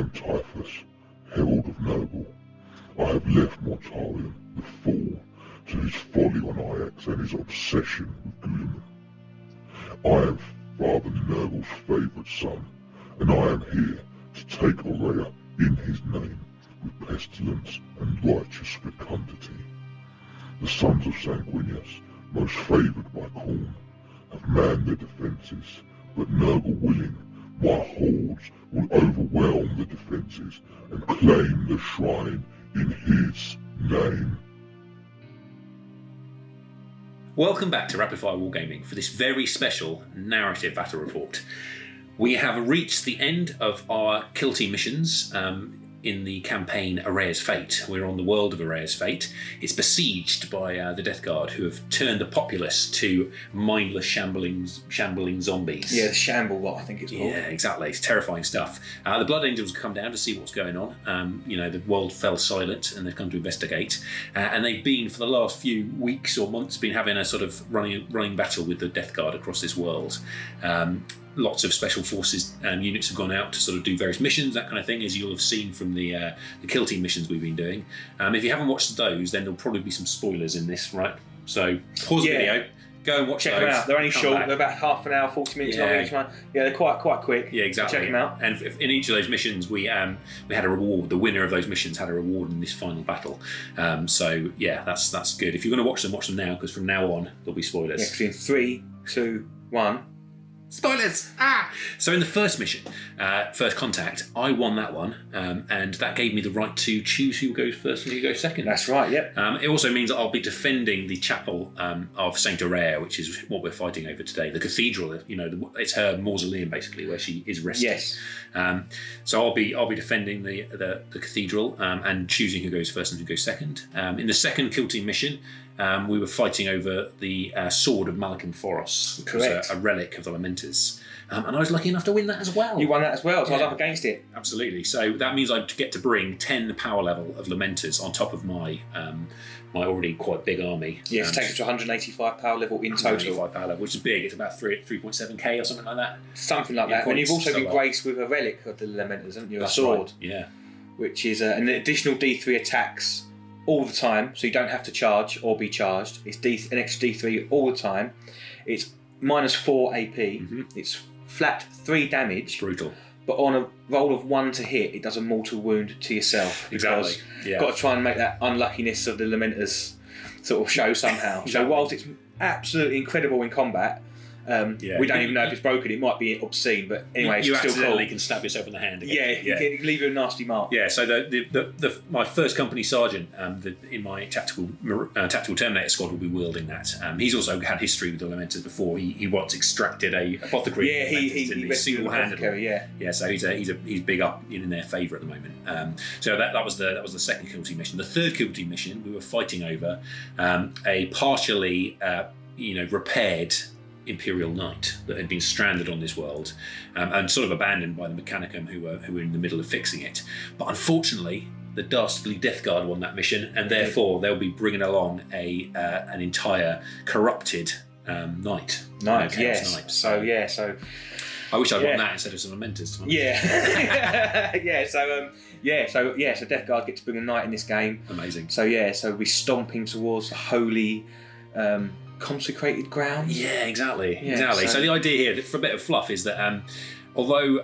am Typhus, herald of Nurgle. I have left Mortarion, the fool, to his folly on Ajax and his obsession with Guilliman. I am Father Nurgle's favourite son, and I am here to take Aurea in his name with pestilence and righteous fecundity. The sons of Sanguinius, most favoured by Khorne, have manned their defences, but Nurgle willing, my hordes will overwhelm the defences and claim the shrine in his name. Welcome back to Rapid Fire Wargaming for this very special narrative battle report. We have reached the end of our kill team missions in the campaign Aurea's Fate. We're on the world of Aurea's Fate. It's besieged by the Death Guard, who have turned the populace to mindless shambling zombies. Yeah, the Shamble lot, I think it's called. Yeah, exactly. It's terrifying stuff. The Blood Angels come down to see what's going on. The world fell silent and they've come to investigate. And they've been, for the last few weeks or months, been having a sort of running battle with the Death Guard across this world. Lots of special forces units have gone out to sort of do various missions, that kind of thing, as you'll have seen from the kill team missions we've been doing. If you haven't watched those, then there'll probably be some spoilers in this, right? So pause the video, go and watch Check those. them out. They're only short. Back. They're about half an hour, 40 minutes long each one. Yeah, they're quite quick. Yeah, exactly. Check them out. And in each of those missions, we had a reward. The winner of those missions had a reward in this final battle. So yeah, that's good. If you're going to watch them now, because from now on there'll be spoilers. Yeah, because in 3, 2, 1. Spoilers! So in the first mission, First Contact, I won that one, and that gave me the right to choose who goes first and who goes second. That's right, yep. It also means that I'll be defending the chapel of Saint Aurea, which is what we're fighting over today. The cathedral, it's her mausoleum basically, where she is resting. Yes. So I'll be defending the cathedral and choosing who goes first and who goes second. In the second kill team mission, we were fighting over the sword of Malachim Foros, which was a relic of the Lamenters. And I was lucky enough to win that as well. You won that as well, so I was up against it. Absolutely. So that means I get to bring 10 power level of Lamenters on top of my my already quite big army. Yes, it takes us to 185 power level in total. 185 power level, which is big. It's about 3.7k or something like that. Something like that. And you've also been graced with a relic of the Lamenters, haven't you? A sword. Right. Yeah. Which is an additional D3 attacks all the time, so you don't have to charge or be charged. It's an extra D3 all the time. It's -4 AP. Mm-hmm. It's flat 3 damage. Brutal. But on a roll of 1 to hit, it does a mortal wound to yourself. Exactly. Yeah. You've got to try and make that unluckiness of the Lamenters sort of show somehow. Exactly. So whilst it's absolutely incredible in combat, we don't even know if it's broken. It might be obscene, but anyway, it's you still accidentally cool. can stab yourself in the hand again. Yeah, it can leave you a nasty mark. Yeah, so my first company sergeant in my tactical Terminator squad will be wielding that. He's also had history with the Lamenters before. He once extracted a apothecary. Yeah, he single-handedly. Yeah, so he's big up in their favour at the moment. So that was the second kill team mission. The third kill team mission, we were fighting over a partially repaired Imperial Knight that had been stranded on this world and sort of abandoned by the Mechanicum who were in the middle of fixing it. But unfortunately, the dastardly Death Guard won that mission, and therefore they'll be bringing along an entire corrupted knight. Yes. Knight. So I wish I'd won that instead of some Lamenters. Yeah. So Death Guard get to bring a knight in this game. Amazing. So we're stomping towards the holy consecrated ground. Yeah, exactly. So the idea here, for a bit of fluff, is that although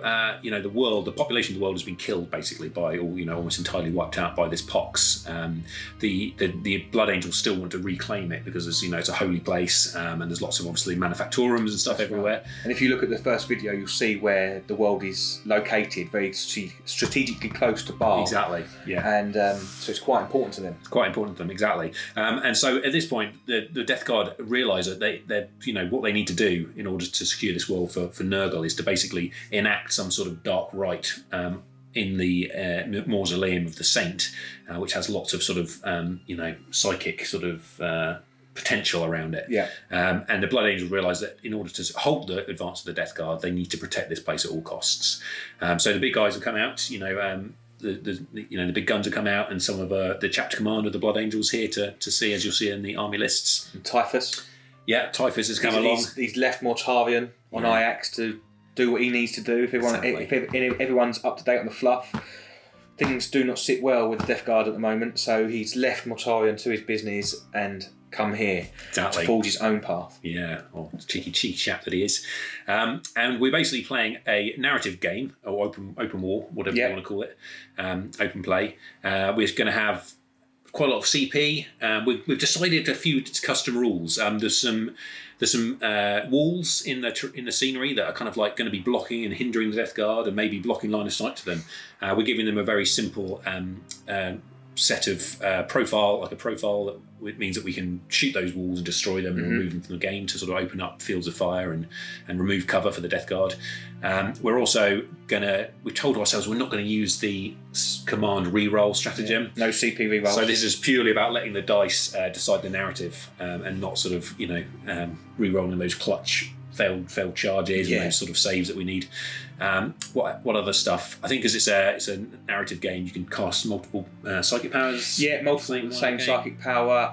the population of the world has been killed basically by, almost entirely wiped out by this pox, the Blood Angels still want to reclaim it because it's a holy place, and there's lots of obviously manufactorums and stuff everywhere. Right. And if you look at the first video, you'll see where the world is located, very strategically close to Baal. Exactly. Yeah. And so it's quite important to them. It's quite important to them, exactly. And so at this point, the Death Guard realise that they what they need to do in order to secure this world for Nurgle is to basically enact some sort of dark rite in the mausoleum of the saint, which has lots of sort of psychic sort of potential around it. Yeah. And the Blood Angels realise that in order to halt the advance of the Death Guard, they need to protect this place at all costs. So the big guys have come out. The big guns have come out, and some of the chapter commander of the Blood Angels here to see, as you'll see in the army lists. And Typhus. Yeah, Typhus has come along. He's left Mortarion on Ajax to do what he needs to do. If everyone's up to date on the fluff, things do not sit well with the Death Guard at the moment. So he's left Mortarion to his business and come here to forge his own path. Yeah, cheeky chap that he is. And we're basically playing a narrative game, or open war, whatever you want to call it, open play. We're going to have quite a lot of CP. We've decided a few custom rules. There's some walls in the scenery that are kind of like going to be blocking and hindering the Death Guard, and maybe blocking line of sight to them. We're giving them a very simple set of profile that it means that we can shoot those walls and destroy them and remove them from the game to sort of open up fields of fire and remove cover for the Death Guard. We're also we've told ourselves we're not going to use the command reroll stratagem. No CP reroll. So this is purely about letting the dice decide the narrative, and not sort of rerolling those clutch failed charges and those sort of saves that we need. What other stuff? I think because it's a narrative game, you can cast multiple psychic powers. Yeah, multiple same psychic power.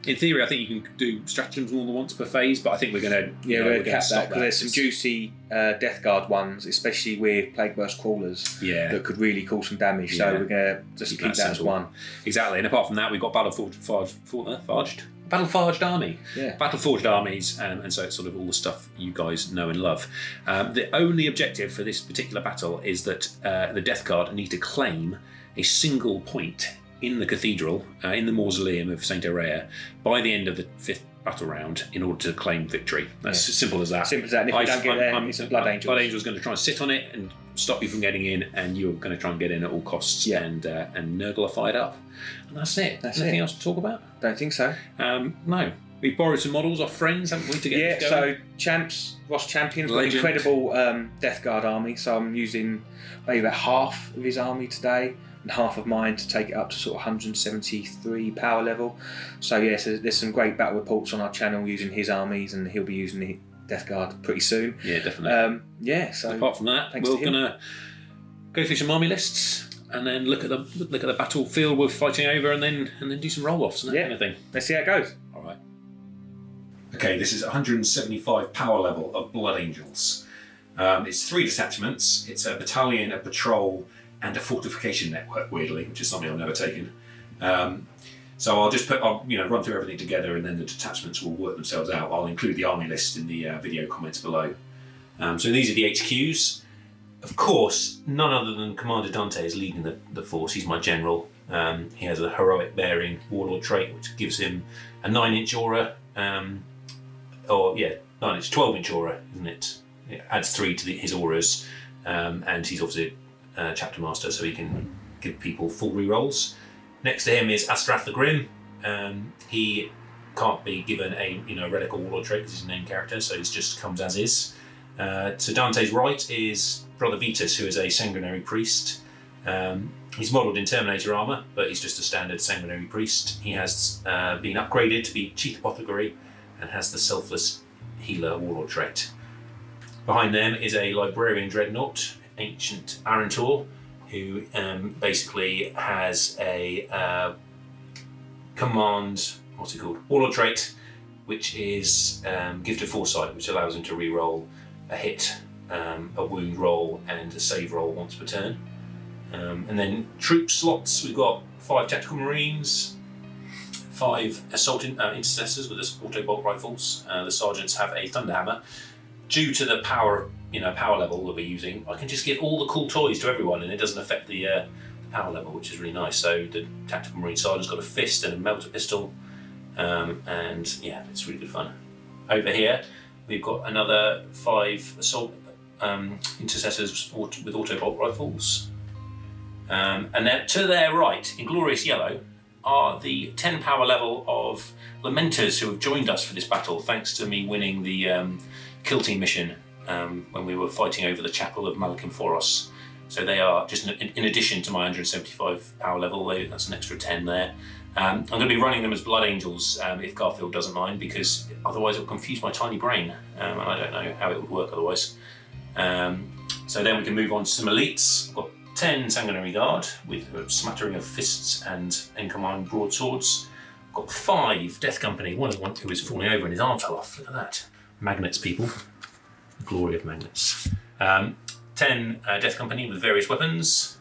In theory, I think you can do stratagems more than once per phase, but I think we're going to cap that because there's some juicy Death Guard ones, especially with Plague Burst Crawlers, that could really cause some damage. So we're going to just keep that as one. Exactly, and apart from that, we've got Battle-forged army. Yeah. Battle-forged armies, and so it's sort of all the stuff you guys know and love. The only objective for this particular battle is that the Death Guard need to claim a single point in the cathedral, in the mausoleum of Saint Aurea, by the end of the 5th battle round in order to claim victory. That's as simple as that. Simple as that. And if you don't get there, it's a Blood Angel. Blood Angel's going to try and sit on it and stop you from getting in, and you're going to try and get in at all costs and Nurgle-ify it up. And that's it. Anything else to talk about? Don't think so. No. We've borrowed some models off friends, haven't we, to get this going? So Ross Champion's got an incredible Death Guard army, so I'm using maybe about half of his army today and half of mine to take it up to sort of 173 power level. So so there's some great battle reports on our channel using his armies, and he'll be using the Death Guard pretty soon. Yeah, definitely. So apart from that, we're going to go through some army lists and then look at the battlefield we're fighting over, and then do some roll-offs and that kind of thing. Let's see how it goes. All right. Okay, this is 175 power level of Blood Angels. It's 3 detachments. It's a battalion, a patrol, and a fortification network, weirdly, which is something I've never taken. So I'll run through everything together, and then the detachments will work themselves out. I'll include the army list in the video comments below. So these are the HQs. Of course, none other than Commander Dante is leading the force. He's my general. He has a heroic bearing warlord trait, which gives him a 9-inch aura. 12-inch aura, isn't it? It adds 3 to his auras, and he's obviously a chapter master, so he can give people full rerolls. Next to him is Astrath the Grim. He can't be given a relic or warlord trait because he's a named character, so he just comes as is. To Dante's right is Brother Vitus, who is a sanguinary priest. He's modelled in Terminator armour, but he's just a standard sanguinary priest. He has been upgraded to be Chief Apothecary and has the Selfless Healer warlord trait. Behind them is a Librarian Dreadnought, Ancient Arantor, who basically has a warlord trait, which is Gift of Foresight, which allows him to reroll a hit, a wound roll, and a save roll once per turn. And then troop slots, we've got 5 Tactical Marines, 5 Assault Intercessors with auto-bolt rifles. The sergeants have a Thunderhammer. Due to the power level that we're using, I can just give all the cool toys to everyone, and it doesn't affect the power level, which is really nice. So the Tactical Marine sergeant's got a fist and a melter pistol, and it's really good fun. Over here, we've got another 5 Assault Intercessors with auto-bolt rifles. And then to their right, in glorious yellow, are the 10 power level of Lamenters who have joined us for this battle, thanks to me winning the Kill Team mission when we were fighting over the Chapel of Malakim Foros. So they are just in addition to my 175 power level, that's an extra 10 there. I'm going to be running them as Blood Angels if Garfield doesn't mind, because otherwise it will confuse my tiny brain, and I don't know how it would work otherwise. So then we can move on to some elites. I've got 10 Sanguinary Guard with a smattering of fists and in-command broadswords. I've got 5 Death Company, one of the ones who is falling over and his arm fell off. Look at that. Magnets, people. The glory of magnets. 10 Death Company with various weapons.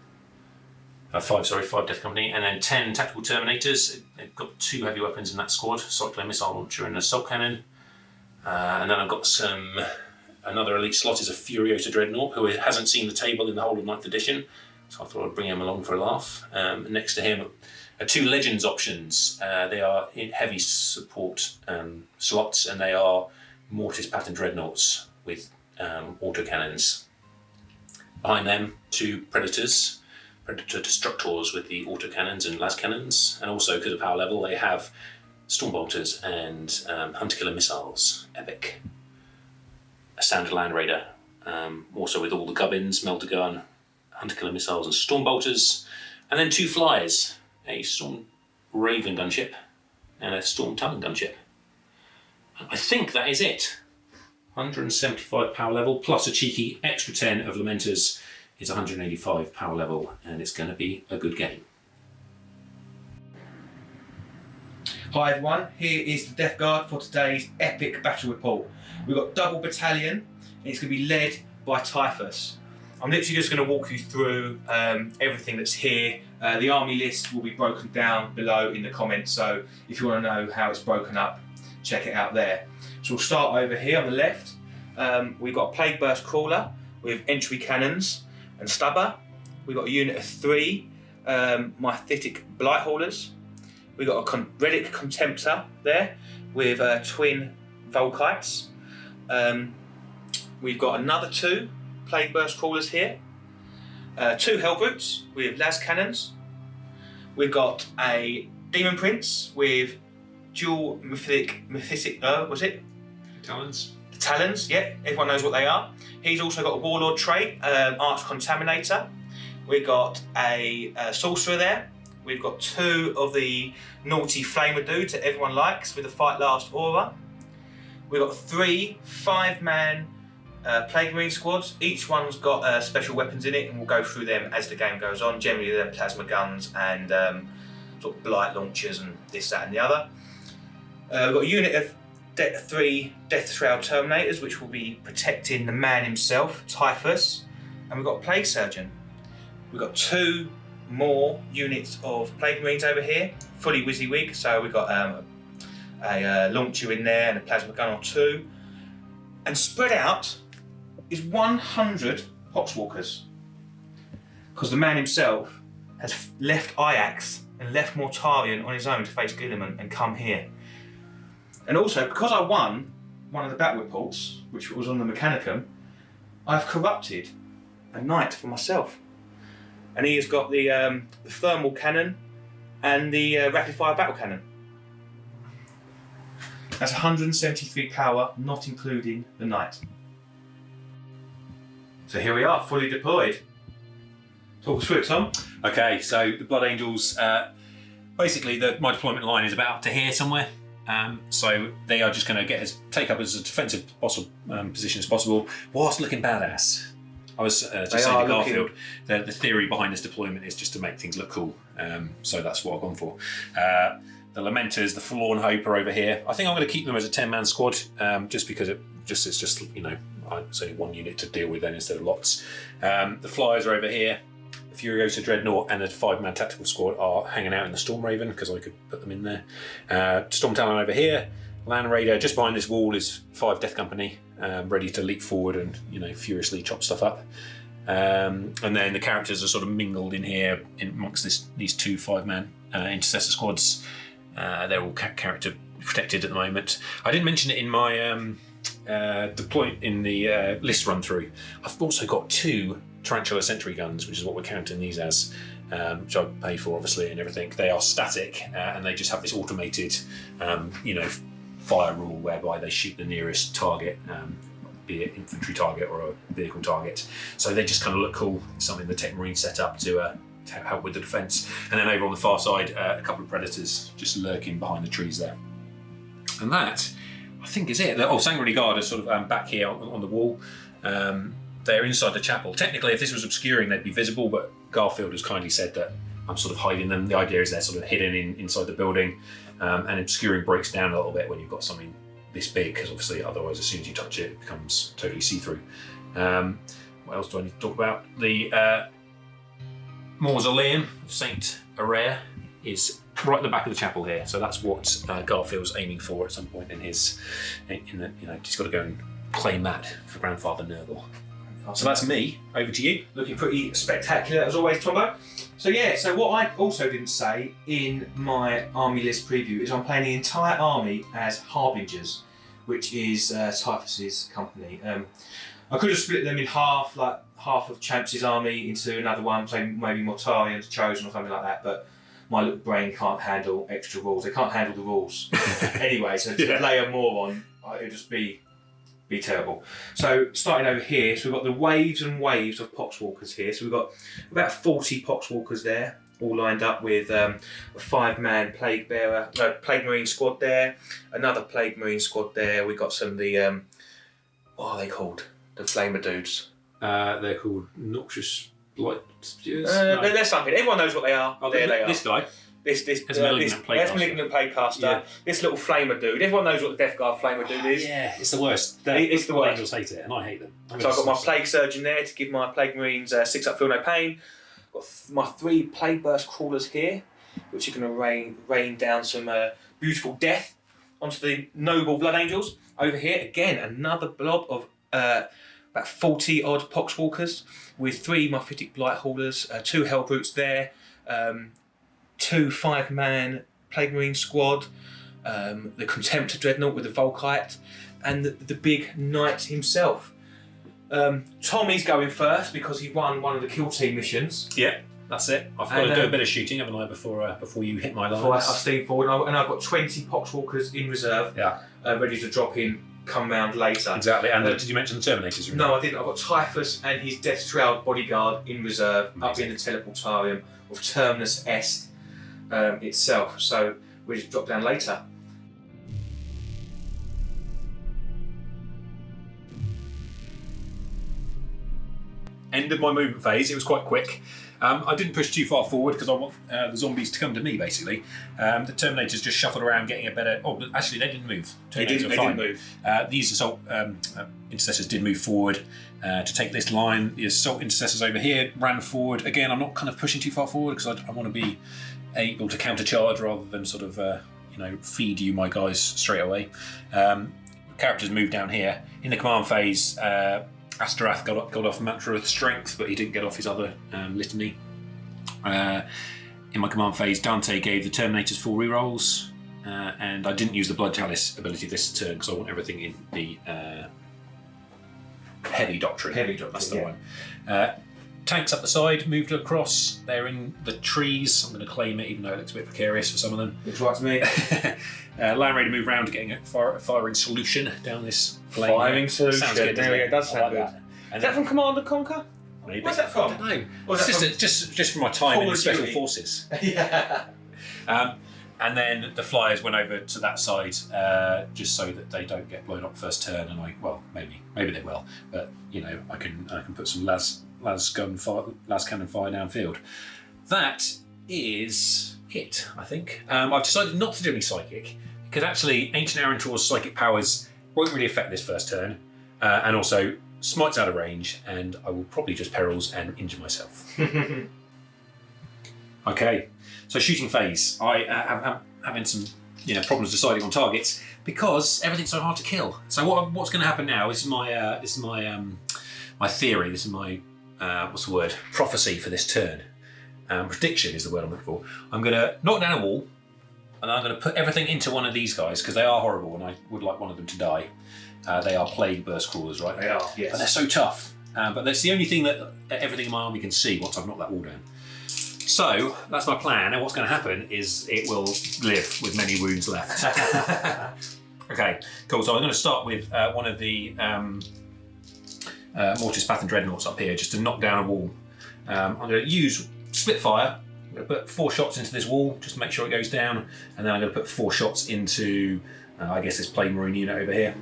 5 Death Company, and then 10 Tactical Terminators. They've got 2 heavy weapons in that squad, Cyclone Missile Launcher and an Assault Cannon. And then I've got another elite slot is a Furiosa Dreadnought, who hasn't seen the table in the whole of 9th edition, so I thought I'd bring him along for a laugh. Next to him are 2 Legends options. They are in heavy support slots, and they are Mortis Pattern Dreadnoughts with autocannons. Behind them, 2 Predator Destructors with the autocannons and las cannons, and also because of power level they have Stormbolters and Hunter Killer Missiles, epic. A standard Land Raider, also with all the gubbins, Melter Gun, Hunter Killer Missiles and Stormbolters, and then 2 Flyers, a Storm Raven gunship and a Storm Talon gunship. I think that is it. 175 power level plus a cheeky extra 10 of Lamenters is 185 power level, and it's going to be a good game. Hi everyone, here is the Death Guard for today's epic battle report. We've got double battalion, and it's going to be led by Typhus. I'm literally just going to walk you through everything that's here. The army list will be broken down below in the comments, so if you want to know how it's broken up, check it out there. So we'll start over here on the left. We've got a Plague Burst Crawler with entry cannons and stubber. We've got a unit of 3 Mythitic Blight Haulers. We've got a Relic Contemptor there with twin Volkites. We've got another 2 Plague Burst Crawlers here. 2 Hellbrutes with las cannons. We've got a Demon Prince with dual mythic what's it? Talons. The Talons, yeah, everyone knows what they are. He's also got a Warlord trait, Arch Contaminator. We've got a Sorcerer there. We've got 2 of the naughty Flamer dudes that everyone likes with the Fight Last Aura. We've got 3 5-man Plague Marine squads. Each one's got special weapons in it, and we'll go through them as the game goes on. Generally they're plasma guns and sort of blight launchers and this, that and the other. We've got a unit of 3 Death Shroud Terminators, which will be protecting the man himself, Typhus. And we've got a Plague Surgeon. We've got 2 more units of Plague Marines over here, fully WYSIWYG, so we've got a launcher in there and a plasma gun or 2. And spread out is 100 Poxwalkers. Because the man himself has left Ajax and left Mortarion on his own to face Guilliman and come here. And also, because I won one of the battle reports, which was on the Mechanicum, I've corrupted a knight for myself. And he has got the thermal cannon and the rapid fire battle cannon. That's 173 power, not including the knight. So here we are, fully deployed. Talk us through it, Tom. Okay, so the Blood Angels, basically my deployment line is about up to here somewhere. So they are just going to take up as a defensive position as possible, whilst looking badass. I was just saying to Garfield, the theory behind this deployment is just to make things look cool. So that's what I've gone for. The Lamenters, the Forlorn Hope are over here. I think I'm going to keep them as a 10-man squad, just because it's just it's only 1 unit to deal with then instead of lots. The Flyers are over here. The Furiosa Dreadnought and the 5-man tactical squad are hanging out in the Storm Raven because I could put them in there. Storm Talon over here. Land Raider just behind this wall is 5 Death Company, ready to leap forward and furiously chop stuff up. And then the characters are sort of mingled in here amongst these 2 5-man intercessor squads. They're all character protected at the moment. I didn't mention it in my deploy in the list run through. I've also got 2 Tarantula sentry guns, which is what we're counting these as, which I pay for obviously and everything. They are static and they just have this automated, fire rule whereby they shoot the nearest target, be it infantry target or a vehicle target. So they just kind of look cool. Something the Tech Marine set up to help with the defence. And then over on the far side, a couple of Predators just lurking behind the trees there. And that, I think, is it. Sanguinius Guard is sort of back here on the wall. They're inside the chapel. Technically, if this was obscuring, they'd be visible, but Garfield has kindly said that I'm sort of hiding them. The idea is they're sort of hidden inside the building, and obscuring breaks down a little bit when you've got something this big, because obviously otherwise as soon as you touch it, it becomes totally see-through. what else do I need to talk about? The mausoleum of Saint Aurea is right at the back of the chapel here. So that's what Garfield's aiming for at some point in his, he's got to go and claim that for Grandfather Nurgle. So that's me. Over to you. Looking pretty spectacular as always, Tombo. So yeah, so what I also didn't say in my army list preview is I'm playing the entire army as Harbingers, which is Typhus's company. I could have split them in half, like half of Champs's army into another one, say maybe Mortarion's chosen or something like that, but my little brain can't handle extra rules. They can't handle the rules. Anyway, so to layer more on, it would just be terrible. So starting over here, so we've got the waves and waves of Poxwalkers here. So we've got about 40 Poxwalkers there, all lined up with a 5-man Plague Marine squad there, another Plague Marine squad there. We've got some of the, what are they called? The Flamer dudes. They're called Noxious Blight. They're something. Everyone knows what they are. Oh, there they are. This guy. This Malignant Plaguecaster. Yeah. This little Flamer dude. Everyone knows what the Death Guard Flamer dude is. Yeah, it's the worst. It's the worst. Angels hate it, and I hate them. So I've got my Plague Surgeon there to give my Plague Marines 6 up, feel no pain. I've got my 3 Plague Burst Crawlers here, which are going to rain down some beautiful death onto the noble Blood Angels. Over here, again, another blob of about 40 odd Poxwalkers with 3 Mephitic Blight Haulers, 2 Hellbrutes there, 2 5-man Plague Marine squad, the Contemptor Dreadnought with the Volkite, and the big Knight himself. Tommy's going first because he won one of the kill team missions. Yeah, that's it. I've got to do a bit of shooting, haven't I, before you hit my lines. Before I steam forward, and I've got 20 Poxwalkers in reserve, ready to drop in, come round later. Exactly, and did you mention the Terminators? No, I didn't. I've got Typhus and his Death Shroud bodyguard in reserve. Amazing. Up in the Teleportarium of Terminus Est itself, so we just drop down later. End of my movement phase. It was quite quick. I didn't push too far forward because I want the zombies to come to me, basically. The Terminators just shuffled around getting a better... Oh, but actually, they didn't move. They didn't move. These Assault Intercessors did move forward to take this line. The Assault Intercessors over here ran forward. Again, I'm not kind of pushing too far forward because I want to be able to countercharge rather than sort of, feed you my guys straight away. Characters moved down here. In the command phase... Asterath got off Mantra of Strength, but he didn't get off his other litany. In my command phase, Dante gave the Terminators 4 rerolls, and I didn't use the Blood Chalice ability this turn because I want everything in the Heavy Doctrine. That's the one. Tanks up the side, moved across. They're in the trees. I'm going to claim it, even though it looks a bit precarious for some of them. Looks right to me. Land Raider moved around, getting a firing solution down this lane. Firing solution. Sounds good. There we go. Does sound good. Is that from Command and Conquer? Maybe. Where's that from? I don't know. It's just from my time in the Special Forces. Yeah. And then the Flyers went over to that side just so that they don't get blown up first turn. And maybe they will. But I can put some las cannon fire downfield. That is it, I think. I've decided not to do any psychic because actually Ancient Arantor's psychic powers won't really affect this first turn, and also Smite's out of range, and I will probably just perils and injure myself. Okay, so shooting phase. I am having some problems deciding on targets because everything's so hard to kill. So what's going to happen now is my theory. This is my prophecy for this turn. Prediction is the word I'm looking for. I'm going to knock down a wall, and I'm going to put everything into one of these guys because they are horrible, and I would like one of them to die. They are Plague Burst Crawlers, right? They are, yes. But they're so tough. But that's the only thing that everything in my army can see once I've knocked that wall down. So that's my plan, and what's going to happen is it will live with many wounds left. Okay, cool. So I'm going to start with one of the Mortis Path and Dreadnoughts up here just to knock down a wall. I'm going to use split fire. I'm going to put 4 shots into this wall just to make sure it goes down, and then I'm going to put 4 shots into, this Plague Marine unit over here.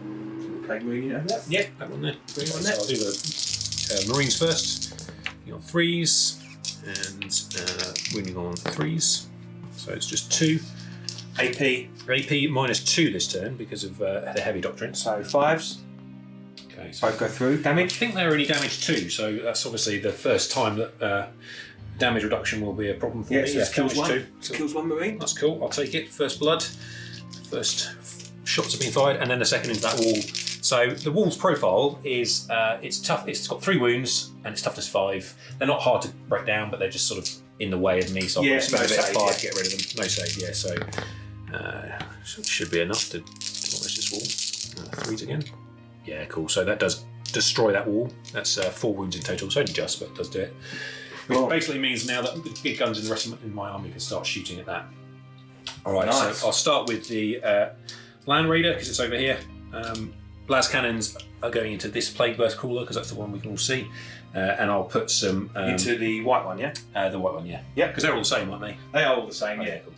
Plague Marine unit over there? Yeah, that one there. So I'll do the Marines first. On 3s and wounding on 3s. So it's just 2. AP -2 this turn because of the Heavy Doctrine. So 5s. Okay, so Both go through. I Damage. think they're only damage 2, so that's obviously the first time that damage reduction will be a problem for me. So it kills one. 2. It kills one Marine. That's cool. I'll take it. First blood. First shots have been fired, and then the second into that wall. So the wall's profile is it's tough. It's got 3 wounds and it's toughness 5. They're not hard to break down, but they're just sort of in the way of me. So I'll spend a bit of fire to get rid of them. No save, yeah. So should be enough to demolish this wall. 3s again. Yeah, cool. So that does destroy that wall. That's 4 wounds in total. It's only just, but it does do it. Which basically means now that the big guns in the rest of my army can start shooting at that. All right, nice. So I'll start with the Land Raider because it's over here. Las cannons are going into this plague burst cooler because that's the one we can all see, and I'll put some into the white one, yeah. The white one, yeah. Yeah, because they're all the same, aren't they? They are all the same, yeah. Cool.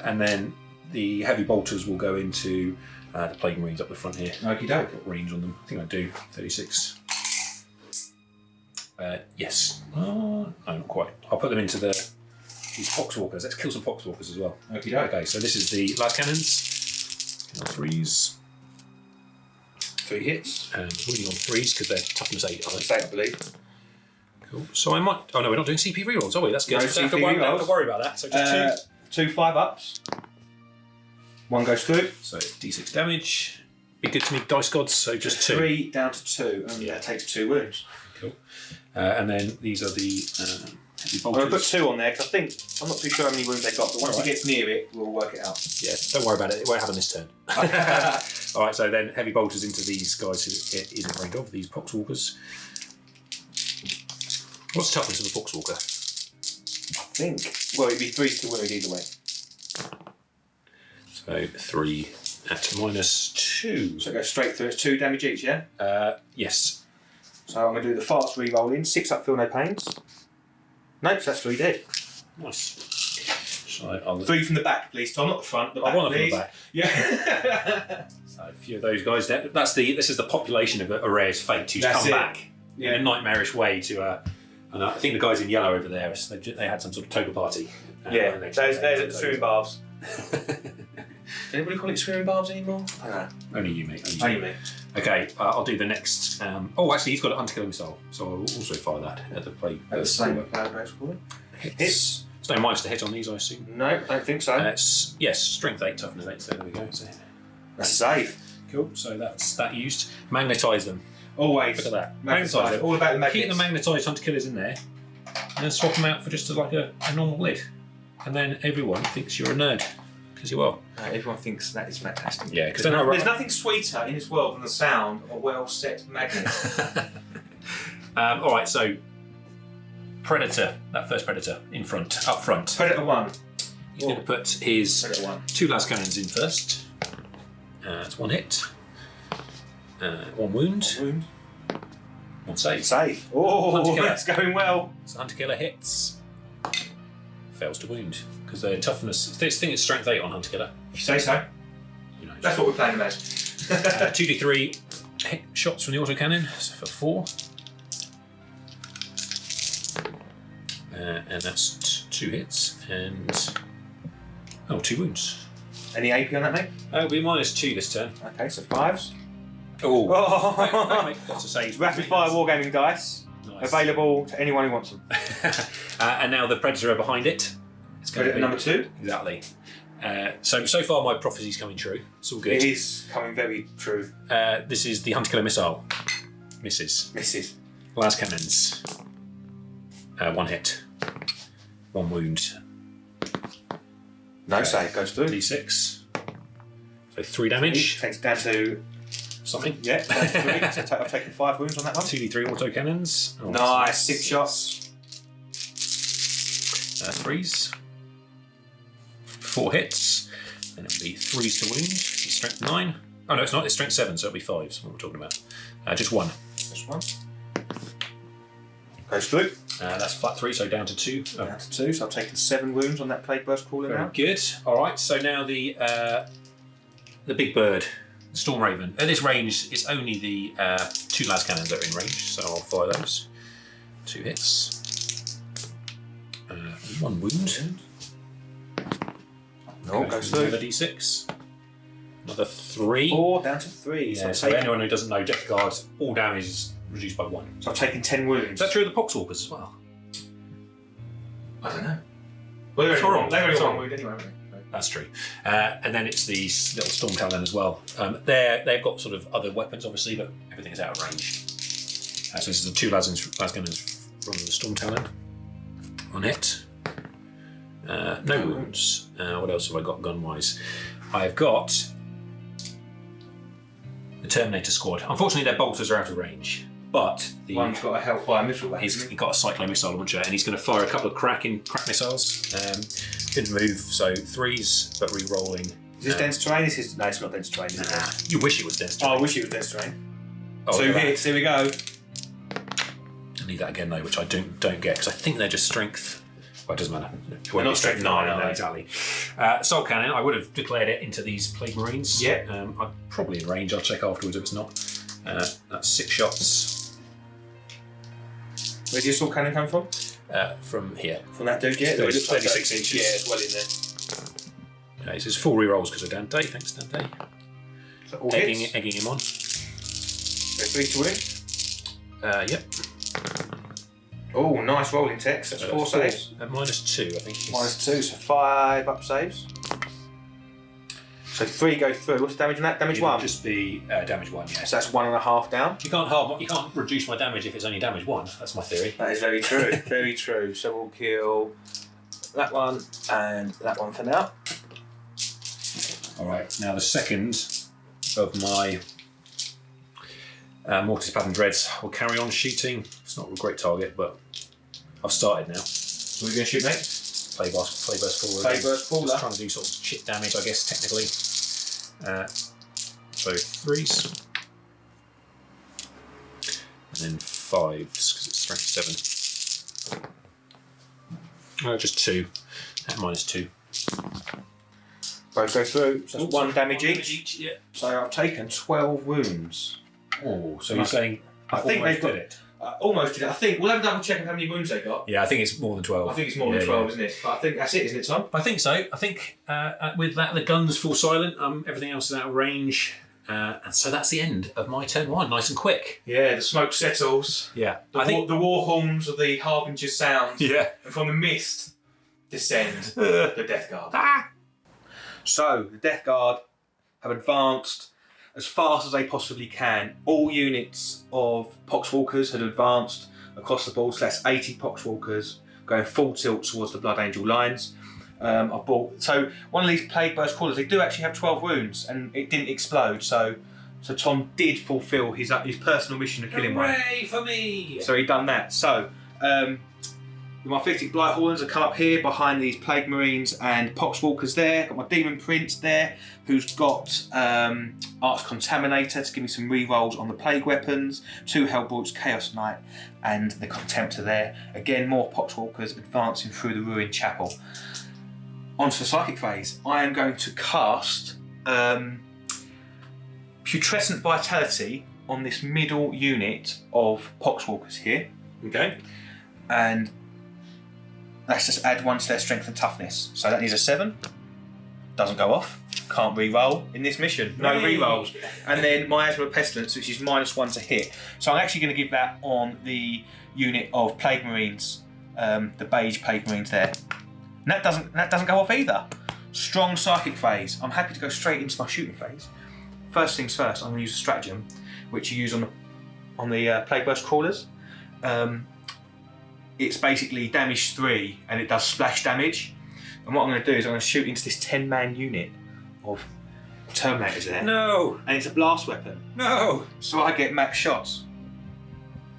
And then the heavy bolters will go into the plague marines up the front here. Okie doke. Got range on them. I think I do 36. Yes. No, not quite. I'll put them into these poxwalkers. Let's kill some poxwalkers as well. Okie doke. Okay, so this is the las cannons. 3s. 3 hits. And wounding on 3s because they're toughness 8, aren't I believe. Cool. So I might. Oh no, we're not doing CP rerolls, are we? That's good. No, Don't have to worry about that. So just 2 5-ups. 1 goes through. So D6 damage. Be good to me, dice gods. So just 2. 3 down to 2, and that takes 2 wounds. Cool. And then these are the heavy bolters. I'm going to put 2 on there because I think I'm not too sure how many wounds they got, but once he gets near it, we'll work it out. Yeah, don't worry about it. It won't happen this turn. All right, so then heavy bolters into these guys who it isn't range of, these poxwalkers. What's the toughness of a poxwalker? I think, well, it'd be 3s to wound either way. So 3 at -2. So it goes straight through. It's 2 damage each, yeah? Yes. So I'm going to do the fast re-roll in. 6 up, feel no pains. Nope, so that's 3 dead. Nice. So 3 from the back, please, Tom, not the front. The back, I want please. From the back. Yeah. So a few of those guys. This is the population of Aurea's fate who's come back in a nightmarish way to. And I think the guys in yellow over there, they had some sort of toga party. There's at the swimming baths. Anybody call it swimming baths anymore? I don't know. Only you, mate. Only me. Okay, I'll do the next. Actually, he's got an hunter-killer missile, so I'll also fire that at the plague. At the same plague call it. Hits. There's no minus to hit on these, I assume. No, I don't think so. Yes, strength 8, toughness 8. So there we go. So, that's a save. Cool. So that's that used. Magnetise them. Always. Look at that. Magnetise them. All about the magnets. Keep the magnetised hunter-killers in there, and then swap them out for just like a normal lid, and then everyone thinks you're a nerd. Because you are. Everyone thinks that is fantastic. Yeah, because there's nothing sweeter in this world than the sound of a well-set magnet. All right, so Predator, that first Predator up front. Predator 1. He's going to put his Predator 1. 2 las cannons in first. That's 1 hit. 1 wound. 1 save. Save. Oh, that's going well. So hunter killer hits. Fails to wound. Because their toughness. I think it's strength 8 on hunter killer. If you say so. You know, that's what we're playing as. 2d3 hit shots from the autocannon for 4. And that's 2 hits and 2 wounds. Any AP on that, mate? It'll be -2 this turn. Okay, so 5s. Oh, that's a save. Rapid fire wargaming dice. Nice. Available to anyone who wants them. And now the Predator are behind it. It's Predator number 2. Exactly. So far my prophecy's coming true. It's all good. It is coming very true. This is the hunter killer missile. Misses. Las cannons. 1 hit. 1 wound. No save, goes through. D6. So 3 damage. Takes down to something. Yeah, that's 3. So I've taken 5 wounds on that one. 2d3 autocannons. Nice, 6 shots. 3s. 4 hits. Then it'll be 3s to wound. It's strength 9. Oh no, it's not. It's strength 7, so it'll be 5s. What we're talking about. Just 1. Just 1. Goes through. That's flat 3, so down to 2. Down to 2, so I've taken 7 wounds on that plague burst crawler now. Very good. All right, so now the big bird, the Storm Raven. At this range, it's only the 2 las cannons that are in range, so I'll fire those. 2 hits. 1 wound. No, goes through. Another d6. Another 3. 4 down to 3. Yeah, so anyone who doesn't know, Death Guard, all damage is reduced by 1. So I've taken 10 wounds. Is that true of the Poxwalkers as well? I don't know. Well, they've only got 1 wound anyway, haven't they? That's true. And then it's these little Storm Talon as well. They've got sort of other weapons, obviously, but everything is out of range. So this is the 2 Lasgunners from the Storm Talon on it. No wounds. What else have I got gun-wise? I've got the Terminator Squad. Unfortunately, their bolters are out of range, but one's got a Hellfire missile weapon. He's got a Cyclone missile launcher, and he's going to fire a couple of crack missiles. Didn't move, so 3s, but re-rolling. Is this dense terrain? No, it's not dense terrain, is it? You wish it was dense terrain. Oh, I wish it was dense terrain. Oh, 2 hits, here we go. I need that again though, which I don't get because I think they're just strength. Well, it doesn't matter. They're not strength 9, are they? Exactly. Soul Cannon. I would have declared it into these Plague Marines. Yeah. I'm probably in range. I'll check afterwards if it's not. That's 6 shots. Where did your Soul Cannon come from? From here. From that dude, yeah. It looks 36 inches. Yeah, it's well in there. Okay, so it's 4 rerolls because of Dante. Thanks, Dante. So all hits. Egging him on. So 3 to win. Yep. Oh, nice rolling text. That's 4 saves. -2, I think. -2, so 5 up saves. So 3 go through. What's the damage on that? Damage 1. Just be damage 1. Yeah. So that's 1.5 down. You can't reduce my damage if it's only damage 1. That's my theory. That is very true. Very true. So we'll kill that one and that one for now. All right. Now the second of my Mortis Pattern Dreads will carry on shooting. It's not a great target, but I've started now. What are you going to shoot next? Playburst Crawler. Playburst Crawler. Just trying to do sort of chip damage, I guess, technically. So 3s. And then 5s, because it's strength 7. Just 2. At -2. Both go through. So that's 1 damage each. Yeah. So I've taken 12 wounds. Oh, so you're saying I think they've got it. Almost did it. I think we'll have a double check of how many wounds they got. Yeah, I think it's more than 12. I think it's more than 12, isn't it? But I think that's it, isn't it, Tom? I think so. I think with that, the guns fall silent. Everything else is out of range. And so that's the end of my turn 1. Nice and quick. Yeah, the smoke settles. Yeah. The war horns of the Harbinger sound. Yeah. And from the mist descend the Death Guard. Ah! So, the Death Guard have advanced as fast as they possibly can. All units of Poxwalkers had advanced across the board, so that's 80 Poxwalkers going full tilt towards the Blood Angel lines. So one of these Plague Burst Crawlers, they do actually have 12 wounds and it didn't explode, so Tom did fulfil his personal mission of killing one. Hooray for me! So he done that. So my Mythic Blighthorns have come up here behind these Plague Marines and Poxwalkers there. Got my Demon Prince there, who's got Arch Contaminator to give me some rerolls on the Plague weapons. 2 Hellbolts, Chaos Knight, and the Contemptor there. Again, more Poxwalkers advancing through the ruined chapel. Onto the Psychic phase. I am going to cast Putrescent Vitality on this middle unit of Poxwalkers here. Okay. And let's just add 1 to their strength and toughness. So that needs a 7. Doesn't go off. Can't re-roll in this mission. No re-rolls. And then Miasma Pestilence, which is -1 to hit. So I'm actually going to give that on the unit of Plague Marines, the beige Plague Marines there. And that doesn't go off either. Strong Psychic phase. I'm happy to go straight into my shooting phase. First things first, I'm going to use a stratagem, which you use on the Plague Burst Crawlers. It's basically damage 3 and it does splash damage. And what I'm going to do is I'm going to shoot into this 10-man unit of Terminators there. No! And it's a blast weapon. No! So I get max shots.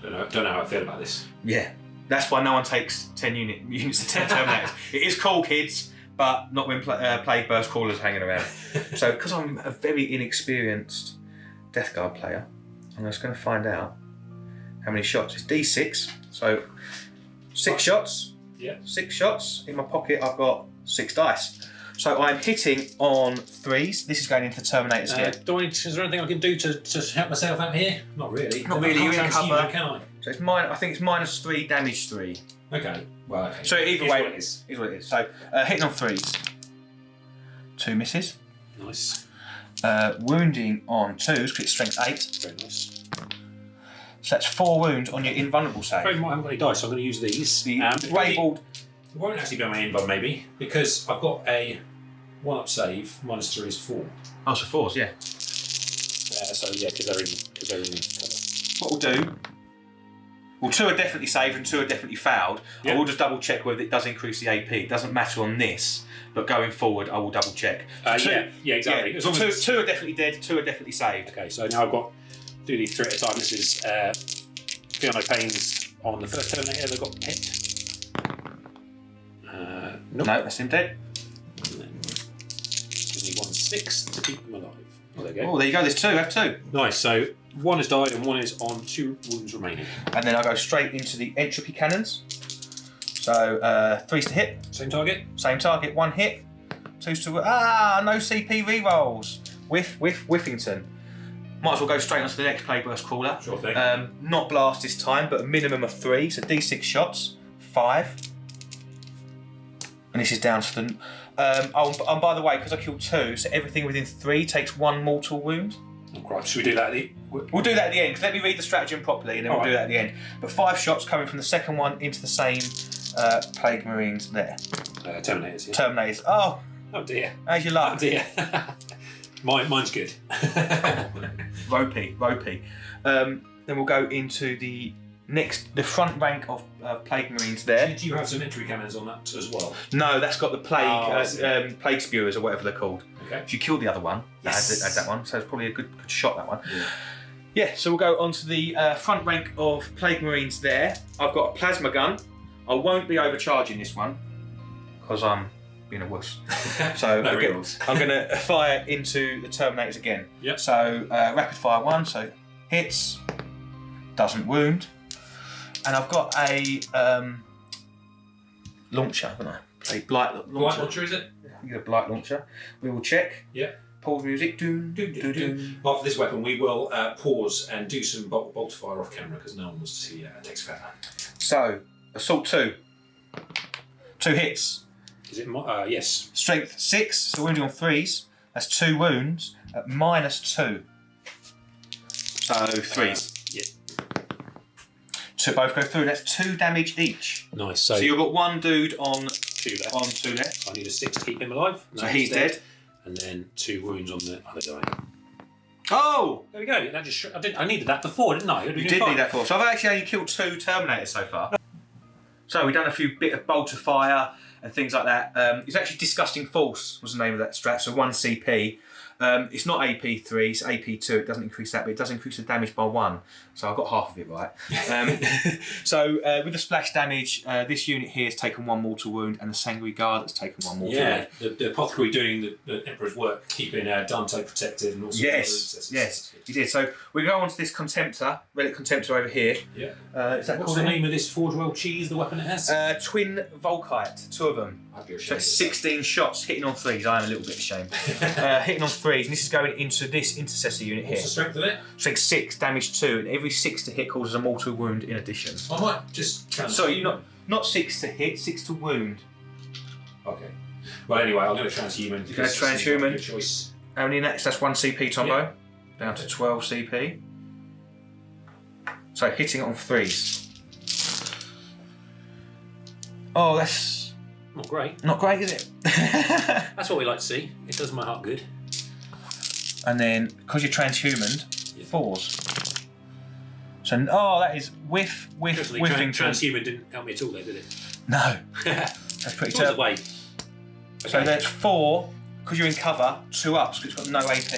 Don't know how I feel about this. Yeah. That's why no one takes 10 units of 10 Terminators. It is cool, kids, but not when Plague Burst Crawlers hanging around. So because I'm a very inexperienced Death Guard player, I'm just going to find out how many shots. It's D6, so 6 shots. Yeah. 6 shots. In my pocket, I've got 6 dice. So I'm hitting on 3s. This is going into the Terminators here. Is there anything I can do to help myself out here? Not really. Not really. You're in cover. Can I? So it's I think it's -3, damage 3. Okay. Well, okay. So either way, what it is. Is what it is. So hitting on 3s. 2 misses. Nice. Wounding on 2s because it's strength 8. Very nice. So that's 4 wounds on your invulnerable save. I haven't got any dice, so I'm going to use these. The It won't actually be on my invuln, maybe, because I've got a 1-up save. -3 is 4. Oh, so 4s, yeah. So yeah, because they're in cover. What we'll do, well, 2 are definitely saved and 2 are definitely failed. Yeah. I will just double check whether it does increase the AP. It doesn't matter on this, but going forward, I will double check. Yeah, exactly. Yeah, so 2 are definitely dead, 2 are definitely saved. Okay, so now I've got do these 3 at a time. This is feel no pains on the first Terminator that got hit. Nope. No, that's him dead. And then give me 1/6 to keep them alive. Oh, there you go. Oh, there you go. There's 2. Have 2. Nice. So 1 has died and 1 is on 2 wounds remaining. And then I go straight into the entropy cannons. So 3's to hit. Same target. Same target. 1 hit. 2's to no CP rerolls. Whiffington. Might as well go straight onto the next Plague Burst Crawler. Sure thing. Not blast this time, but a minimum of 3. So D6 shots. 5. And this is down to the. And by the way, because I killed 2, so everything within 3 takes 1 mortal wound. Oh, crap. Should we do that at the... We'll do that at the end, because let me read the stratagem properly, and then we'll do that at the end. But 5 shots coming from the second one into the same Plague Marines there. Terminators, yeah. Terminators. Oh dear. How's your luck? Oh dear. Mine's good. Ropey. Then we'll go into the front rank of Plague Marines there. Do you have some entry cannons on that as well? No, that's got the Plague Spewers or whatever they're called. Okay. If you killed the other one, Yes. had that one, so it's probably a good shot, that one. Yeah, so we'll go on to the front rank of Plague Marines there. I've got a plasma gun. I won't be overcharging this one because I'm being a wuss. So No again, rerolls. I'm going to fire into the Terminators again. Yep. So rapid fire 1, so hits, doesn't wound. And I've got a launcher, haven't I? A blight launcher. Blight launcher, is it? You get a blight launcher. We will check. Yeah. Pause music. Doom. After this weapon, we will pause and do some bolt fire off camera because no one wants to see Dex Feather. So, assault 2. 2 hits. Is it? Yes. Strength 6, so wounding on 3s. That's 2 wounds at -2. So 3s. Yeah. So both go through. That's 2 damage each. Nice. So you've got 1 dude on 2 left. 2 left. I need a 6 to keep him alive. No, So he's dead. And then 2 wounds on the other guy. Oh! There we go. That just I needed that before, didn't I? You did need that for. So I've actually only killed 2 Terminators so far. So we've done a few bit of bolter fire and things like that. It's actually Disgusting Force was the name of that strat. So 1 CP. It's not AP3, it's AP2. It doesn't increase that, but it does increase the damage by 1. So I've got half of it right. So with the splash damage, this unit here has taken 1 mortal wound, and the Sanguinius Guard has taken 1 mortal wound. Yeah, the apothecary doing the Emperor's work, keeping Dante protected and also... Yes, he did. So we go on to this Contemptor, Relic Contemptor over here. Yeah. Is that What's called the name of this Forge World cheese, the weapon it has? Twin Volkite, 2 of them. So it's 16 shots, hitting on 3s. I am a little bit ashamed. Hitting on 3s, and this is going into this Intercessor unit here. What's the strength of it? Strength 6, damage 2, and every 6 to hit causes a mortal wound in addition. I might just... Sorry, not 6 to hit, 6 to wound. Okay. Well, anyway, I'm going to transhuman. You're going to transhuman. Good choice. How many next? That's 1 CP, Tombo. Yeah. Down to 12 CP. So hitting on 3s. Oh, that's... Not great. not great, is it? That's what we like to see. It does my heart good. And then, because you're transhumaned, Yeah. 4s. So, that is whiffing. Transhuman didn't help me at all there, did it? No, That's that's pretty the terrible. way. So that's 4, because you're in cover, 2 ups, because it's got no AP.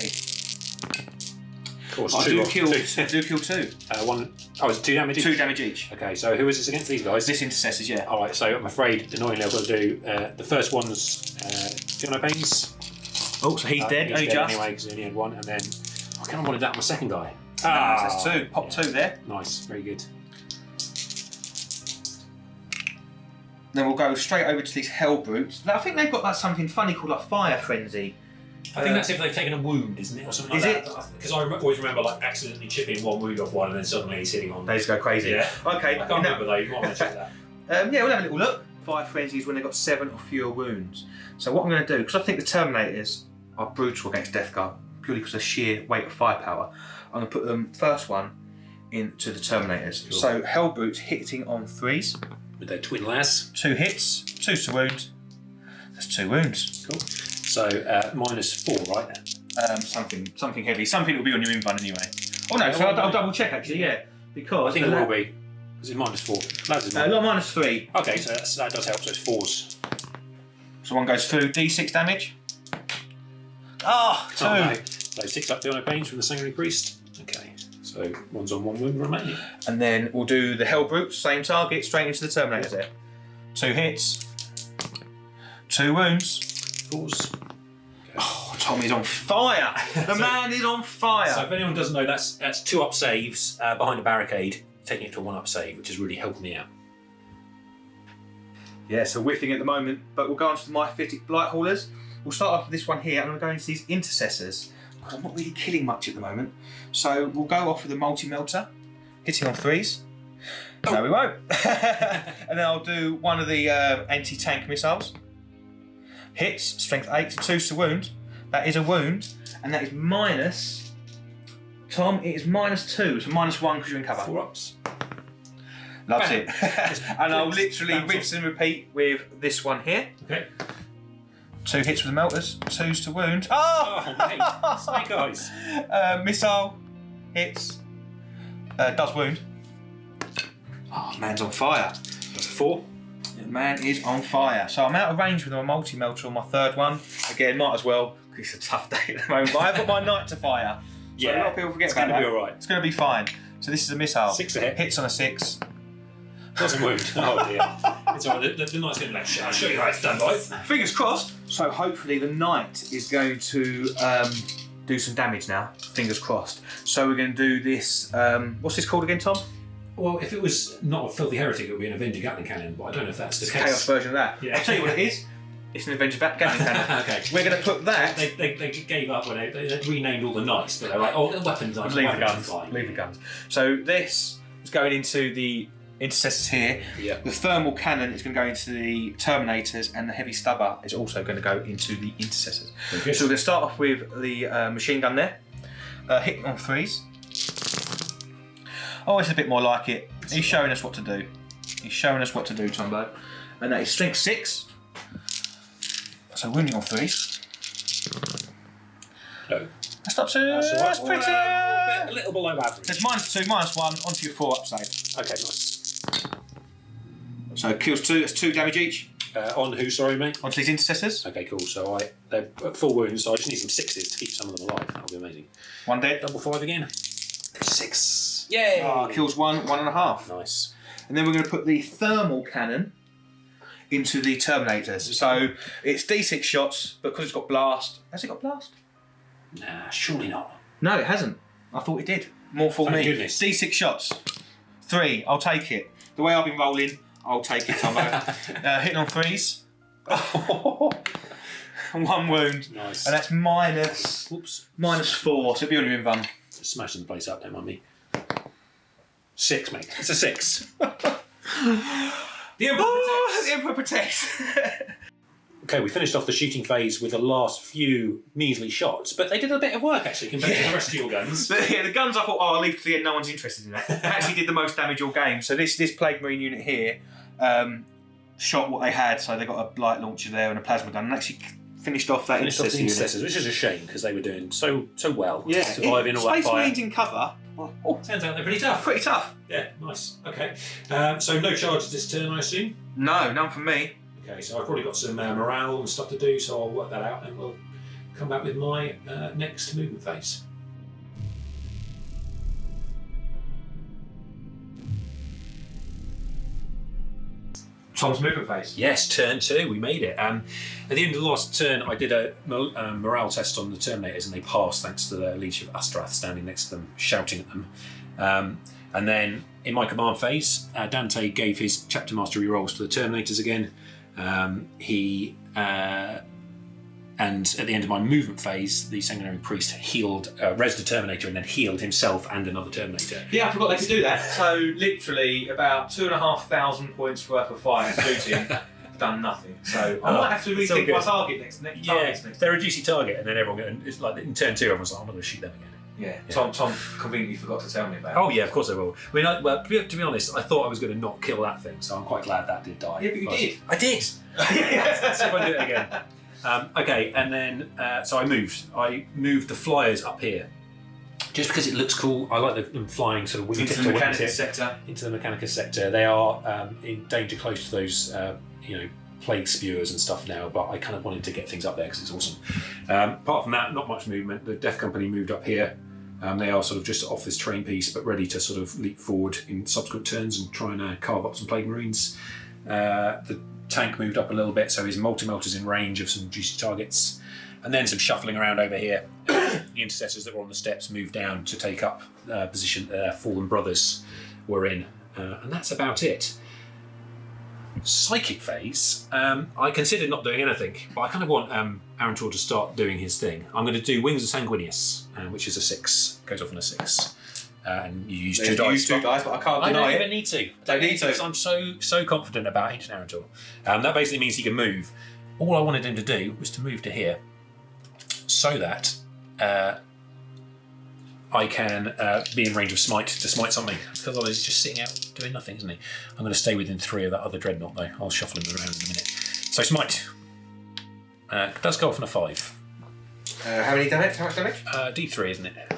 Of course, I two do off. kill Two. 2. One. Oh, it's 2 damage each? 2 damage each. Okay, so who is this against these guys? This Intercessors, yeah. Alright, so I'm afraid, annoyingly, I've got to do the first one's Fiona Pains. Oh, so he's dead, only dead just. anyway, because he only had 1, and then I kind of wanted that on my second guy. So that's 2. Pop Yeah. 2 there. Nice, very good. Then we'll go straight over to these Hell Brutes. Now, I think they've got like something funny called like Fire Frenzy. I think that's if they've taken a wound, isn't it, or something like Is that? Because I always remember like accidentally chipping 1 wound off one, and then suddenly he's hitting on. They just go crazy. Yeah. Okay. I can't remember though. You might want to check that. Yeah, we'll have a little look. Fire Frenzy is when they've got 7 or fewer wounds. So what I'm going to do, because I think the Terminators are brutal against Death Guard purely because of sheer weight of firepower. I'm going to put them first one into the Terminators. Cool. So Hellbrutes hitting on 3s. With their twin lads. 2 hits, 2 to wound. That's 2 wounds. Cool. So -4, right? Something heavy. Something will be on your invuln anyway. Oh no, so I'll double check actually, yeah. Because I think it will be. Because it's -4. Lads is -3. Okay, so that does help. So it's 4s. So one goes through, D6 damage. Ah, 2. Oh, no. So 6 up the honor pains from the Sanguinary Priest. Okay, so one's on 1 wound remaining. And then we'll do the Hellbrutes, same target, straight into the Terminators there. 2 hits, 2 wounds. 4s. Okay. Oh, Tommy's on fire! The man is on fire! So if anyone doesn't know, that's 2 up saves behind a barricade, taking it to a 1 up save, which is really helping me out. Yeah, so whiffing at the moment, but we'll go on to the Myophytic Blight Haulers. We'll start off with this one here, and I'm going to go into these Intercessors, because I'm not really killing much at the moment. So we'll go off with the Multi-Melter, hitting on 3s. Oh. No, we won't. And then I'll do one of the anti-tank missiles. Hits, strength 8, 2 to wound. That is a wound, and that is minus... Tom, it is -2, so -1 because you're in cover. 4 ups. Loves it. And I'll literally rinse and repeat with this one here. Okay. 2 hits with the melters, 2s to wound. Oh, mate. Snake eyes. Missile hits, does wound. Oh, man's on fire. That's a 4. The man is on fire. So I'm out of range with my multi-melter on my 3rd one. Again, might as well, because it's a tough day at the moment. But I've got my knight to fire. So a lot of people forget about that. It's going to be alright. It's going to be fine. So this is a missile. 6 to hit. Hits on a 6. Doesn't wound. Oh dear. It's alright. The knight's going to be like, I'll show you how it's done, boys. Fingers crossed. So hopefully the knight is going to do some damage now. Fingers crossed. So we're going to do this. What's this called again, Tom? Well, if it was not a filthy heretic, it would be an Avenger Gatling cannon. But I don't know if that's the case. Chaos version of that. Yeah. I'll tell you what it is. It's an Avenger Gatling cannon. Okay. We're going to put that. They gave up when they renamed all the knights, but they're like, oh, the weapons are Leave the guns. Leave the guns. So this is going into the Intercessors here. Yeah. The thermal cannon is going to go into the Terminators, and the heavy stubber is also going to go into the Intercessors. So we're going to start off with the machine gun there. Hitting on 3s. Oh, it's a bit more like it. He's showing us what to do. He's showing us what to do, Tombo. And that is strength 6. So wounding on 3s. No. That's not too. That's pretty. A little below average. It's -2, -1 onto your 4 up save. Okay, nice. So kills 2. That's 2 damage each. On who? Sorry, mate. Onto these Intercessors. Okay, cool. So they're at full wounds, so I just need some 6s to keep some of them alive. That'll be amazing. 1 dead. Double 5 again. 6. Yay! Kills 1, 1.5. Nice. And then we're going to put the thermal cannon into the Terminators. So it's D6 shots, but because it's got blast. Has it got blast? Nah, surely not. No, it hasn't. I thought it did. More for Thank me. goodness. D6 shots. 3. I'll take it. The way I've been rolling, I'll take it, Tomo. Hitting on 3s. 1 wound. Nice. And that's -4. So it'll be on your invuln. Just smashing the place up, don't mind me. 6, mate. It's a 6. The Emperor protects. The Emperor protects. Okay, we finished off the shooting phase with the last few measly shots, but they did a bit of work actually compared to the rest of your guns. The guns I thought, I'll leave to the end, no one's interested in that. They actually did the most damage all game. So this Plague Marine unit here shot what they had, so they got a light launcher there and a plasma gun, and actually finished off that Intercessors, which is a shame because they were doing so well. Yeah, surviving all that Space fire. Marines in cover. Oh, turns out they're pretty tough. Pretty tough. Yeah, nice. Okay, so no charges this turn, I assume. No, none from me. Okay, so I've probably got some morale and stuff to do, so I'll work that out and we'll come back with my next movement phase. Tom's movement phase. Yes, turn 2, we made it. At the end of the last turn, I did a morale test on the Terminators and they passed thanks to the leadership of Astrath standing next to them, shouting at them. And then in my command phase, Dante gave his chapter mastery rolls to the Terminators again. And at the end of my movement phase, the Sanguinary Priest healed, res the Terminator and then healed himself and another Terminator. Yeah, I forgot they could do that. So literally about 2,500 points worth of fire shooting. done nothing. So I might have to rethink my target next. They're a juicy target, and then it's like in turn 2, everyone's like, I'm not going to shoot them again. Yeah. Tom conveniently forgot to tell me about it. Oh yeah, of course I will. I mean, well, to be honest, I thought I was going to not kill that thing, so I'm quite glad that did die. Yeah, but you did. I did. Let's see if I do it again. Okay, and then so I moved the flyers up here, just because it looks cool. I like them flying sort of into the Mechanicus sector. Into the Mechanicus sector. They are in danger close to those, plague spewers and stuff now, but I kind of wanted to get things up there because it's awesome. Apart from that, not much movement. The Death Company moved up here. They are sort of just off this terrain piece, but ready to sort of leap forward in subsequent turns and try and carve up some Plague Marines. The tank moved up a little bit, so his multi-melter's in range of some juicy targets. And then some shuffling around over here. The intercessors that were on the steps moved down to take up position Fallen Brothers were in. And that's about it. Psychic phase, I considered not doing anything, but I kind of want Arantor to start doing his thing. I'm going to do Wings of Sanguinius, which is a 6, goes off on a 6. And you use 2 dice. Use 2 dice, but I can't deny it. I don't even need to. Don't need to. I'm so confident about Ancient Arantor. That basically means he can move. All I wanted him to do was to move to here, so that I can be in range of smite to smite something. Because otherwise he's just sitting out doing nothing, isn't he? I'm going to stay within 3 of that other dreadnought though. I'll shuffle him around in a minute. So smite does go off on a 5. How many damage? How much damage? D3, isn't it?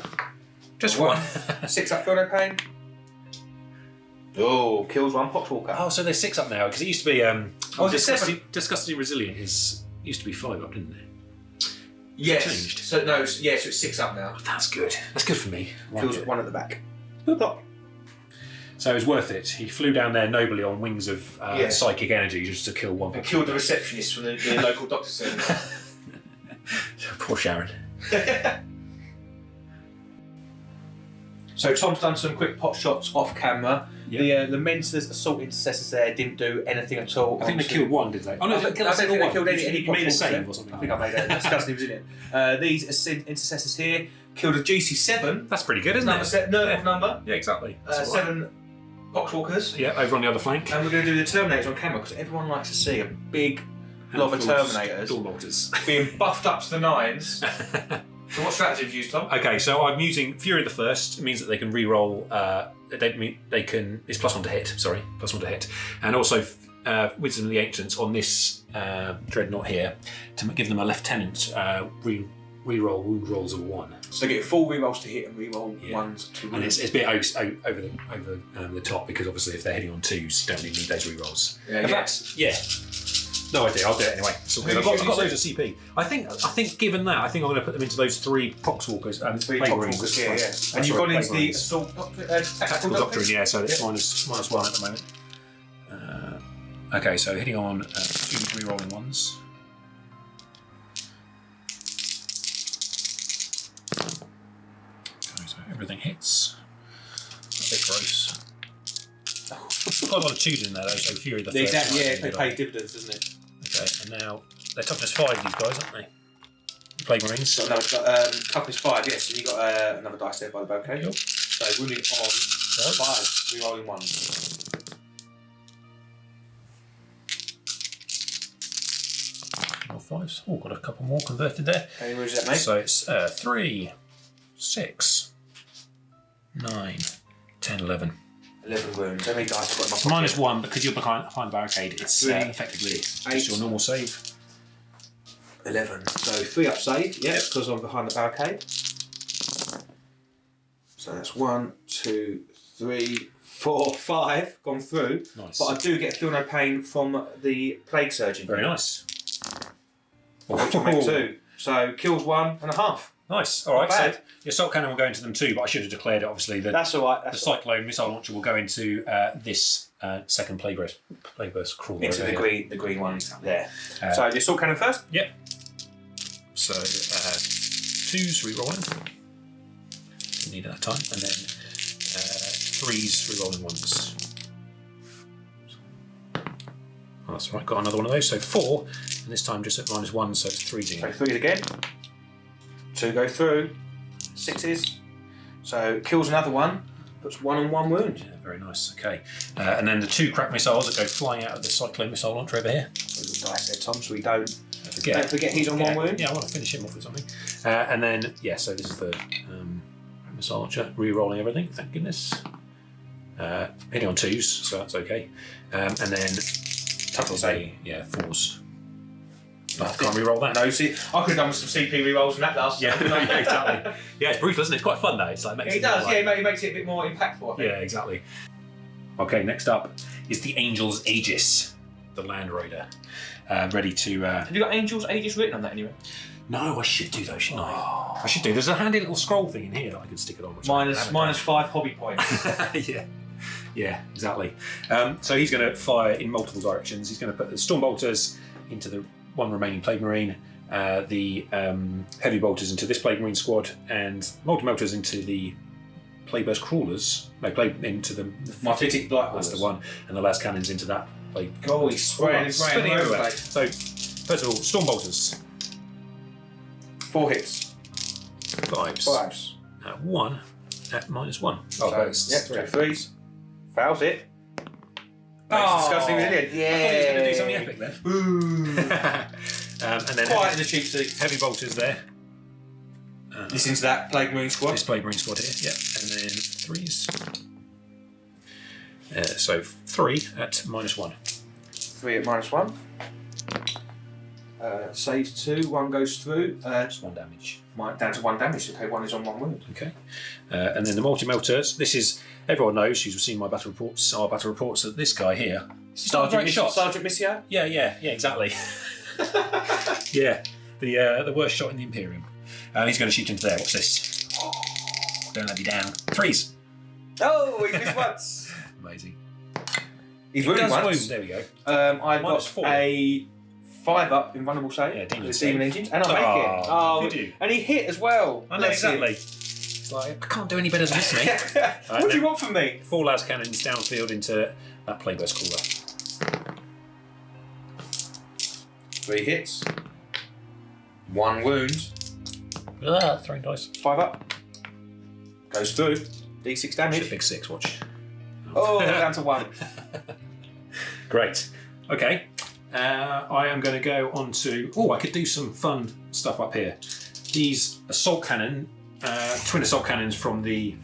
Just 1. 6 up, feel no pain. Oh, kills 1 Poxwalker. Oh, so there's 6 up now because it used to be. Disgusting Resilient used to be 5 up, didn't it? Yes. Changed. So it's 6 up now. Oh, that's good. That's good for me. Kills 1 at the back. So it was worth it. He flew down there nobly on wings of psychic energy just to kill 1. And killed the receptionist from the local doctor's service. Poor Sharon. So Tom's done some quick pot shots off camera. Yep. The Mentor's assault intercessors there didn't do anything at all. I think they killed 1, did they? Oh no, I don't think they killed any made a save or something. I think I made a disgusting resilient. These intercessors here killed a GC7. That's pretty good, isn't it? Nerve number. Yeah, exactly. 7 Poxwalkers. Yeah, over on the other flank. And we're going to do the Terminators on camera because everyone likes to see a big lot of Terminators being buffed up to the 9s. So what strategy have you used, Tom? Okay, so I'm using Fury of the First. It means that they can re-roll. They can. It's +1 to hit. Sorry, +1 to hit, and also Wisdom of the Ancients on this dreadnought here to give them a lieutenant re-roll wound rolls of 1. So they get full re-rolls to hit and re-roll 1s to. And it's a bit over the top because obviously if they're hitting on 2s, you don't really need those re-rolls. In fact, no idea. I'll do it anyway. It's all good. I've got loads of CP. I think given that, I think I'm going to put them into those 3 Poxwalkers and 3 Poxwalkers. Yeah. And you've gone into the assault tactical doctrine. Yeah. So it's -1 at the moment. Okay, so hitting on 2 re-rolling 1s. Okay, so everything hits. A bit gross. Got a lot of 2s in there though, so Fury the First. Exactly, they pay dividends, doesn't it? Okay, and now they're toughness 5, these guys, aren't they? Plague Marines. No, toughness 5, yes, and you've got another dice there by the bouquet. Yep. So wounding on 5, re-rolling 1. More 5s. Oh, got a couple more converted there. How many moves is that, mate? So it's 3, 6, 9, 10, 11. 11 wounds. How many dice have got in my pocket? -1 because you're behind the barricade. It's effectively just your normal save. 11. So 3 up save, because I'm behind the barricade. So that's 1, 2, 3, 4, 5 gone through. Nice. But I do get feel no pain from the plague surgeon. Very nice. Which will make 2. So kills 1.5. Nice. All right. So your assault cannon will go into them too, but I should have declared it. Obviously, that's all right. The cyclone missile launcher will go into this second plague burst crawler. Into the green one there. So the assault cannon first. Yep. So 2s re-rolling. Didn't need it that time, and then 3s re-rolling 1s. Oh, that's right. Got another one of those. So 4, and this time just at -1, so it's 3s again. So 3s again. 2 go through. 6s. So kills another one. Puts 1 on 1 wound. Yeah, very nice. Okay. And then the 2 crack missiles that go flying out of the cyclone missile launcher over here. Little dice there, Tom, so we don't Don't forget he's on 1 wound. Yeah, I want to finish him off with something. And then, yeah, so this is the missile launcher, re-rolling everything, thank goodness. Hitting on 2s, so that's okay. And then, Tough say, 4s. I can't re-roll that. No, see, I could have done some CP re-rolls from that last. Yeah, exactly. Yeah, it's brutal, isn't it? It's quite fun though. It's like makes it does, yeah, it makes it a bit more impactful, I think. Yeah, exactly. Okay, next up is the Angel's Aegis, the Land Raider. Ready to... Have you got Angel's Aegis written on that anyway? No, I should do though, shouldn't I? I should do. There's a handy little scroll thing in here that I could stick it on. Minus 5 hobby points. Yeah, exactly. So he's going to fire in multiple directions. He's going to put the Storm Bolters into the 1 remaining Plague Marine, the Heavy Bolters into this Plague Marine squad, and Multi-Melters into the Plagueburst Crawlers. No, into the Martitic Blight. That's the one, and the Las Cannons into that. Oh, he's spinning everywhere. So, first of all, Storm Bolters. 4 hits. 5s. 1 at -1. Oh, yeah, 3 3s. Fouls it. Disgusting, isn't it? Yeah. I thought he was going to do something epic then. Ooh. And then Quite in the cheap seat. Heavy Bolters there. This into that Plague Marine squad. This Plague Marine squad here, yeah. And then 3s. So 3 at -1. 3 at -1. Saves 2, 1 goes through. Just 1 damage. Down to 1 damage, so 1 is on 1 wound. Okay. And then the Multi-Melters. This is, everyone knows who's seen my battle reports, our battle reports, that this guy here. Sergeant Missio? Yeah, exactly. Yeah, the worst shot in the Imperium. He's going to shoot into there. Watch this. Oh, don't let me down. 3s. Oh, he missed once. Amazing. He's wounded once. There we go. I've got 4. A 5 up in vulnerable save. Yeah, Demon Engines, and I'll make it. Oh, did you? And he hit as well. I know, exactly. It's like, I can't do any better than this, mate. What do you want from me? 4 Las Cannons downfield into that Plagueburst Crawler. 3 hits. 1 wound. Throwing dice. 5 up. Goes through. D6 damage. Big 6, watch. Oh, down to 1. Great. Okay. I am going to go on to... Oh, I could do some fun stuff up here. These assault cannon, twin assault cannons from the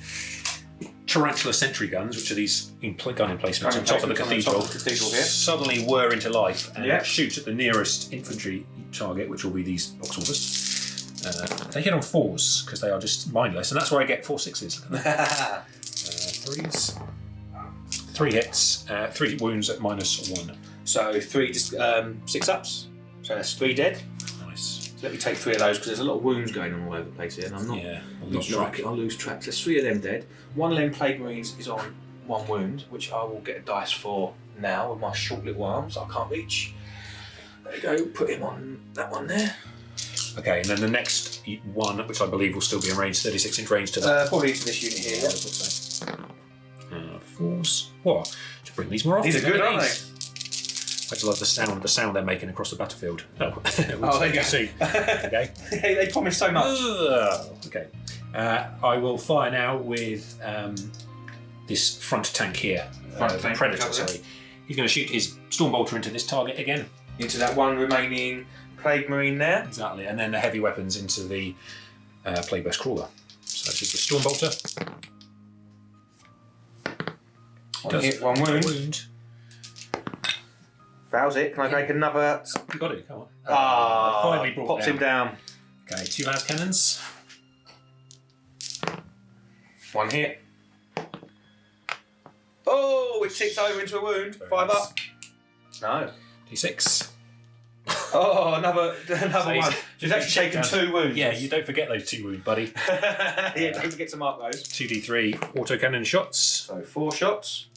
Tarantula sentry guns, which are these gun emplacements on top of the cathedral, suddenly whir into life and shoot at the nearest infantry target, which will be these boxwalkers. They hit on 4s because they are just mindless, and that's where I get 4 6s. 3s. 3 hits, 3 wounds at -1. So 3 6 ups. So that's 3 dead. Nice. So let me take 3 of those because there's a lot of wounds going on all over the place here, and I'm not. Yeah, I'll lose track. There's 3 of them dead. 1 of them Plague Marines is on 1 wound, which I will get a dice for now with my short little arms I can't reach. There you go. Put him on that one there. Okay, and then the next one, which I believe will still be in range, 36-inch range to that. Probably to this unit here. Yeah, I thought so. 4s. What? To bring these more often. These are good, aren't they? I just love the sound they're making across the battlefield. Oh, there you go. See. Okay. They promise so much. Okay. I will fire now with this front tank here. The Predator, sorry. He's going to shoot his Storm Bolter into this target again. Into that 1 remaining Plague Marine there. Exactly. And then the heavy weapons into the Plagueburst Crawler. So this is the Storm Bolter. 1 hit, 1 wound. Fouls it. Can I make another? You got it. Come on. Finally pops him down. Okay, 2 Las Cannons. 1 hit. Oh, it ticks over into a wound. Very 5 nice. up. No. D6. Oh, another one. She's actually taken 2 wounds. Yeah, you don't forget those 2 wounds, buddy. Yeah, don't forget to mark those. 2d3 autocannon shots. So 4 shots.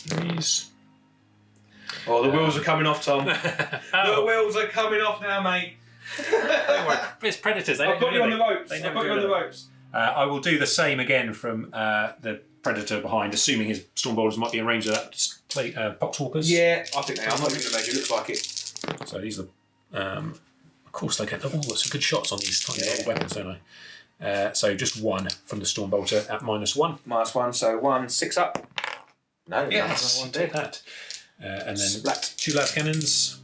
These. Oh, the wheels are coming off, Tom. The wheels are coming off now, mate. Don't worry, it's Predators. I've got you on the ropes. I will do the same again from the Predator behind, assuming his Storm Bolters might be in range of that Boxwalkers. Yeah, I think they are. I'm not even going to measure. It looks like it. So these are, of course, they get. Oh, some good shots on these tiny little weapons, don't So just 1 from the Stormbolter at -1. -1, so 1, 6 up. No, Yes, one take did. that. And then Splat. 2 las cannons.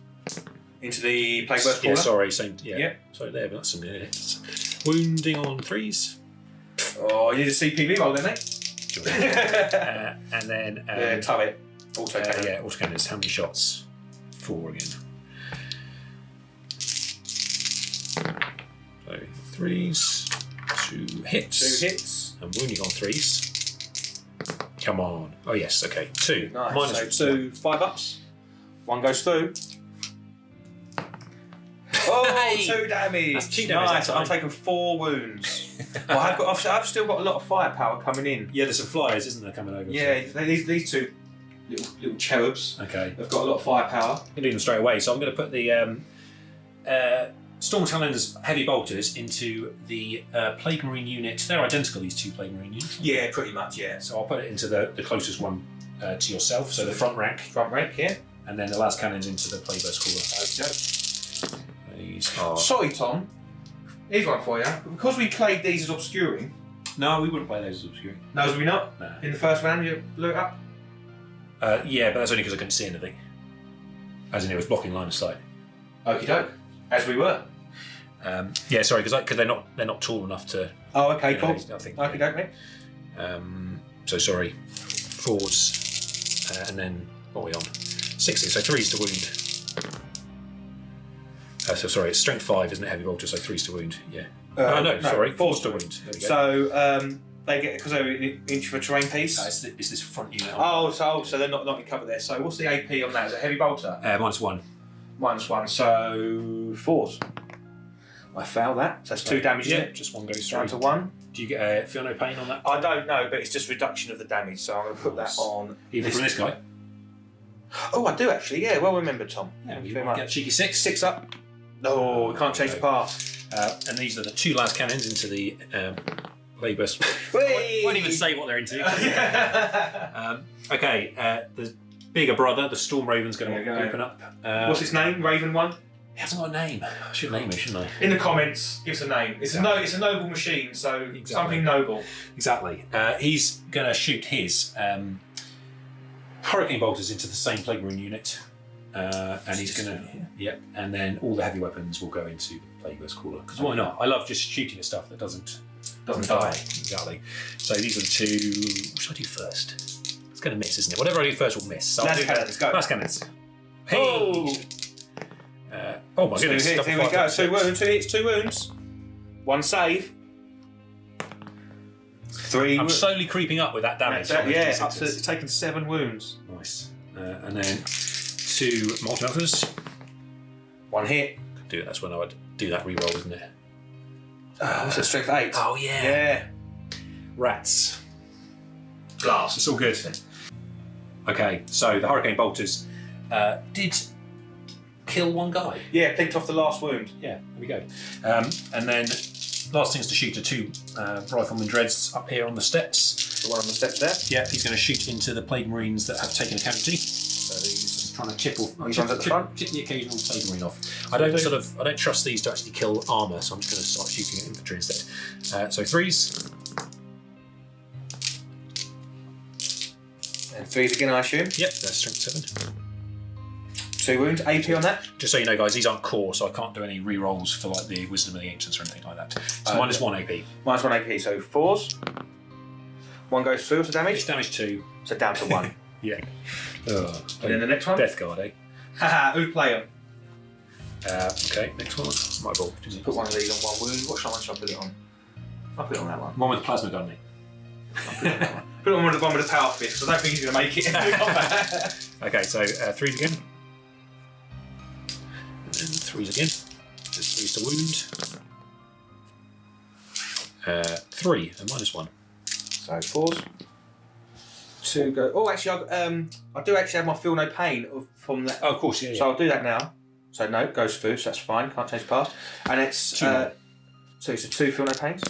Into the plague burst Yeah, corner. sorry, same. Yeah, Yep. sorry there, but that's some good hits. Wounding on 3s. Oh, you need a CPV roll, didn't they? And then turret. Auto cannon. yeah, autocannons. How many shots? 4 again. So 3s, 2 hits. 2 hits. And wounding on 3s. Come on. Oh yes, okay. 2. Nice. Minus So 2, 5 ups. 1 goes through. Oh, Hey! 2 damage. That's 2 damage Nice. that I'm time. taking 4 wounds. Well, I've still got a lot of firepower coming in. Yeah, there's some flyers, isn't there, coming over? Yeah, these 2 little cherubs Okay. have got a lot of firepower. I'm going to do them straight away. So I'm going to put the Storm Talon's heavy bolters into the Plague Marine unit. They're identical, these 2 Plague Marine units. Yeah, pretty much, yeah. So I'll put it into the closest one to yourself, so the front rank, Front rank here. and then the last cannons into the Plague Burst cooler. Okay. These are... Sorry, Tom. Here's one for you. Because we played these as obscuring. No, we wouldn't play those as obscuring. No, was we not? No. In the first round, you blew it up? Yeah, but that's only because I couldn't see anything. As in, it was blocking line of sight. Okie doke. As we were. Yeah, sorry, because they're not tall enough to. Oh, okay, cool. I think. Okie doke, mate. So sorry, 4s, and then what are we on? 6s, so 3s to wound. So sorry, it's strength 5, isn't it? Heavy bolter, so 3s to wound. Yeah. No, sorry, 4s to wound. There we go. So they get because they're an inch of a terrain piece. It's this front unit. Oh, so they're not in cover there. So what's the AP on that? Is it heavy bolter? -1. -1, so 4s. I fail that. So that's 2 damage. Yeah, Isn't it? just 1 goes Down through. to 1. Do you get feel no pain on that? I don't know, but it's just reduction of the damage. So I'm going to put that on. Even from this guy. Oh, I do actually. Yeah, well remembered, Tom. Yeah, Thank you you very might much. get a cheeky 6. 6 up. No, we can't change the path. And these are the 2 las cannons into the Plague Burst. Whee! Won't even say what they're into. Okay, the bigger brother, the Storm Raven's going There to you go. open up. What's his name? Raven 1. He hasn't got a name. I should name him, shouldn't I? In the comments, give us a name. It's a noble machine, so something noble. Exactly. He's going to shoot his Hurricane Bolters into the same Plague Marine unit. And he's going to... Yep. And then all the heavy weapons will go into the Plague Burst Cooler. Because why not? I love just shooting at stuff that doesn't die. Exactly. So these are the 2... What should I do first? It's going to miss, isn't it? Whatever I do first will miss. So Last cannons, go. Last cannons. Hey! Oh! Oh my goodness. 2 hits, double here we five, go. double 2 six. wounds, 2 hits, 2 wounds. 1 save. 3 I'm slowly creeping up with that damage. on those yeah, D6s. up to, it's taken 7 wounds. Nice. And then 2 multi-melters. 1 hit. Do it. That's when I would do that reroll, isn't it? What's it, strength 8? Oh yeah. Yeah. Rats. Glass. It's all good. Okay, so the Hurricane Bolters did kill 1 guy. Yeah, picked off the last wound. Yeah, there we go. And then last things to shoot are 2 Rifleman Dreads up here on the steps. The one on the steps there. Yeah, he's going to shoot into the Plague Marines that have taken a casualty. So he's just trying to chip off. These ones at the front? Chip the occasional Plague Marine off. I don't trust these to actually kill armour, so I'm just going to start shooting at infantry instead. So 3s. And 3s again, I assume. Yep, that's strength 7. 2 wounds. AP on that. Just so you know, guys, these aren't core, so I can't do any re-rolls for like the Wisdom of the Ancients or anything like that. So -1 AP. -1 AP, so 4s. 1 goes through, so damage. It's damage 2. So down to 1. Yeah. And then the next one. Death Guard, eh? Haha, who play them? Okay, next one. My ball. Put one of these on 1 wound. What one should I put it on? I'll put it on that one. One with the plasma gun, mate. Put it on the one with the power fist, because I don't think he's going to make it in the combat. Okay, so 3s again. And then 3s again. Just 3s to wound. 3 and -1. So 4s. 2 go. Oh, actually, I do actually have my feel no pain from that. Oh, of course, yeah. So I'll do that now. So no, goes through, so that's fine. Can't change past. And it's so it's a 2 feel no pains.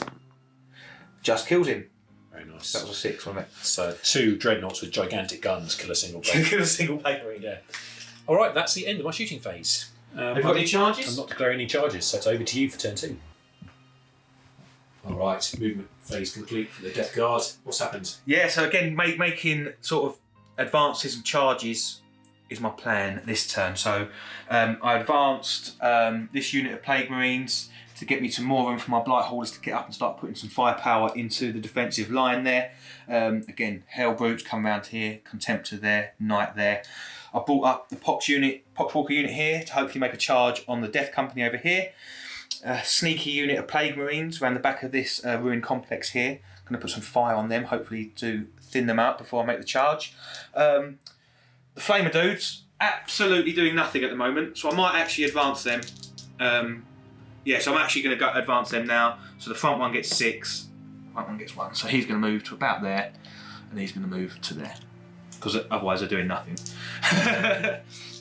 Just kills him. Very nice. That was a 6, wasn't it? So 2 dreadnoughts with gigantic guns kill a single player. Kill a single player. Yeah. All right, that's the end of my shooting phase. Have you got any charges? I'm not declaring any charges, so it's over to you for turn 2. All right, movement phase complete for the Death Guard. What's happened? Yeah, so again, making sort of advances and charges is my plan this turn. So I advanced this unit of Plague Marines to get me to more room for my Blight Haulers to get up and start putting some firepower into the defensive line there. Again, Hell Brutes come around here, Contemptor there, Knight there. I brought up the Poxwalker unit here to hopefully make a charge on the Death Company over here. A sneaky unit of Plague Marines around the back of this ruined complex here. I'm going to put some fire on them, hopefully to thin them out before I make the charge. The Flamer dudes, absolutely doing nothing at the moment, so I might actually advance them. Yeah, so I'm actually going to go advance them now. So the front one gets 6, front one gets 1. So he's going to move to about there, and he's going to move to there, because otherwise they're doing nothing.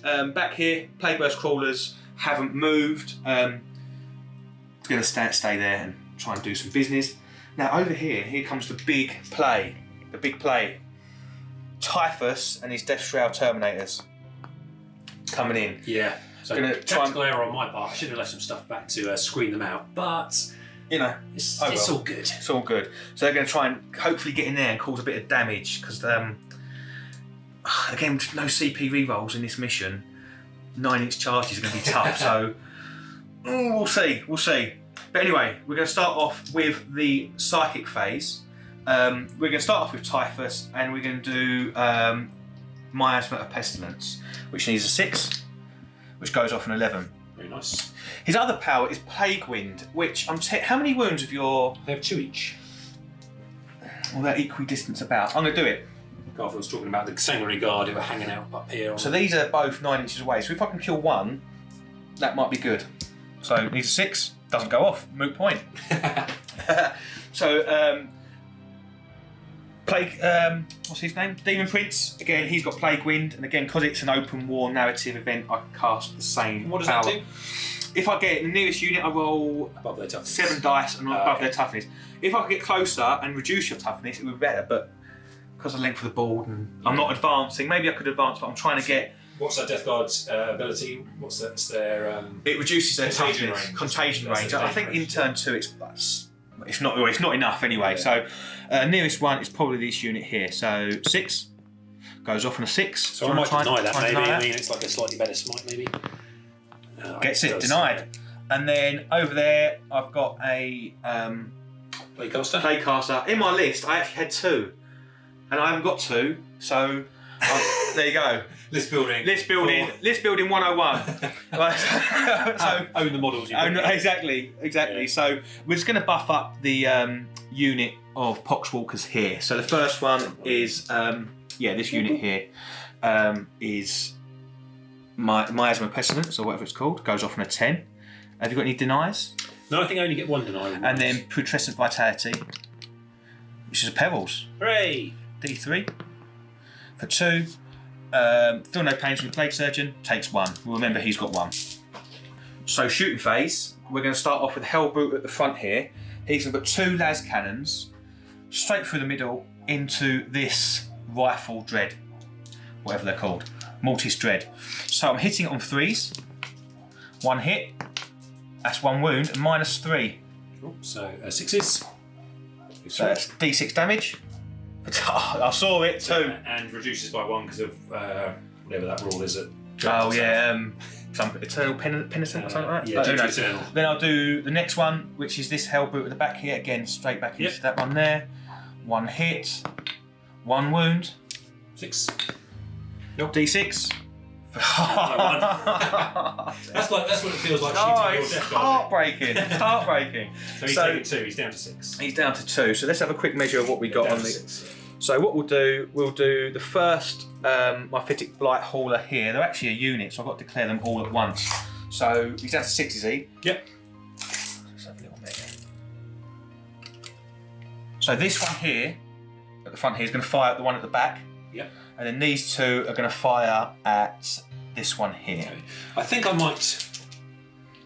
Back here, Plagueburst Crawlers haven't moved. Going to stay there and try and do some business. Now over here comes the big play. The big play. Typhus and his Death Shroud Terminators coming in. Yeah. So tactical error on my part. I should have left some stuff back to screen them out, but you know, it's all good. It's all good. So they're going to try and hopefully get in there and cause a bit of damage because again, with no CP rerolls in this mission, 9-inch charges are going to be tough. So we'll see. But anyway, we're going to start off with the psychic phase. We're going to start off with Typhus, and we're going to do Miasma of Pestilence, which needs a 6. Which goes off an 11. Very nice. His other power is Plague Wind, which how many wounds of your... They have 2 each. Well, they're equidistant about. I'm going to do it. Garfield's talking about the Sanguinary Guard who are hanging out up here. So these are both 9 inches away. So if I can kill one, that might be good. So it needs a 6. Doesn't go off. Moot point. So, Plague, what's his name? Demon Prince. Again, he's got Plague Wind, and again, because it's an open war narrative event, I can cast the same What does power. that do? If I get the nearest unit, I roll Above their toughness. 7 dice and above their toughness. If I could get closer and reduce your toughness, it would be better, but because of the length of the board and I'm not advancing, maybe I could advance, but I'm trying to get... What's that Death Guard's ability? What's that? It's their... It reduces their contagion toughness. range. Contagion That's range. the I think range. in turn 2 it's not enough anyway. Yeah. So nearest one is probably this unit here. So 6 goes off on a 6. So I might deny that maybe. I mean, it's like a slightly better smite maybe. Gets it denied. And then over there I've got a Playcaster. Playcaster. In my list I actually had 2, and I haven't got 2. So there you go. List building. List building 101. Right. So own the models. Exactly. Yeah. So we're just going to buff up the unit of Poxwalkers here. So the first one is this unit here is Miasma of Pestilence or whatever it's called. Goes off on a 10. Have you got any denies? No, I think I only get 1 deny. And then Putrescent Vitality, which is a Perils. Hooray! D3 for 2. Feel no pain from the Plague Surgeon, takes 1. Remember, he's got 1. So shooting phase, we're going to start off with Hellbrute at the front here. He's going to put 2 las cannons straight through the middle into this rifle dread, whatever they're called, Mortis Dread. So I'm hitting it on 3s. 1 hit, that's 1 wound, and -3. Cool. So 6s. So that's D6 damage. I saw it too. And reduces by 1 because of whatever that rule is. Oh yeah, some Eternal Penitent or something like that. Yeah, Eternal. Then I'll do the next one, which is this Hellbrute at the back here. Again, straight back into that one there. 1 hit, 1 wound. 6. Nope. D6. That's what it feels like. Oh, it's heartbreaking. It's heartbreaking. So he's taking 2. He's down to 6. He's down to 2. So let's have a quick measure of what we got on the. 6. So what we'll do the first Myphitic Blight Hauler here. They're actually a unit, so I've got to declare them all at once. So he's down to 6, is he? Yep. Let's have a little measure. So this one here, at the front here, is going to fire at the one at the back. Yep. And then these 2 are going to fire at this one here. Okay. I think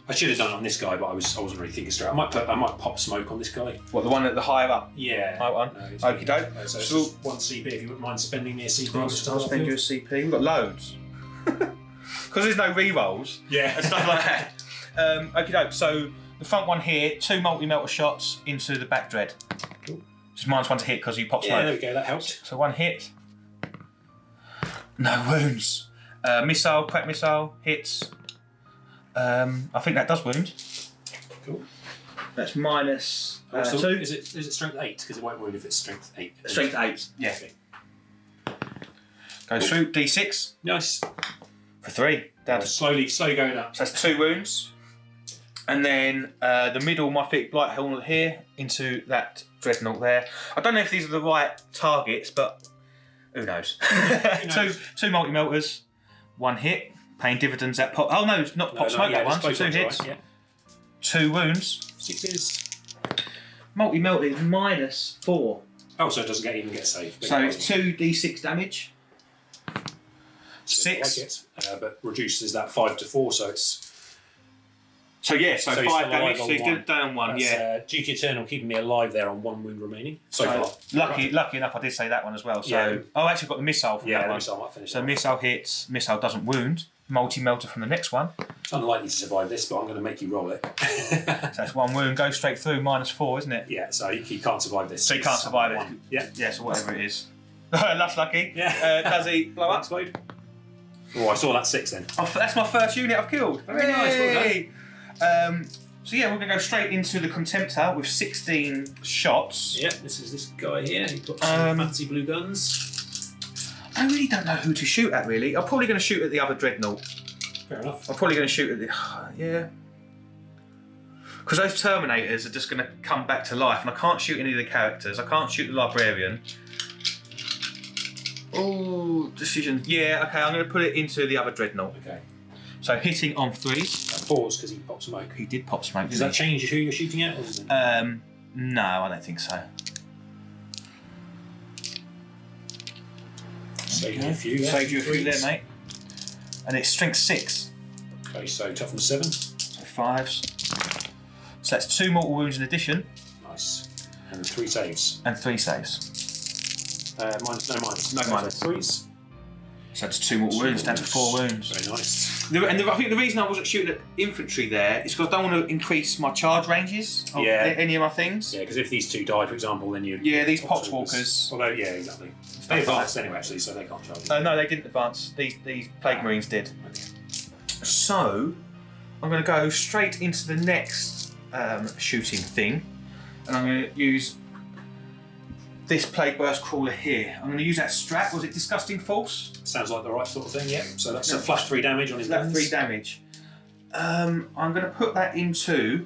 I should have done it on this guy, but I wasn't really thinking straight. I might pop smoke on this guy. What, the one at the higher up? Yeah. High one. Okie doke. So it's just 1 CP. If you wouldn't mind spending me a CP. I'll spend you a CP. We've got loads. Because there's no re-rolls Yeah. and stuff like that. Okie doke. So the front one here, 2 multi-melter shots into the back dread. Cool. Just -1 to hit because you pop smoke. Yeah, there we go, that helps. So 1 hit. No wounds. Missile, crack missile, hits. I think that does wound. Cool. That's minus So 2. is it strength 8? Because it won't wound if it's strength 8. Strength 8, yeah. Okay. Goes through, D6 Nice. for 3. Down to Slowly going up. So that's 2 wounds. And then the middle, my thick blight helmet here into that dreadnought there. I don't know if these are the right targets, but who knows? two multi-melters, 1 hit, paying dividends at pop. Oh no, it's not pop smoke that one, so 2 hits. Right, yeah. 2 wounds. 6. Multi-melter is -4. Oh, so it doesn't even get saved. So it's 2d6 damage. 6. Like it, but reduces that 5 to 4, so it's... So 5 still damage, alive so on he's 1. down 1, That's, yeah. Duty Eternal keeping me alive there on 1 wound remaining. So far. Lucky enough I did say that one as well. So Yeah. Oh, I actually got the missile from that the one. missile might finish. So missile hits, missile doesn't wound. Multi-melter from the next one. Unlikely to survive this, but I'm going to make you roll it. So that's 1 wound, goes straight through, -4, isn't it? Yeah, so he can't survive this. So he can't survive it. One. Yeah. Yeah, so whatever it is. That's lucky. Yeah. Does he blow up? Explode. Oh, I saw that 6 then. Oh, that's my first unit I've killed. Very nice, well done. So yeah, we're going to go straight into the Contemptor with 16 shots. Yeah, this is this guy here. He's got some fancy blue guns. I really don't know who to shoot at, really. I'm probably going to shoot at the other Dreadnought. Fair enough. I'm probably going to shoot at the... yeah. Because those Terminators are just going to come back to life, and I can't shoot any of the characters. I can't shoot the Librarian. Oh, decision. Yeah, okay, I'm going to put it into the other Dreadnought. Okay. So hitting on 3s. 4s because he popped smoke. He did pop smoke. Does that change who you're shooting at? Or does it? No, I don't think so. Saved you a few. Saved you a few there, mate. And it's strength 6. Okay, so toughness 7. So 5s. So that's 2 mortal wounds in addition. Nice. And 3 saves. And 3 saves. Minus. No minus. 3s. So that's 2 mortal wounds down to 4 wounds. Very nice. I think the reason I wasn't shooting at infantry there is because I don't want to increase my charge ranges of any of my things. Yeah, because if these 2 died, for example, then you... Yeah, these Poxwalkers... Although, yeah, exactly. They advanced anyway, actually, so they can't charge. No, they didn't advance. These Plague Marines did. Okay. So, I'm going to go straight into the next shooting thing. And I'm going to use this Plague Burst Crawler here. I'm going to use that strat. Was it Disgusting Force? Sounds like the right sort of thing, yeah. So that's a flash 3 damage on his Flat guns. 3 damage. I'm going to put that into...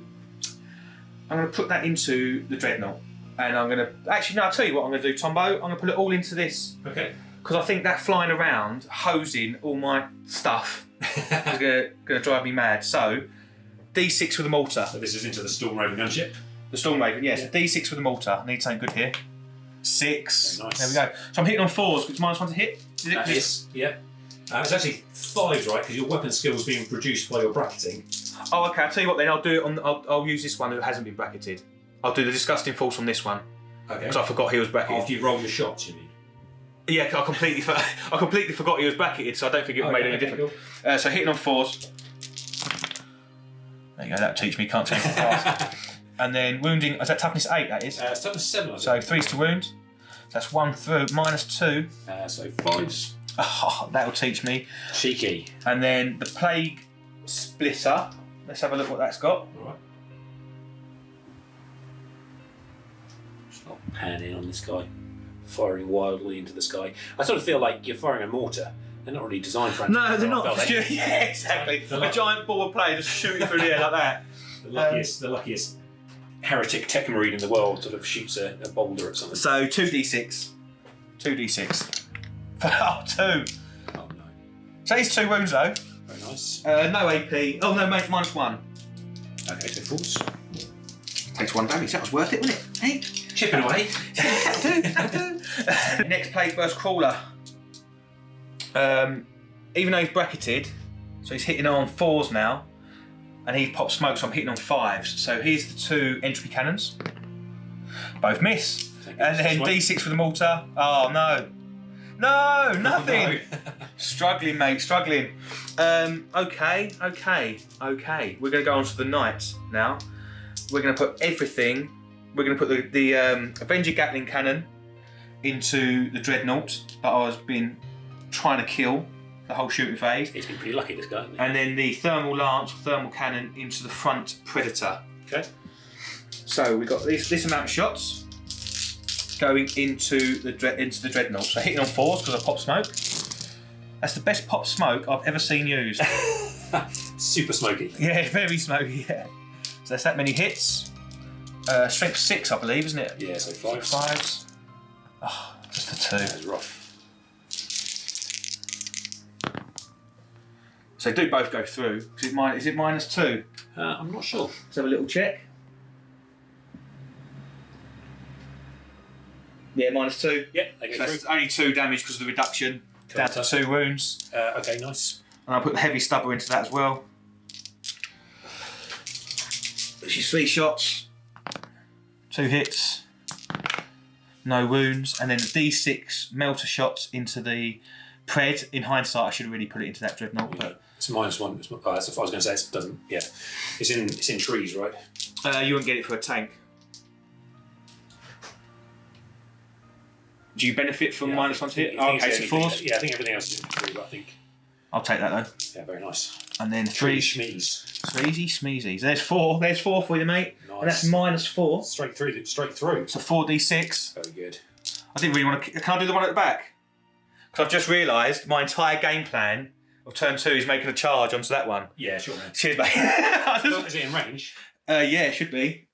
the Dreadnought. And I'm going to... Actually, no, I'll tell you what I'm going to do, Tombo. I'm going to put it all into this. Okay. Because I think that flying around, hosing all my stuff, is going to drive me mad. So, D6 with a mortar. So this is into the Storm Raven gunship. The Storm Raven, yes. Yeah. D6 with a mortar. I need something good here. 6. Very nice. There we go. So I'm hitting on 4s, because -1 to hit. Is it? That is, yeah. It's actually 5s, right? Because your weapon skill is being produced by your bracketing. Oh, okay. I'll tell you what then. I'll do it on... I'll use this one that hasn't been bracketed. I'll do the Disgusting Force on this one. Okay. Because I forgot he was bracketed. After you roll your shots, you mean? Yeah, I completely forgot he was bracketed, so I don't think it made any difference. Cool. So hitting on 4s. There you go, that'll teach me, can't take it fast. And then wounding, is that toughness 8, that is? It's toughness 7, I So think. 3s to wound. That's 1 through, -2. So 5s. Oh, that'll teach me. Cheeky. And then the Plague Splitter. Let's have a look what that's got. Alright. Just not panning on this guy. Firing wildly into the sky. I sort of feel like you're firing a mortar. They're not really designed for No, they're not. are they? Yeah, exactly. A giant ball of play just shooting through the air like that. The luckiest heretic tech marine in the world sort of shoots a boulder at something. So 2d6. 2d6. Oh, 2. Oh no. So it's 2 wounds though. Very nice. No AP. Oh no, mate, -1. Okay, so falls. Takes 1 damage. That was worth it, wasn't it? Hey? Chipping away. Next Plague Burst Crawler. Even though he's bracketed, so he's hitting on 4s now, and he's popped smoke, so I'm hitting on 5s. So here's the 2 entropy cannons. Both miss. And then D6 with the mortar. Oh no. No, nothing. Oh, no. Struggling, mate, struggling. Okay. We're going to go on to the knight now. we're going to put everything. We're going to put the Avenger Gatling cannon into the Dreadnought that I was trying to kill the whole shooting phase. He's been pretty lucky, this guy, hasn't he? And then the thermal lance or thermal cannon into the front Predator. Okay. So we've got this amount of shots going into the Dreadnought. So hitting on 4s because I pop smoke. That's the best pop smoke I've ever seen used. Super smoky. Yeah, very smoky, yeah. So that's that many hits. Strength 6, I believe, isn't it? Yeah, so 5. 5s. Oh, just a 2. That's rough. So they do both go through. Is it -2? I'm not sure. Let's have a little check. Yeah, -2. Yeah, they go So through. that's only 2 damage because of the reduction. Down to 2 wounds. Okay, nice. And I'll put the heavy stubber into that as well. Which is 3 shots. 2 hits. No wounds. And then the D6 melter shots into the Pred. In hindsight, I should have really put it into that Dreadnought. Yeah. But It's -1. That's what I was going to say. It doesn't. Yeah, it's in trees, right? you won't get it for a tank. Do you benefit from -1 to hit? I think Okay, it's so anything- 4s. Yeah, I think everything else is in tree, but I think. I'll take that though. Yeah, very nice. And then Tree 3 schmees. Smeezy, smeezy. So there's 4. There's 4 for you, mate. Nice. And that's -4. Straight through. Straight through. So 4d6. Very good. I didn't really want to. Can I do the one at the back? Because I've just realised my entire game plan of turn 2 is making a charge onto that one. Yeah, sure, man. Cheers, mate. Is it in range? Yeah, it should be.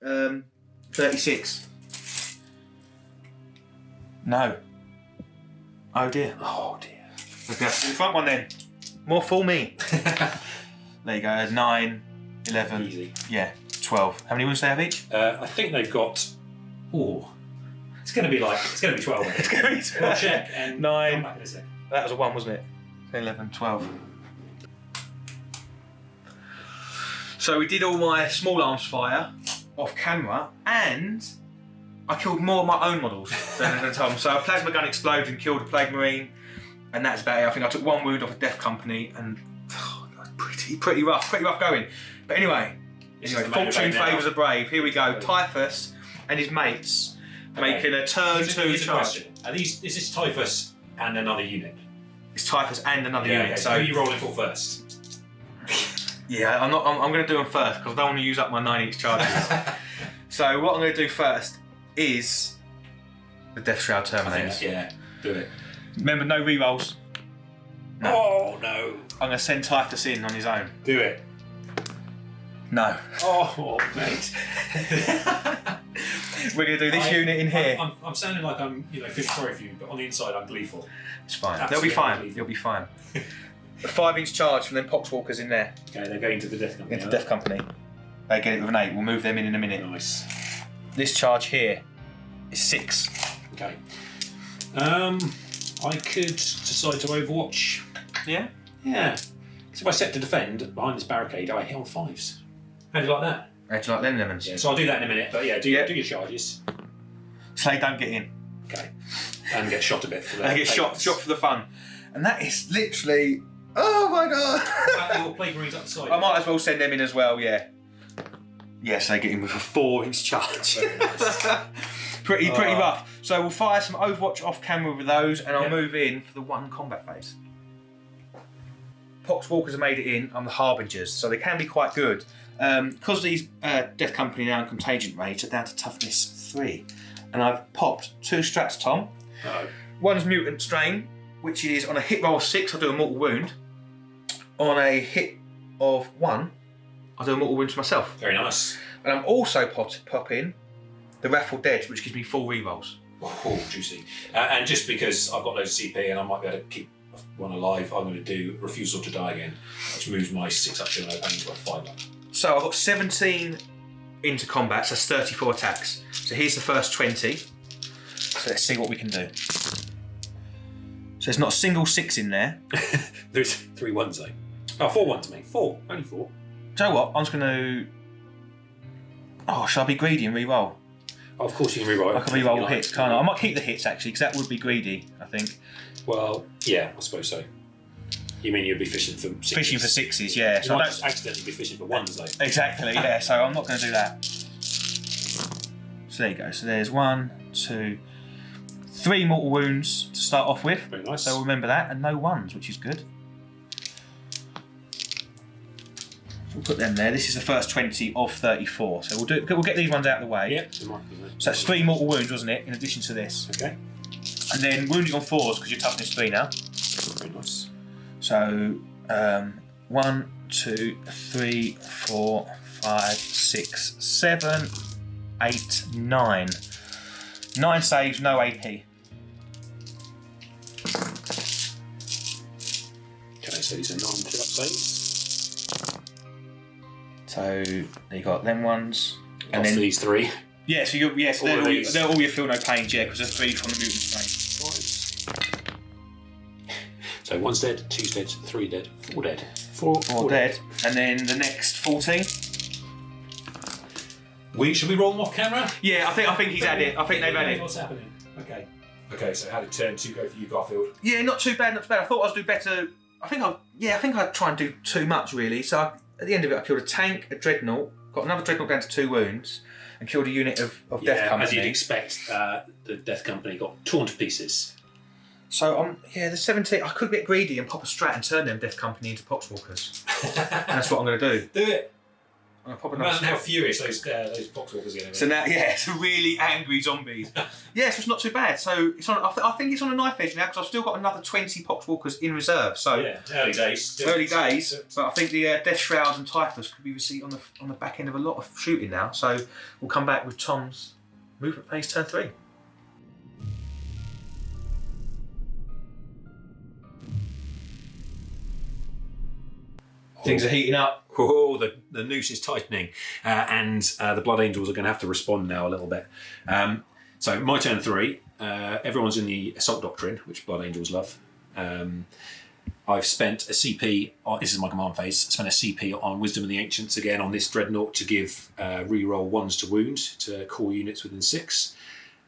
36. No. Oh dear. Oh dear. Let's go to the front one then. More for me. There you go. 9, 11. Easy. Yeah, 12. How many wounds do they have each? I think they've got. Oh, it's going to be 12. It's going to be We'll check and 9. come back in a sec. That was a 1, wasn't it? 11, 12. So we did all my small arms fire off camera, and I killed more of my own models than Tom. So a plasma gun exploded and killed a Plague Marine, and that's about it. I think I took 1 wound off a Death Company, and pretty rough going. But anyway, fortune favours the brave. Here we go. Typhus and his mates making a turn 2 charge. Is this Typhus and another unit? It's Typhus and another unit. Okay. So who are you rolling for first? yeah, I'm going to do them first because I don't want to use up my 9 each charges. So what I'm going to do first is the Death Shroud Terminators. Yeah, do it. Remember, no rerolls. No. Oh no! I'm going to send Typhus in on his own. Do it. No. Oh, mate. We're going to do this unit in here. I'm sounding like I'm, feeling sorry for you, but on the inside I'm gleeful. It's fine. Absolutely They'll be fine. unbelievable. You'll be fine. A 5-inch charge from them Poxwalkers in there. Okay, they're going to the Death Company. Into Death Company. They get it with an 8. We'll move them in a minute. Nice. This charge here is 6. Okay. I could decide to Overwatch. Yeah? Yeah. So if I set to defend behind this barricade, I hit on 5s. How do you like that? How'd you like them lemons? Yeah, so I'll do that in a minute, but yeah, do your charges. So they don't get in. Okay. And get shot a bit for the They get shot for the fun. And that is literally... Oh my god! Your Plague Marines up the side. I might as well send them in as well, yeah. Yes, they get in with a 4-inch charge. pretty rough. So we'll fire some Overwatch off camera with those, and I'll move in for the 1 combat phase. Poxwalkers have made it in. I'm the Harbingers, so they can be quite good. Because these Death Company now in Contagion Rage are down to toughness 3, and I've popped 2 strats, Tom. Uh-oh. One's Mutant Strain, which is on a hit roll of 6, I'll do a mortal wound. On a hit of 1, I'll do a mortal wound to myself. Very nice. And I'm also popping the Raffled Edge, which gives me 4 rerolls. Oh, juicy. And just because I've got loads of CP and I might be able to keep one alive, I'm going to do Refusal to Die again, which moves my 6 up to into a 5 up. So I've got 17 into combat, so that's 34 attacks. So here's the first 20. So let's see what we can do. So there's not a single 6 in there. There's 3 1s though. Oh, 4 1s, mate. 4. Only 4. Do you know what? I'm just going to... Oh, shall I be greedy and re-roll? Oh, of course you can reroll. I can re-roll hits, can't I? I might keep the hits actually, because that would be greedy, I think. Well, yeah, I suppose so. You mean you'd be fishing for 6s? Fishing for 6s, yeah. You So might I just accidentally be fishing for 1s though. Exactly, yeah. So I'm not going to do that. So there you go. So there's 1, 2, 3 mortal wounds to start off with. Very nice. So remember that, and no 1s, which is good. We'll put them there. This is the first 20 of 34. So we'll get these ones out of the way. Yeah, they might be there. So that's 3 mortal wounds, wasn't it? In addition to this. Okay. And then wounding on 4s because you're toughness 3 now. Very nice. So 1, 2, 3, 4, 5, 6, 7, 8, 9. 9 saves, no AP. Okay, so these are 9 fill-up saves. So you got them ones. And then these 3. Yeah, so they're all your feel no pains, yeah, because they're 3 from the mutant strain. So 1's dead, 2's dead, 3 dead, 4 dead. 4 dead. And then the next 14. Should we roll them off camera? Yeah, I think he's had it. I think they've had it. What's happening? Okay. Okay, so how did turn 2 go for you, Garfield? Yeah, not too bad, not too bad. I thought I'd do better. I think I'd try and do too much really. So at the end of it, I killed a tank, a dreadnought, got another dreadnought down to 2 wounds, and killed a unit of Death Company. As you'd expect, the Death Company got torn to pieces. So the 17. I could get greedy and pop a strat and turn them Death Company into Poxwalkers. And that's what I'm going to do. Do it. I'm gonna pop Imagine how furious those Poxwalkers are going to be. So now, yeah, it's really angry zombies. Yeah, so it's not too bad. So it's on. I think it's on a knife edge now because I've still got another 20 Poxwalkers in reserve. So yeah, early days. Early days, but I think the Death Shrouds and Typhus could be received on the back end of a lot of shooting now. So we'll come back with Tom's movement phase turn 3. Things are heating up. Oh, the noose is tightening, and the Blood Angels are going to have to respond now a little bit. So my turn 3. Everyone's in the Assault Doctrine, which Blood Angels love. I've spent a CP. This is my command phase. Spent a CP on Wisdom of the Ancients again on this Dreadnought to give reroll 1s to wound to core units within 6.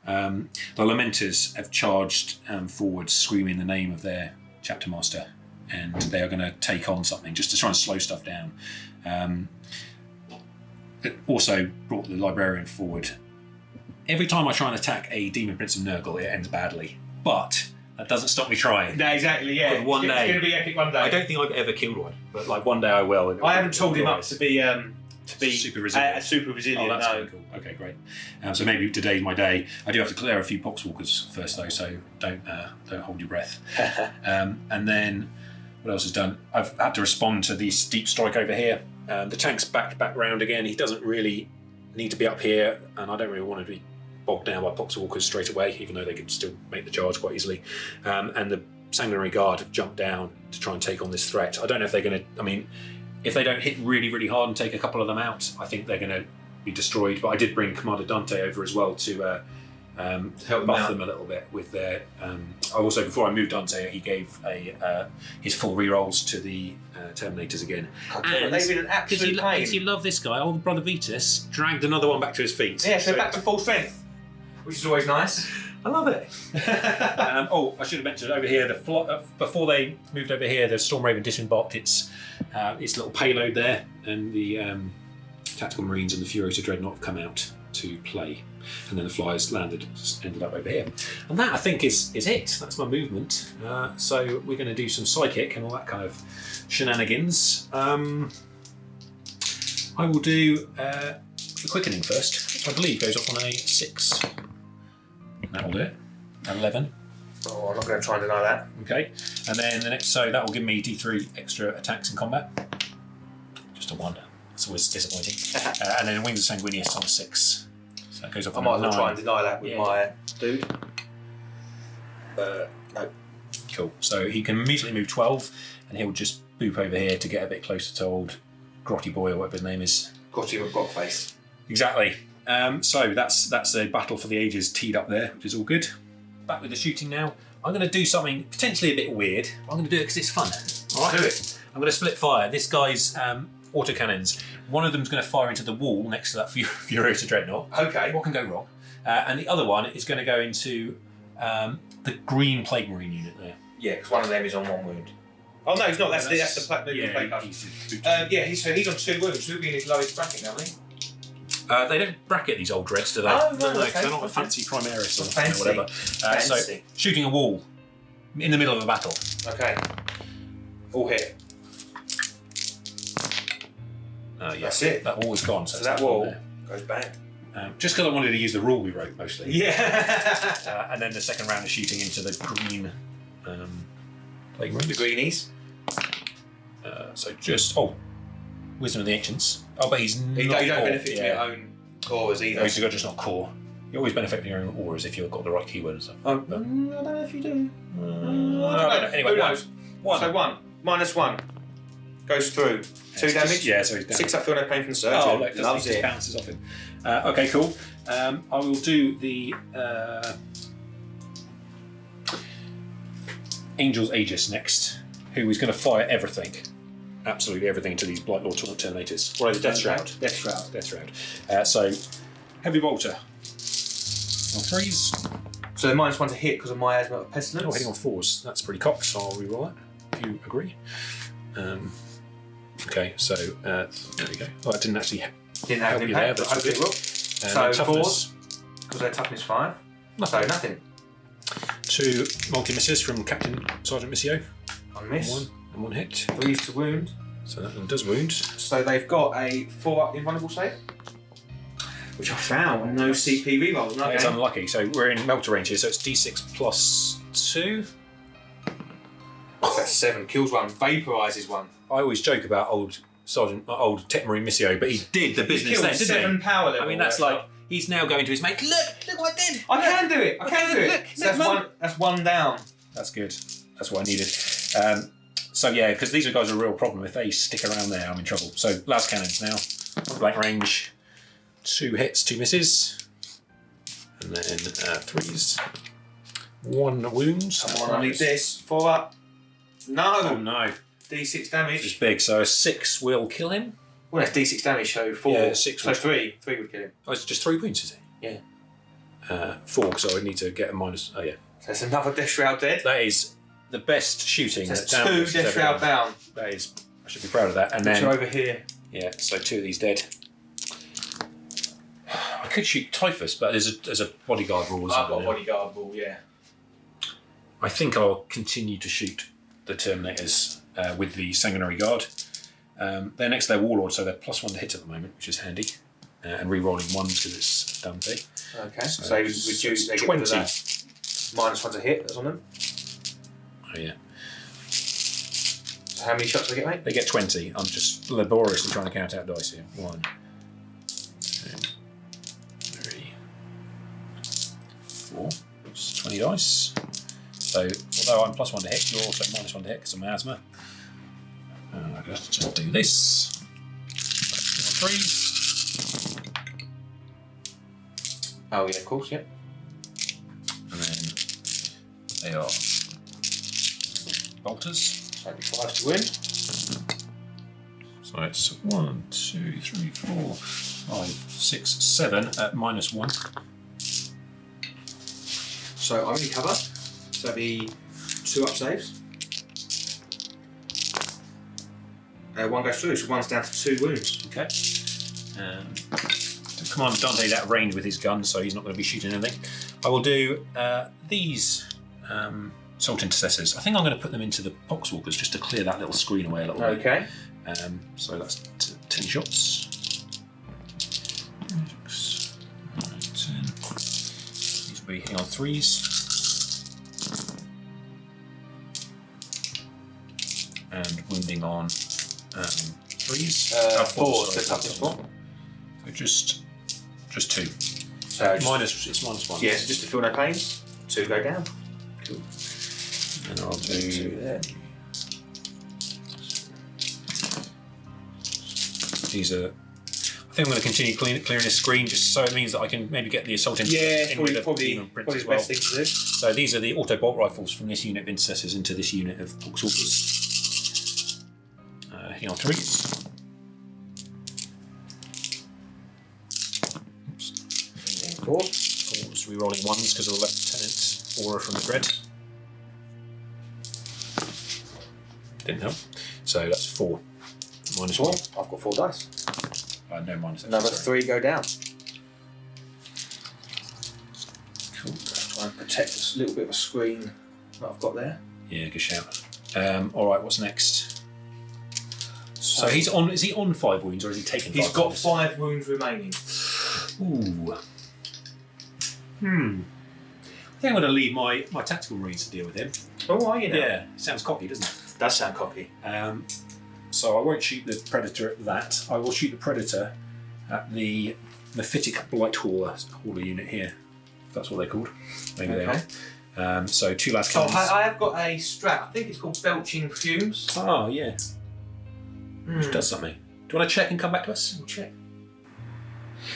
The Lamenters have charged forward, screaming the name of their Chapter Master. And they are going to take on something just to try and slow stuff down. It also brought the Librarian forward. Every time I try and attack a Demon Prince of Nurgle, it ends badly. But that doesn't stop me trying. No, exactly, yeah. But one day, it's going to be epic one day. I don't think I've ever killed one, but like one day I will. I haven't told him up to be super resilient. Super resilient. Oh, that's really cool. Okay, great. So maybe today's my day. I do have to clear a few Poxwalkers first though, so don't hold your breath. And then what else is done? I've had to respond to this deep strike over here. The tank's back round again. He doesn't really need to be up here, and I don't really want to be bogged down by Poxwalkers straight away, even though they can still make the charge quite easily. And the Sanguinary Guard have jumped down to try and take on this threat. I don't know if they're going to... I mean, if they don't hit really, really hard and take a couple of them out, I think they're going to be destroyed. But I did bring Commander Dante over as well to help buff them a little bit with their... also, before I moved Dante, he gave his full rerolls to the Terminators again. And they've been an absolute pain. Because you love this guy, old Brother Vitus dragged another one back to his feet. Yeah, so back to full strength, which is always nice. I love it. I should have mentioned over here, before they moved over here, the Storm Raven disembarked its little payload there, and the Tactical Marines and the Furiosa Dreadnought have come out to play. And then the Flyers ended up over here. And that, I think, is it. That's my movement. So we're going to do some Psychic and all that kind of shenanigans. I will do the Quickening first, which I believe goes off on a 6. That will do it. 11. Oh, I'm not going to try and deny that. Okay. And then the next, so that will give me D3 extra attacks in combat. Just a 1. That's always disappointing. And then Wings of Sanguinius on a 6. So that goes off on a 9. I might as well try and deny that with my dude. No. Cool. So he can immediately move 12, and he'll just boop over here to get a bit closer to old Grotty Boy or whatever his name is. Grotty McGrockface. Exactly. So that's a battle for the ages teed up there, which is all good. Back with the shooting now. I'm going to do something potentially a bit weird. I'm going to do it because it's fun. All right, do it. I'm going to split fire. This guy's autocannons. One of them's going to fire into the wall next to that Furiosa Dreadnought. Okay. What can go wrong? And the other one is going to go into the green Plague Marine unit there. Yeah, because one of them is on 1 wound. Oh no, he's not. That's the plague. Yeah, he's on 2 wounds. He'll be in his lowest bracket now, isn't he? They don't bracket these old dreads, do they? Oh, no, okay, they're not okay. fancy Primaris or Fancy. whatever. So, Fancy. shooting a wall in the middle of a battle. Okay. All hit. Yeah, That's it. That wall is gone. So, So that wall goes bang. just because I wanted to use the rule we wrote mostly. Yeah. And then the second round is shooting into the green playing room. The greenies. So just Wisdom of the Ancients. Oh, but he's You not don't core. benefit from your own cores either. No, he's got just not core. You always benefit from your own auras if you've got the right keyword and stuff. I don't know if you do. I don't know. Anyway, who knows? One. So 1. -1. Goes through. 2 It's damage. just- yeah, so he's down. 6 up, feel no pain from the surgeon. Oh, look, loves it just it. bounces off him. Okay, cool. I will do the Angel's Aegis next, who is going to fire everything. Absolutely everything into these Blight Lord Terminators. Or the Death Shroud. Death Shroud. Death Shroud. So, Heavy Bolter. On 3s. So they're -1 to hit because of Miasma of Pestilence. Oh, hitting on 4s. That's pretty cocked, so I'll reroll that, if you agree. Okay, so there we go. Oh, I didn't actually Didn't have help an you there, impact, but but hopefully it will. So So toughness. 4s, because their toughness 5. Nothing. So nothing. 2 multi-misses from Captain Sergeant Missio. On miss. And 1 hit. 3s to wound. So that one does wound. So they've got a 4-up invulnerable save. Which I found. No CP rerolls. That is Okay. unlucky. So we're in melter range here, so it's D6 plus 2. That's 7. Kills 1. Vaporizes 1. I always joke about old Tech Marine Missio, but he did the business Killed then, didn't 7 he? power level. I mean, that's like, he's now going to his mate, look what I did! I can do it. I can do it. Look, So that's one down. That's good. That's what I needed. So yeah, because these guys are a real problem. If they stick around there, I'm in trouble. So las cannons now. Blank range. 2 hits, 2 misses. And then 3s. 1 wound. Come on, I need this. 4 up. No. Oh no. D6 It's damage. big, so a 6 will kill him. Well, that's D6 damage, so 4. Yeah, 6 So would- 3. 3 would kill him. Oh, it's just 3 wounds, is it? Yeah. 4, so I need to get a minus. Oh yeah. So that's another Death Shroud dead. That is the best shooting. So that's that 2 Downwards has Death ever Shroud done. down. That is. I should be proud of that. And Which then are over here. yeah, so 2 of these dead. I could shoot Typhus, but there's a bodyguard rule. isn't I've got a there? bodyguard ball, yeah. I think I'll continue to shoot the Terminators with the Sanguinary Guard. They're next to their Warlord, so they're +1 to hit at the moment, which is handy. And re-rolling 1s because it's done big. Okay. So So they it's reduce, they get 20. rid of that. -1 to hit, that's on them. Oh yeah. So how many shots do they get, mate? They get 20. I'm just laboriously trying to count out dice here. 1, 2, 3, 4. It's 20 dice. So, although I'm +1 to hit, you're also -1 to hit because of my asthma. I guess just do this. 3s. Oh, yeah, of course, yeah. And then they are bolters. So it'd be 5 to win. So it's 1, 2, 3, 4, 5, 6, 7 at -1. So I'm in cover. So that'd be 2 up saves. 1 goes through, so 1's down to 2 wounds. Okay. Commander Dante's out of range with his gun, so he's not going to be shooting anything. I will do these Salt Intercessors. I think I'm going to put them into the Poxwalkers just to clear that little screen away a little bit. Okay. So that's 10 shots. 6, 9, 10. These will be hitting on 3s. And wounding on 3s. 4, sorry, so toughness 4. So just 2. So It's -1. yeah, so just to feel no pains, 2 go down. Cool. And I'll 2 do there. these are. I think I'm going to continue clearing this screen just so it means that I can maybe get the assault in with a Demon Prince probably as the well. best thing to do. So these are the auto bolt rifles from this unit of Intercessors into this unit of Poxwalkers. Hitting on 3s. Yeah, 4. 4s, re-rolling 1s because of the Lieutenant's aura from the Dread. Didn't help. So that's 4. -1. I've got 4 dice. No, minus. Another sorry. 3 go down. Cool. Try and protect this little bit of a screen that I've got there. Yeah, good shout. All right, what's next? So he's on. Is he on 5 wounds, or is he taken? He's 5 got wounds? 5 wounds remaining. Ooh. I think I'm going to leave my tactical marines to deal with him. Oh, are you now? Yeah, sounds cocky, doesn't it? Does sound cocky. So I won't shoot the predator at that. I will shoot the predator at the Mephitic Blight Hauler unit here. If that's what they're called. Maybe they are. So 2 last Oh, cannons. I have got a strat. I think it's called Belching Fumes. Oh, yeah. Which does something. Do you want to check and come back to us? We'll check.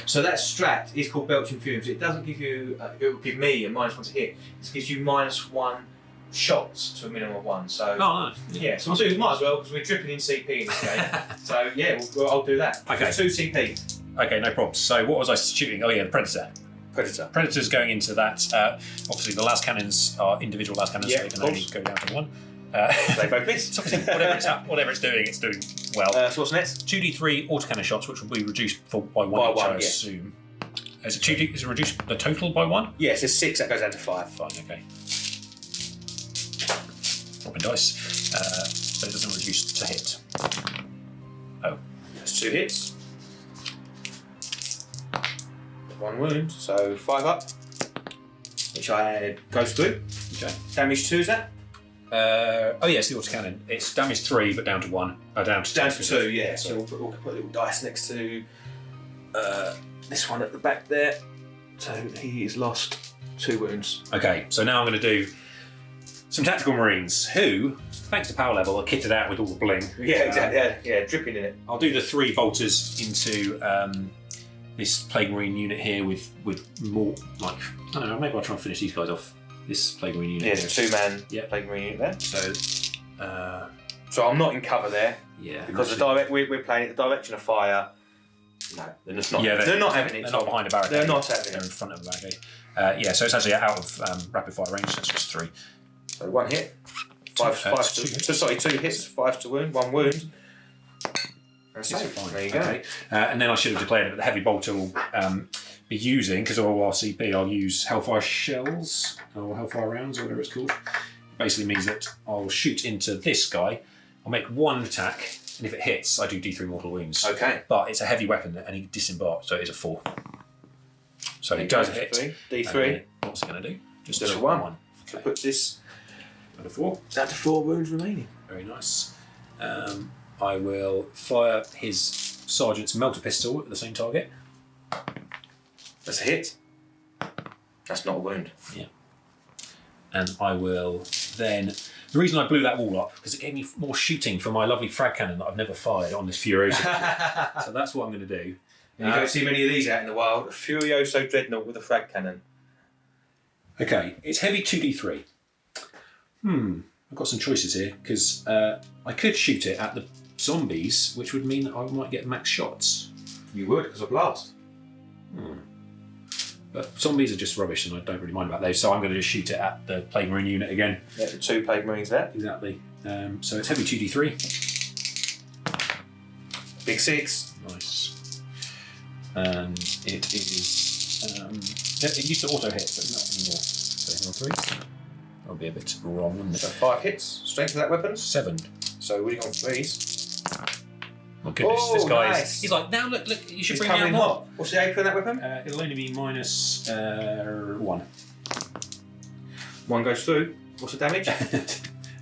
So that strat is called Belching Fumes. It doesn't give you, it will give me a -1 to hit. It gives you -1 shots to a minimum of 1. So Oh, nice. yeah, so might as well because we're dripping in CP in this game. So yeah, I'll do that. Okay. 2 CP. Okay, no problems. So what was I shooting? Oh yeah, the predator. Predator. Predator's going into that. Obviously, the last cannons are individual last cannons, Yeah, so they can of only course. go down to 1. They both miss. It's obviously whatever it's doing well. So what's next? 2d3 autocannon shots, which will be reduced by 1 By each, 1, I yeah. assume. Is it reduced the total by 1? Yeah, so 6, that goes down to 5. Fine, okay. Dropping dice. But it doesn't reduce to hit. Oh. That's 2 hits. 1 wound, so 5 up. Which I goes through. Okay. Damage 2 is that? Oh yes, the autocannon. It's damage 3, but down to 1. Down to 2, yeah. So we'll put little dice next to this one at the back there. So he has lost 2 wounds. Okay, so now I'm going to do some tactical marines who, thanks to power level, are kitted out with all the bling. Yeah, exactly. Yeah, dripping in it. I'll do the 3 bolters into this plague marine unit here with more, like, I don't know, maybe I'll try and finish these guys off. This plague marine unit. Yeah, it's a 2-man Yeah. plague marine unit there. So, So I'm not in cover there yeah. because we're playing it the direction of fire. No, they're just not. Yeah, they're not having it. They're not behind a barricade. They're not having They're it. in front of a barricade. Yeah, so it's actually out of rapid fire range. So it's just 3. So 1 hit. 5 2 hits. 2 hits. 5 to wound. 1 wound. That's It's it. fine. There you go. Okay. And then I should have declared it, but the heavy bolter will be using, because of all our CP, I'll use Hellfire shells, or Hellfire rounds, or whatever it's called. Basically means that I'll shoot into this guy, I'll make 1 attack, and if it hits, I do D3 mortal wounds. Okay. But it's a heavy weapon, and he disembarked, so it is a 4. So it does hit. D3. What's it going to do? Just do a 1. 1. So put this Got a 4. down to 4 wounds remaining. Very nice. I will fire his sergeant's melter pistol at the same target. That's a hit. That's not a wound. Yeah. And I will then... The reason I blew that wall up, because it gave me more shooting for my lovely frag cannon that I've never fired on this Furioso. So that's what I'm going to do. You don't see many of these out in the wild. A Furioso Dreadnought with a frag cannon. Okay, it's heavy 2d3. I've got some choices here, because I could shoot it at the zombies, which would mean that I might get max shots. You would, because of blast. But zombies are just rubbish, and I don't really mind about those, so I'm going to just shoot it at the plague marine unit again. Yeah, the 2 plague marines there. Exactly. So it's heavy 2d3. Big 6. Nice. And it is... it used to auto hit, but not anymore. So here on 3. That'll be a bit wrong, wouldn't So it? 5 hits. Strength of that weapon. 7. So we're on 3s. My goodness, Oh, this guy nice. is... He's like, now look, you should He's bring me out coming more. hot. What's the AP on that weapon? It'll only be minus 1. 1 goes through. What's the damage?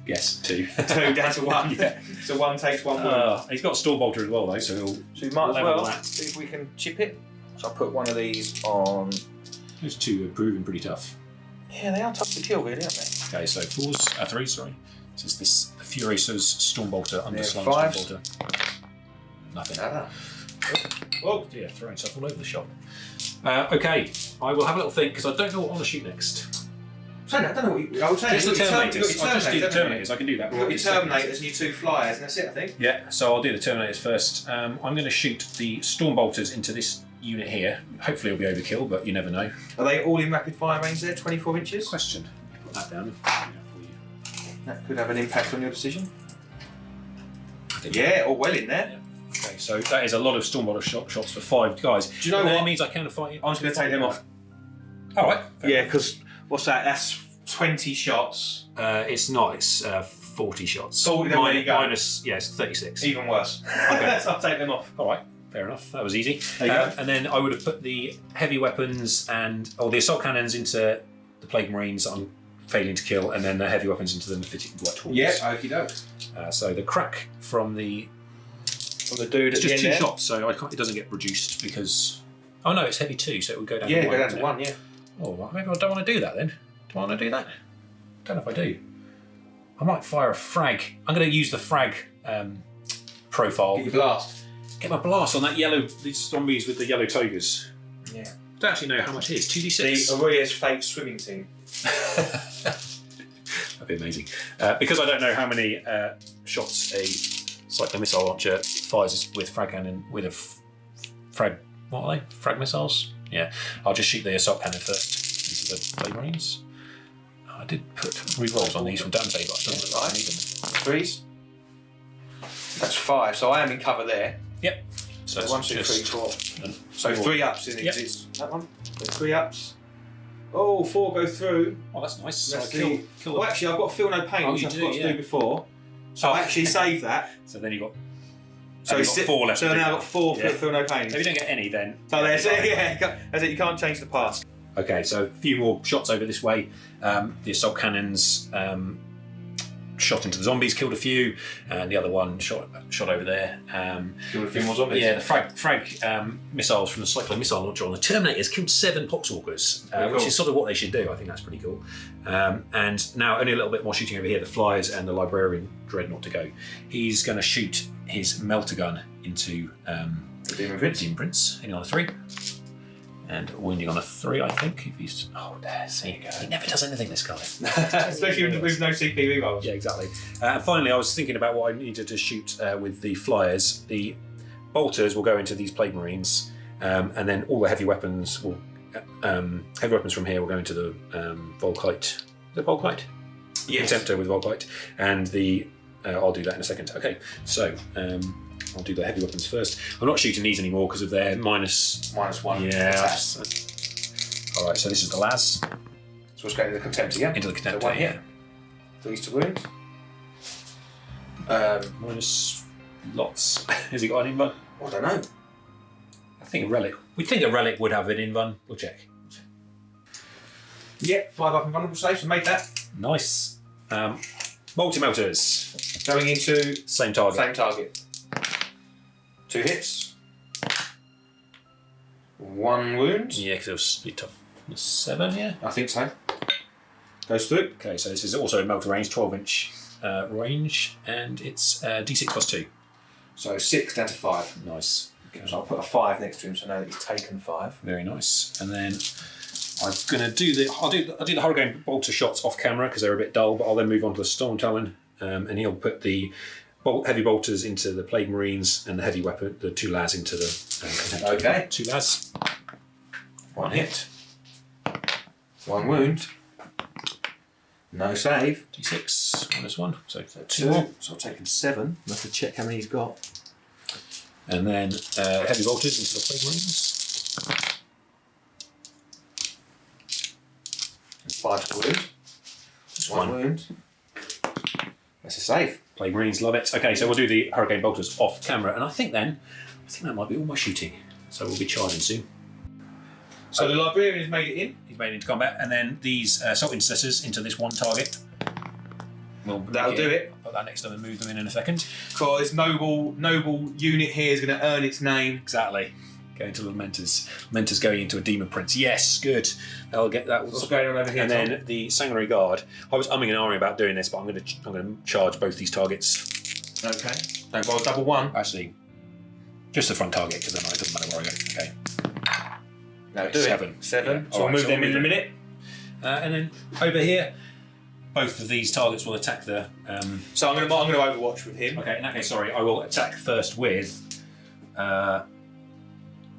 Yes, 2. 2 down to 1. Yeah. So 1 takes 1 wound. He's got Storm Bolter as well, though, so he'll... So we might as level well that. see if we can chip it. So I'll put one of these on. Those 2 are proving pretty tough. Yeah, they are tough to kill, really, aren't they? Okay, so 3, sorry. So it's this Furioso's Storm Bolter, underslung Storm 5. Bolter. Nothing. Ah. Oh dear, throwing stuff all over the shop. Okay, I will have a little think, because I don't know what I want to shoot next. I don't know what you... I was saying, Just the you've got your Terminators. I'll just do the haven't you? Terminators, I can do that. You've got your Terminators and your 2 flyers, and that's it, I think. Yeah, so I'll do the Terminators first. I'm going to shoot the Storm Bolters into this unit here. Hopefully it'll be overkill, but you never know. Are they all in rapid fire range there, 24 inches? Question. Put that down and find out for you. That could have an impact on your decision. I think Yeah, all well in there. Yeah. Okay, so that is a lot of Stormbolter shots for 5 guys. Do you know what? That means I can fight. I'm just going to take them off. All right. Yeah, because what's that? That's 20 shots. It's not. It's 40 shots. 40, then where you go? Minus, yeah, it's 36. Even worse. Okay, so I'll take them off. All right. Fair enough. That was easy. There you go. And then I would have put the heavy weapons or the assault cannons into the Plague Marines that I'm failing to kill, and then the heavy weapons into the Mephitic White Horse. Yeah, okie doke. So the crack from the dude at just the end 2 there. shots, so it doesn't get reduced because no, it's heavy 2, so it would go down. Yeah, to 1, go down to 1. Yeah. Oh, well, maybe I don't want to do that then. Do I want to do that? Don't know if I do. I might fire a frag. I'm going to use the frag profile. Get your blast. Get my blast on that these zombies with the yellow togas. Yeah. I don't actually know how much it is. 2d6. The Aurea's fake swimming team. That'd be amazing. Because I don't know how many shots a cyclone missile launcher fires with frag cannon with a frag. What are they? Frag missiles? Yeah. I'll just shoot the assault cannon first into the Plague Marines. I did put rerolls on these from Dante, but I don't know if I need them. 3s. That's 5, so I am in cover there. Yep. So So 1, 2, 3, 4. So 3 ups in Yep. exists. That one. So 3 ups. Oh, 4 go through. Oh, that's nice. So That's I kill well, actually, I've got feel no pain, Oh, which you I do, forgot to yeah. do before. So I actually saved that. So then you've got. So you've got 4 left. So to do now I've that. got 4 Yeah. feel no pain. If you don't get any, then. So there's it. Yeah, that's it. You can't change the past. Okay, so a few more shots over this way. The assault cannons shot into the zombies, killed a few, and the other one shot over there. Killed a few more zombies. Yeah, the frag missiles from the cyclone missile launcher on the Terminators killed 7 Poxwalkers, which cool. is sort of what they should do. I think that's pretty cool. And now only a little bit more shooting over here. The Flyers and the Librarian Dreadnought to go. He's going to shoot his melter gun into The Demon Prince. Demon Prince, hitting on a 3. And wounding on a 3, I think. If he's there, see, he never does anything, this guy. Especially with no CP rerolls. Yeah, exactly. And finally, I was thinking about what I needed to shoot with the Flyers. The bolters will go into these Plague Marines, and then all the heavy weapons will. Heavy weapons from here will go into the Volkite. Is it Volkite? Yes. Contemptor with Volkite, and the. I'll do that in a second. Okay, so. I'll do the heavy weapons first. I'm not shooting these anymore because of their -1. Yeah. All right. So this is the Las So let's go to the Contemptor, yeah? into the Contemptor. So 1 Yeah. hit. 3 to wound. Minus lots. Has he got an invuln? I don't know. I think a relic. We'd think a relic would have an invuln. We'll check. Yeah, 5 up invulnerable saves, so made that. Nice. Multi-melters. Going into Same target. same target. 2 hits. 1 wound. Yeah, because it was split off 7, yeah? I think so. Goes through. Okay, so this is also a melter range, 12-inch range, and it's D6 plus 2. So 6 down to 5. Nice. So I'll put a 5 next to him so I know that he's taken 5. Very nice. And then I'm going to do I'll do the Hurricane Bolter shots off camera because they're a bit dull, but I'll then move on to the Storm Talon, and he'll put the heavy bolters into the Plague Marines and the heavy weapon, the 2 Las into the Contemptor. Okay. 2 Las. 1 hit. 1 wound. No save. D6 -1, so 2 2. more. So I've taken 7. I have to check how many he's got. And then heavy bolters into the Plague Marines. And 5 to wound. Just 1 wound. That's a save. Plague Marines love it. Okay, so we'll do the Hurricane Bolters off camera, and I think that might be all my shooting. So we'll be charging soon. So the Librarian's made it in. He's made it into combat, and then these Assault Intercessors into this one target. That'll do it. I'll put that next to them and move them in a second. Because this noble unit here is going to earn its name. Exactly. Going to the Lamenters. Lamenters going into a Demon Prince. Yes, good. I'll get that. What's going on over here? And then the Sanguinary Guard. I was umming and ahhing about doing this, but I'm going to charge both these targets. Okay. Don't roll double 1. Actually, just the front target because then it doesn't matter where I go. Okay. No, do 7. it. 7. So All we'll right, move so them we'll in a move minute. And then over here, both of these targets will attack the. So I'm going to Overwatch with him. Okay, in that case, sorry, I will attack first with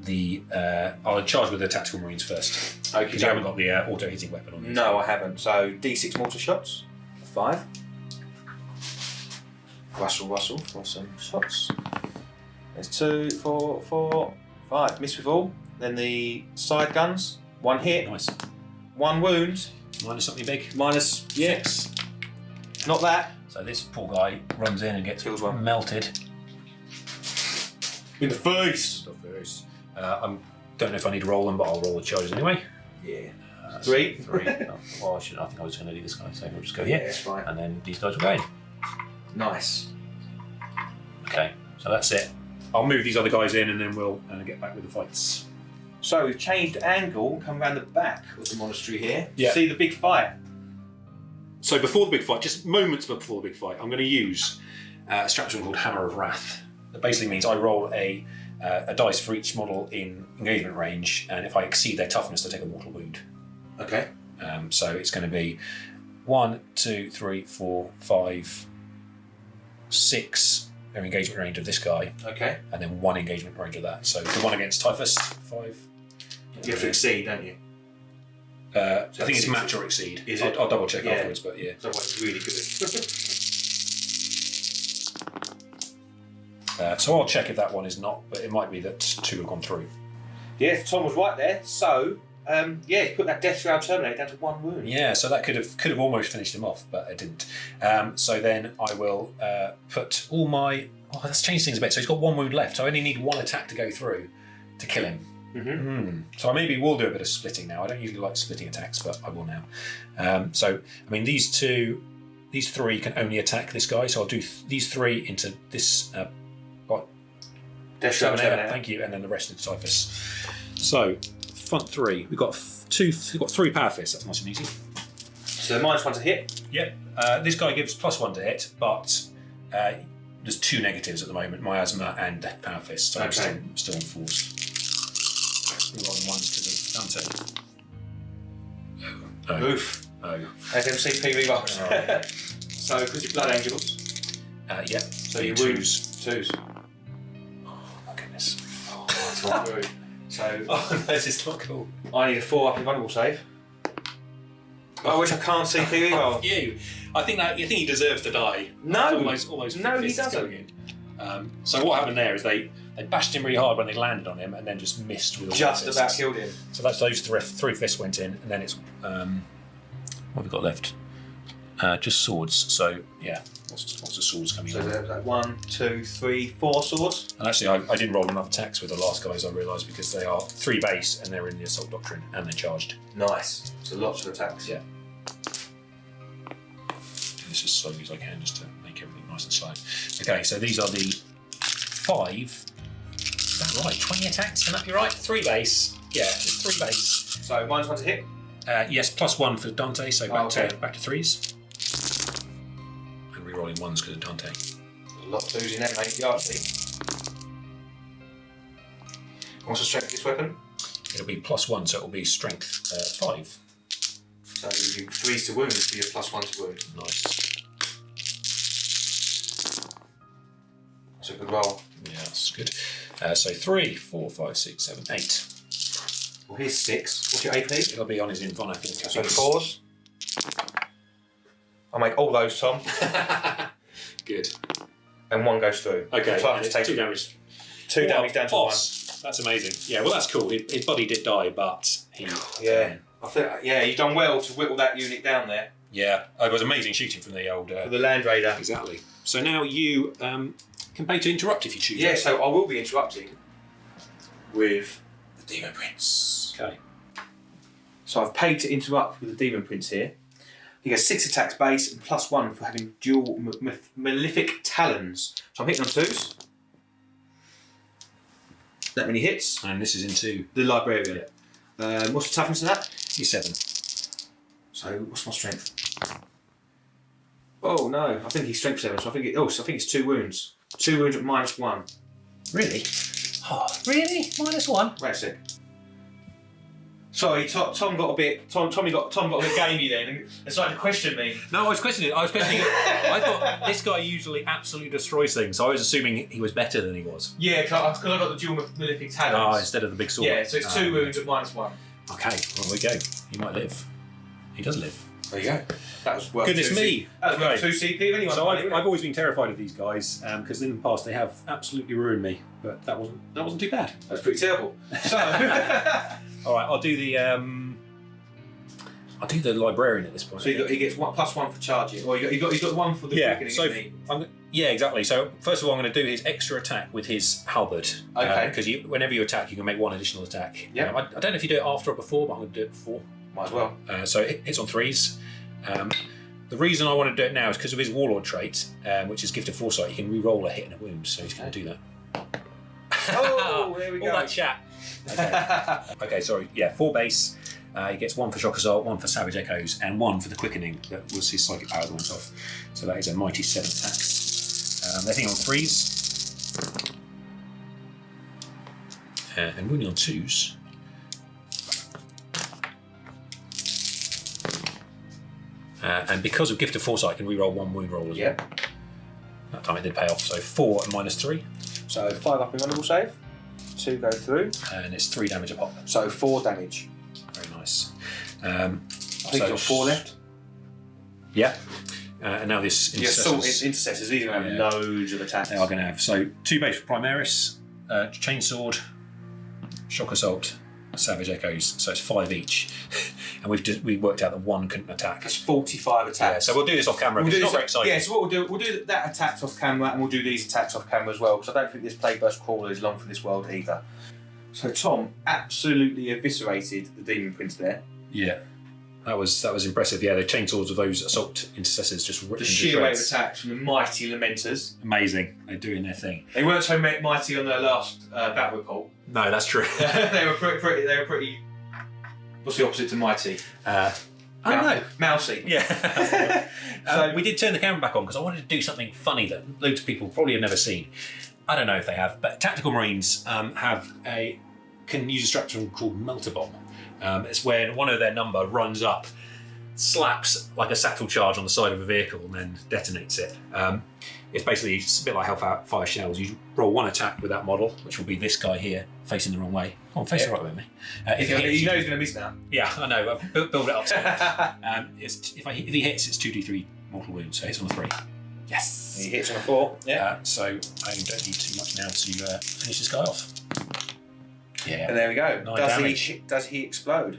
I'll charge with the Tactical Marines first. Okay. Because you haven't got the auto hitting weapon on you. No, I haven't. So D6 mortar shots. 5. Rustle for some shots. There's 2, 4, 4, 5. Miss with all. Then the side guns. 1 hit. Nice. 1 wound. Minus something big. Minus 6. Not that. So this poor guy runs in and gets Kills one. melted. In the face. I don't know if I need to roll them, but I'll roll the charges anyway. Yeah. 3. 3. Well, I think I was going to do this guy, so we'll just go here. That's fine. And then these guys will go in. Nice. Okay, so that's it. I'll move these other guys in and then we'll get back with the fights. So we've changed angle, come around the back of the monastery here. Yeah. See the big fight. So before the big fight, just moments before the big fight, I'm going to use a stratagem called Hammer of Wrath. That basically means I roll a dice for each model in engagement range, and if I exceed their toughness, I take a mortal wound. Okay. So it's going to be 1, 2, 3, 4, 5, 6 in engagement range of this guy, Okay. and then 1 engagement range of that. So the one against Typhus, 5. You have to exceed, don't you? I think it's match or exceed. Is it? I'll double check Yeah. afterwards, but yeah. So it's really good. So I'll check if that one is not, but it might be that 2 have gone through. Yeah, Tom was right there. So, put that Death Shroud Terminator down to 1 wound. Yeah, so that could have almost finished him off, but it didn't. So then I will put all my. Oh, that's changed things a bit. So he's got 1 wound left. So I only need 1 attack to go through to kill him. Mm-hmm. So I maybe will do a bit of splitting now. I don't usually like splitting attacks, but I will now. So I mean, these 3 can only attack this guy. So I'll do these 3 into this. Death Shroud Terminator. Thank you, and then the rest into Typhus. So front 3, we've got 3 power fists. That's nice and easy. So -1 to hit. Yep. This guy gives +1 to hit, but there's 2 negatives at the moment: miasma and death power fist. So I'm still on 4s. We're on 1s because of Dante. Oof. Oh. FMCP rerolls. So, because you're Blood Angels. Yep. So you wounds 2s. Oh goodness. So, Oh, this is not cool. I need a 4 up invulnerable save. I wish I can't CP reroll. You. I think he deserves to die. No. All those No, he fists doesn't. going in. So what happened there is they bashed him really hard when they landed on him, and then just missed with all Just the about fists. killed him. So that's those 3 fists went in, and then it's what have we got left? Just swords. So yeah, lots of swords coming So in. there's like 1, 2, 3, 4 swords. And actually, I didn't roll enough attacks with the last guys. I realised because they are 3 base and they're in the assault doctrine and they charged. Nice. So lots of attacks. Yeah. Do this as slowly as I can just to make everything nice and slow. Okay, so these are the 5. Is that right? 20 attacks? Can that be right? 3 base. Yeah, it's 3 base. So -1 to hit. Yes, +1 for Dante, so back okay. to 3s. And re-rolling 1s because of Dante. A lot of 2s in there, mate. Yardley. What's the strength of this weapon? It'll be +1, so it'll be strength 5. So you do 3s to wound for your +1 to wound. Nice. That's a good roll. Yeah, that's good. So 3, 4, 5, 6, 7, 8. Well, here's 6. What's your AP? It'll be on his invon, I think. So 4s. I'll make all those, Tom. Good. And 1 goes through. Okay, So and it's 2 damage. 2 damage down to 1. That's amazing. Yeah, well, that's cool. His body did die, but he. Yeah. I think, you've done well to whittle that unit down there. Yeah, it was amazing shooting from the old. For the Land Raider. Exactly. So now you can pay to interrupt if you choose. Yeah, so I will be interrupting with the Demon Prince. Okay. So I've paid to interrupt with the Demon Prince here. He gets 6 attacks base and +1 for having dual malefic talons. So I'm hitting on 2s. That many hits. And this is into The Librarian. What's the toughness of that? he's 7. So what's my strength? Oh no, I think he's strength 7. So I think it's 2 wounds. 2 wounds at -1. Really? Oh, really? -1? Wait a sec. Sorry, Tom got a bit. Tommy got a bit gamey then and started to question me. No, I was questioning it. I thought this guy usually absolutely destroys things. So I was assuming he was better than he was. Yeah, because I got the dual malefic talons. Instead of the big sword. Yeah, so it's 2 wounds at -1. Okay, well, there we go. He might live. He does live. There you go. That was worth Goodness 2 me. That was worth Okay. 2 CP of anyone. So I've always been terrified of these guys because in the past they have absolutely ruined me, but that wasn't too bad. That's pretty terrible. So, All right, I'll do the librarian at this point. so he gets +1 for charging, or you got 1 for the quickening. So yeah, exactly. So first of all, I'm going to do his extra attack with his halberd. Okay. Because whenever you attack, you can make 1 additional attack. Yeah. I don't know if you do it after or before, but I'm going to do it before. Might as well. So it hits on 3s. The reason I want to do it now is because of his warlord trait, which is Gift of Foresight. He can re-roll a hit and a wound, so he's going to do that. Oh, there we go. All that chat. Okay. Okay, sorry. Yeah, 4 base. He gets 1 for Shock Assault, 1 for Savage Echoes, and 1 for the Quickening. That was his psychic power that went off. So that is a mighty 7 attacks. They're hitting on 3s. And wounding on 2s. And because of Gift of Foresight, I can re-roll 1 wound roll as well. That time it did pay off. So 4 and -3. So 5 up in vulnerable save. 2 go through. And it's 3 damage a pop. So 4 damage. Very nice. I think you've got 4 left. Yeah. And now this Intercessors. These are going to have loads of attacks. They are going to have. So 2 base for Primaris, Chainsword, Shock Assault, Savage Echoes. So it's 5 each. And we worked out that 1 couldn't attack. That's 45 attacks. Yeah, so we'll do this off camera. It's not very exciting. Yeah, so what we'll do that attacks off camera, and we'll do these attacks off camera as well, because I don't think this Plague Burst Crawler is long for this world either. So Tom absolutely eviscerated the Demon Prince there. Yeah. That was impressive. Yeah, the chainswords of those assault intercessors just ripped The into sheer rate of shreds. attacks from the mighty Lamenters. Amazing. They're doing their thing. They weren't so mighty on their last battle report. No, that's true. They were pretty. What's the opposite to mighty? I don't know. Mousy. Yeah. So we did turn the camera back on because I wanted to do something funny that loads of people probably have never seen. I don't know if they have, but Tactical Marines can use a strategy called Melter Bomb. It's when one of their number runs up, slaps like a satchel charge on the side of a vehicle and then detonates it. It's a bit like Hellfire Shells. You roll 1 attack with that model, which will be this guy here, facing the wrong way. Come on, face the right way with me. If you know he's going to miss now. Yeah, I know. I've built it up. If he hits, it's 2d3 mortal wounds, so it's on a 3. Yes. He hits on a 4. Yeah. So I don't need too much now to finish this guy off. Yeah. And there we go. 9 Does he explode?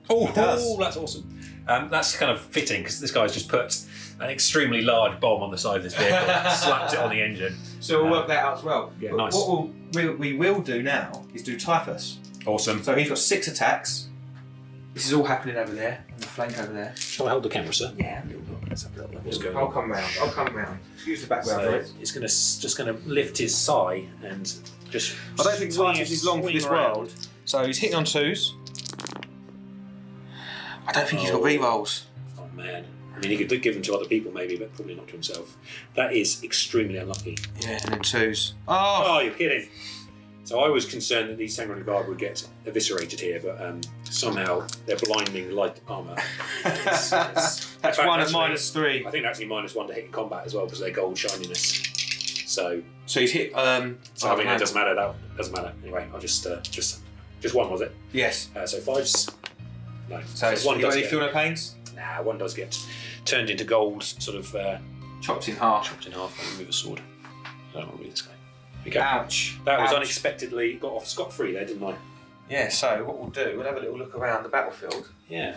Oh, He does. that's awesome. That's kind of fitting because this guy's just put an extremely large bomb on the side of this vehicle, slapped it on the engine. So we'll work that out as well. Yeah, but nice. What we will do now is do Typhus. Awesome. So he's got 6 attacks. This is all happening over there, on the flank over there. Shall I hold the camera, sir? Yeah. Let's have a little look. What's going I'll on? come round. Excuse the background So noise. it's just going to lift his thigh and just. I don't think Typhus is long for this world. So he's hitting on 2s. I don't think he's got rerolls. Oh man. I mean, he could give them to other people maybe, but probably not to himself. That is extremely unlucky. Yeah, and then 2s. Oh, you're kidding. So I was concerned that these Sanguinius Guard would get eviscerated here, but somehow their blinding light armour. That's in fact, 1 at actually, -3. I think actually -1 to hit in combat as well because of their gold shininess. So he's hit. I mean, it doesn't matter. That doesn't matter. Anyway, I'll just 1 was it? Yes. So 5s. No. So one you does only get, feel no pains? Nah, 1 does get turned into gold, sort of Chopped in half. chopped in half. I'll remove a sword. I don't want to read this guy. Okay. Ouch. That was Ouch. unexpectedly got off scot-free there, didn't I? Yeah, so what we'll do, we'll have a little look around the battlefield. Yeah.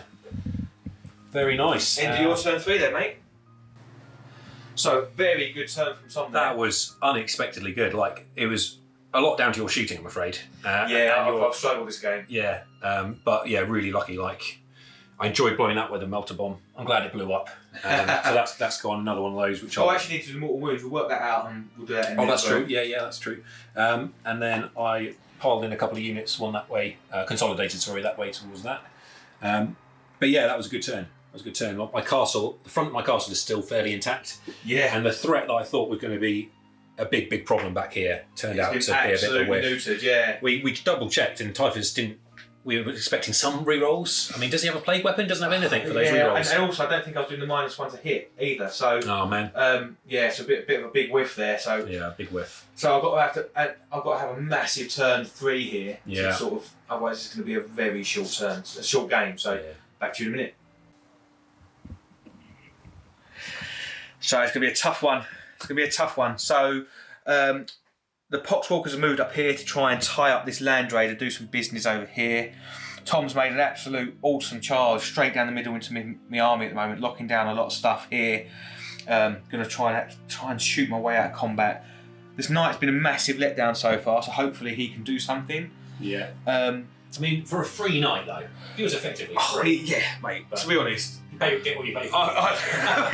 Very nice. Into your turn 3 then, mate. So, very good turn from Tom there. That was unexpectedly good. Like, it was a lot down to your shooting, I'm afraid. Yeah, and I've struggled this game. Yeah, but yeah, really lucky. Like, I enjoyed blowing that with a melter bomb. I'm glad it blew up. So that's gone another one of those. Which I actually need to do mortal wounds. We'll work that out and we'll do that in that's true. Yeah, that's true. And then I piled in a couple of units, one that way, consolidated. Sorry, that way towards that. But yeah, that was a good turn. My castle, the front of my castle is still fairly intact. Yeah. And the threat that I thought was going to be a big problem back here turned out to be a bit of a whiff. Neutered, yeah. We double checked and Typhus didn't. We were expecting some rerolls. I mean, does he have a plague weapon? Doesn't have anything for those rerolls. And also, I don't think I was doing the -1 to hit either. So. Oh man. Yeah, it's a bit of a big whiff there. So. Yeah, big whiff. So I've got to have a massive turn 3 here. Yeah. To sort of. Otherwise, it's going to be a very short turn, a short game. So back to you in a minute. So it's going to be a tough one. It's going to be a tough one. So the Poxwalkers have moved up here to try and tie up this land raider, do some business over here. Tom's made an absolute awesome charge straight down the middle into my army at the moment, locking down a lot of stuff here. Going to try and shoot my way out of combat. This knight's been a massive letdown so far, so hopefully he can do something. Yeah. I mean, for a free knight though, he was effectively free. Yeah, mate. But to be honest, you get what you pay for.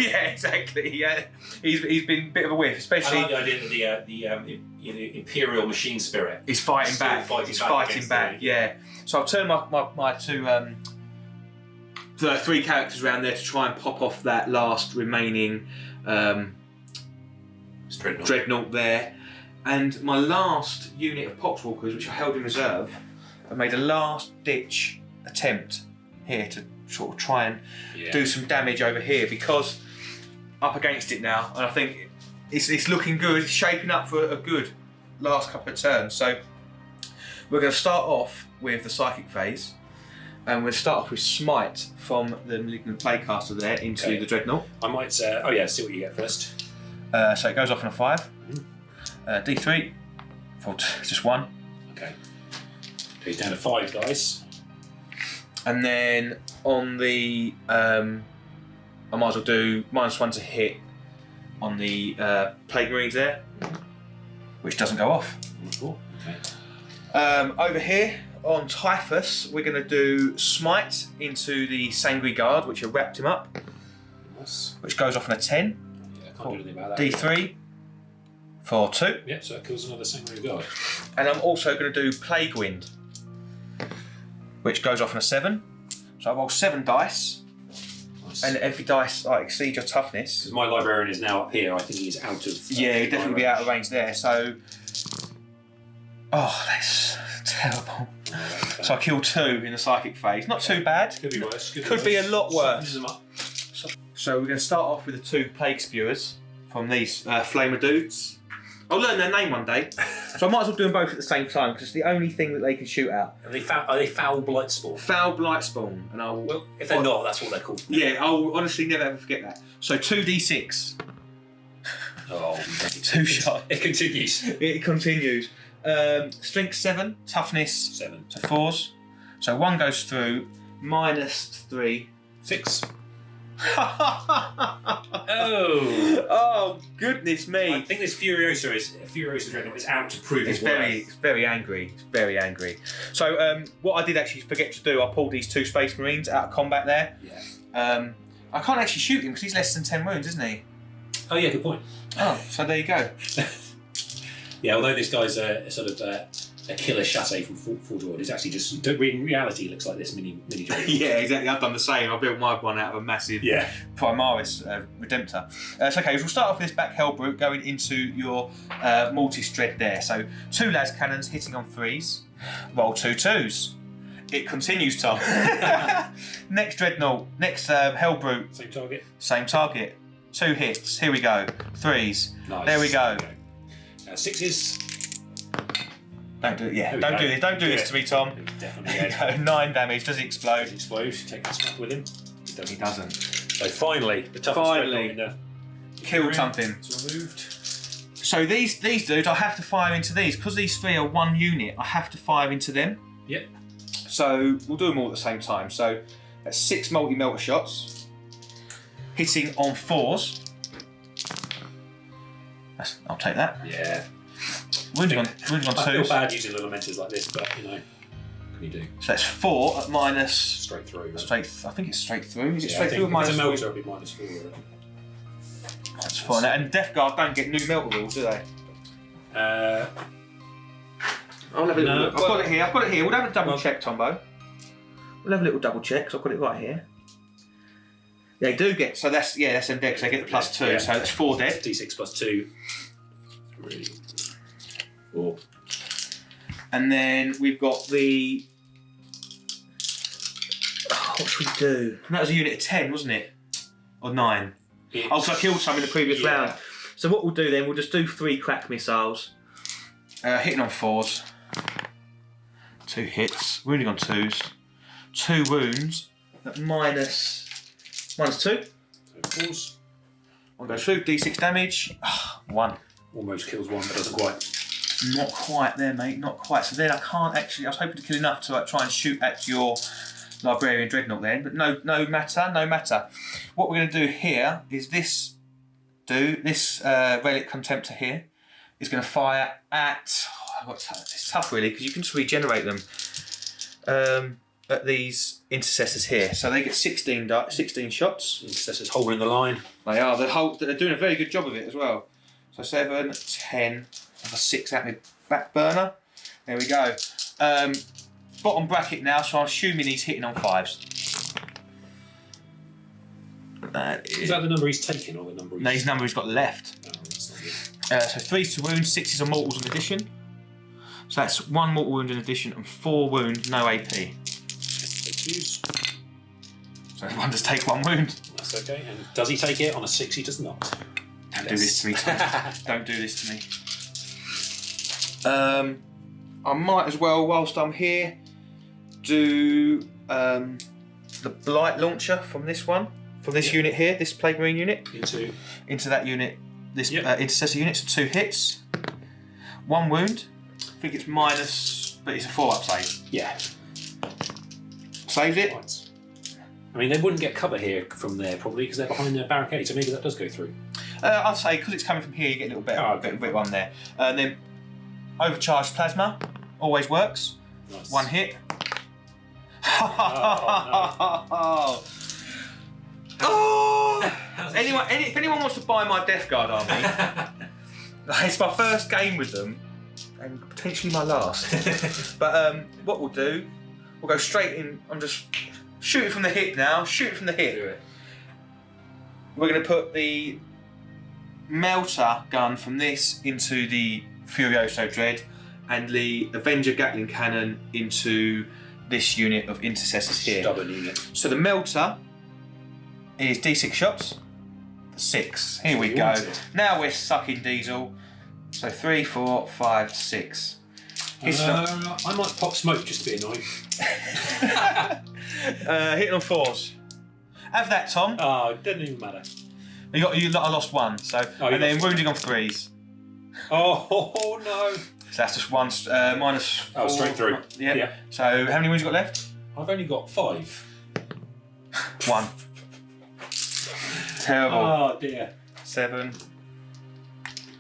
Yeah, exactly. Yeah, he's been a bit of a whiff, especially. I like the idea that the Imperial machine spirit. He's fighting back. He's fighting back. Yeah. So I've turned my two the 3 characters around there to try and pop off that last remaining dreadnought there, and my last unit of Poxwalkers, which I held in reserve, I made a last-ditch attempt here to sort of try and do some damage over here, because up against it now, and I think it's looking good. It's shaping up for a good last couple of turns. So we're going to start off with the psychic phase, and we'll start off with Smite from the Malignant Playcaster there into the Dreadnought. I might, see what you get first. So it goes off on a 5. D3 for just 1. Okay. So he's down to 5 dice. And then on the, I might as well do -1 to hit on the Plague Marines there, which doesn't go off. Cool. Okay. Over here on Typhus, we're going to do Smite into the Sanguinius Guard, which have wrapped him up, Nice. which goes off on a 10. Yeah, I can't do anything about that. D3 for 2. Yeah, so that kills another Sanguinius Guard. And I'm also going to do Plague Wind, which goes off on a 7. So I roll 7 dice, Nice. and every dice exceeds your toughness. Because my librarian is now up here, I think he's out of. Yeah, he'd definitely be out of range there. So, that's terrible. So I kill 2 in the psychic phase. Not too bad. Could be worse. Could be a lot worse. Them up. So we're going to start off with the 2 Plague Spewers from these Flamer dudes. I'll learn their name one day. So I might as well do them both at the same time, because it's the only thing that they can shoot out. Are they foul blight spawn? Foul Blight Spawn. And I'll. Well, if they're not, that's what they're called. Yeah, I'll honestly never ever forget that. So 2d6. Oh, 2 shots. It continues. It continues. Strength 7, toughness 7. so 4s. So 1 goes through, -3. 6. Oh! Oh goodness me! I think this Furiosa Dreadnought is out to prove It's very angry. It's very angry. So what I did actually forget to do, I pulled these 2 Space Marines out of combat there. Yeah. I can't actually shoot him because he's less than 10 wounds, isn't he? Oh yeah, good point. Oh, so there you go. Yeah, although this guy's a sort of a killer chassé from Forge World, it's actually just in reality it looks like this mini Dreadnought. Yeah, exactly. I've done the same. I built my one out of a massive Primaris Redemptor. So okay, we'll start off with this back Hellbrute going into your Mortis Dread there. So 2 las cannons hitting on 3s. Roll 2 2s. It continues, Tom. Next Dreadnought. Next Hellbrute. Same target. Same target. 2 hits. Here we go. 3s. Nice. There we go. 6s. Don't do it. Yeah. Don't do this. Don't do this to me, Tom. Definitely. There you go. 9 damage. Does he explode? Explode. Take that stuff with him. He doesn't. So finally, the toughest Dreadnought in the killed something. It's removed. So these dudes, I have to fire into these because these 3 are 1 unit. I have to fire into them. Yep. So we'll do them all at the same time. So that's 6 multi-melter shots, hitting on 4s. I'll take that. Yeah. Wounding on I feel 2s. bad using little mentors like this, but what can you do? So that's 4 at minus. Straight through. Right? I think it's straight through. Is it Yeah, straight through or minus? If it's a melter, it'll be -4. Really. That's fine. And Death Guard don't get new melter rules, do they? I'll have a little look. I've got it here. We'll have a double check, Tombo. We'll have a little double check because I've got it right here. They do get, so that's them dead because they get the +2, Yeah. so that's 4 dead. D6 +2. Really. 4. And then we've got the. What should we do? That was a unit of 10, wasn't it? Or 9? Oh, so I killed some in the previous round. So what we'll do then, we'll just do 3 crack missiles. Hitting on 4s. 2 hits. Wounding on 2s. 2 wounds. At -2. So 4s. I'll go through, D6 damage. 1. Almost kills one, but doesn't quite. Not quite there, mate, not quite. So then I can't actually, I was hoping to kill enough to try and shoot at your Librarian Dreadnought then, but no matter. What we're going to do here is this Relic Contemptor here is going to fire at, it's tough really, because you can just regenerate them at these Intercessors here. So they get 16 shots. Intercessors holding the line. They are, they're doing a very good job of it as well. So 7, 10, I've a 6 at my back burner. There we go. Bottom bracket now, so I'm assuming he's hitting on 5s. Is that the number he's taking or the number he's... No, his number he's got left. Oh, that's not good. So 3's to wound, 6 are mortals in addition. So that's 1 mortal wound in addition and 4 wound, no AP. So one does take 1 wound. That's okay. And does he take it? On a 6 he does not. Don't do this to me, Tom. Don't do this to me. I might as well, whilst I'm here, do the Blight Launcher from this one. From this unit here, this Plague Marine unit. Into that unit, this Intercessor unit, so 2 hits. 1 wound. I think it's minus, but it's a 4-up save. Yeah. Saved it. Right. I mean, they wouldn't get cover here from there probably because they're behind their barricade, so maybe that does go through. I'd say because it's coming from here, you get a little bit one there. And then Overcharged Plasma always works. Nice. 1 hit. Oh, If anyone wants to buy my Death Guard army, it's my first game with them and potentially my last. But what we'll do, we'll go straight in. I'm just shooting from the hip now. Shooting from the hip. Do it. We're going to put the melter gun from this into the Furioso Dread and the Avenger Gatling Cannon into this unit of Intercessors here. Stubborn unit. So the melter is D6 shots. 6. Here we go. Now we're sucking diesel. So 3, 4, 5, 6. I might pop smoke just to be annoying. Hitting on 4s. Have that, Tom. Oh, it doesn't even matter. I lost 1. So and then wounding on 3s. Oh no! So that's just 1 minus 4. Oh, straight through. Yeah. So how many wounds you got left? I've only got 5. 1. Terrible. Oh dear. 7.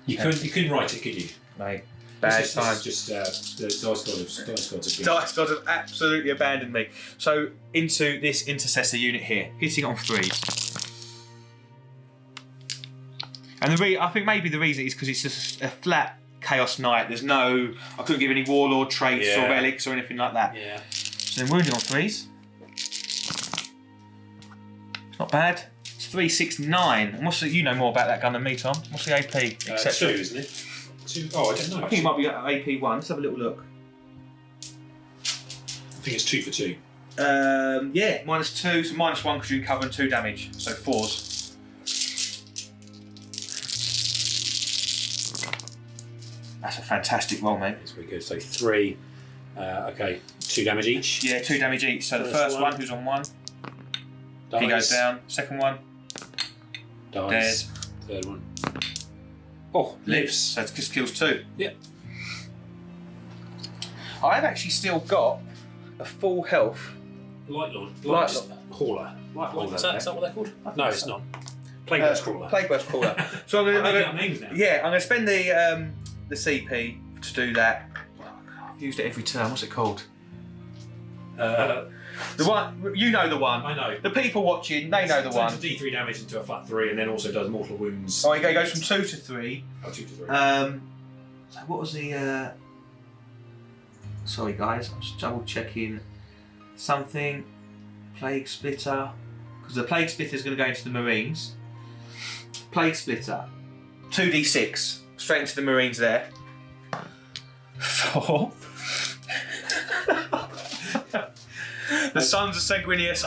You couldn't write it, could you? Mate. Bad time. This is just the dice gods. Dice gods have absolutely abandoned me. So into this Intercessor unit here, hitting on 3s. And I think maybe the reason is because it's just a flat Chaos Knight. There's no, I couldn't give any Warlord traits or relics or anything like that. Yeah. So then wounding on 3s. It's not bad. It's 3, 6, 9. And what's you know more about that gun than me, Tom? What's the AP? 2, isn't it? 2. Oh, I don't know. I think it might be AP 1. Let's have a little look. I think it's 2 for 2. Yeah, -2, so -1 because you're covering 2 damage, so 4s. That's a fantastic roll, mate. It's very good. So 3. Okay, 2 damage each. Yeah, 2 damage each. So the first one, who's on 1, Dies. he goes down. Second one, Dies. Third one. Oh, lives. So it just kills 2. Yeah. I've actually still got a full health. Light hauler. Is that what they're called? No, it's not. Plagueburst crawler. Plagueburst crawler. So I'm I'm names now. Yeah, I'm going to spend the CP to do that. I've used it every turn. What's it called? The one, you know the one. I know. The people watching, they know the one. Turns D3 damage into a flat 3, and then also does mortal wounds. Oh, he goes from 2 to 3. Oh, 2 to 3. So what was the? Sorry, guys, I'm just double checking something. Plague Splitter, because the Plague Splitter is going to go into the Marines. Plague Splitter, 2d6 straight into the Marines there. 4. The sons of Sanguinius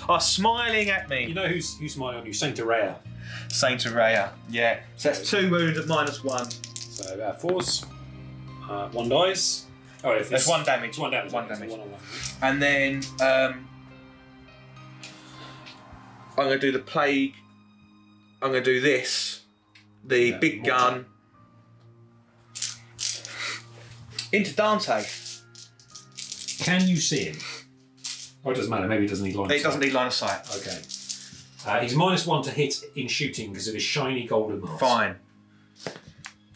are smiling at me. You know who's smiling on you? Saint Aurea. Saint Aurea, yeah. So that's 2 wounds at -1. So 4s. 1 dies. Oh, if There's 1 damage. 1 damage. 1 damage. So 1 on 1. And then I'm going to do the Plague I'm going to do this, the big gun, into Dante. Can you see him? Oh, it doesn't matter. Maybe it doesn't need line of sight. It doesn't need line of sight. Okay. He's -1 to hit in shooting because of his shiny golden mask. Fine.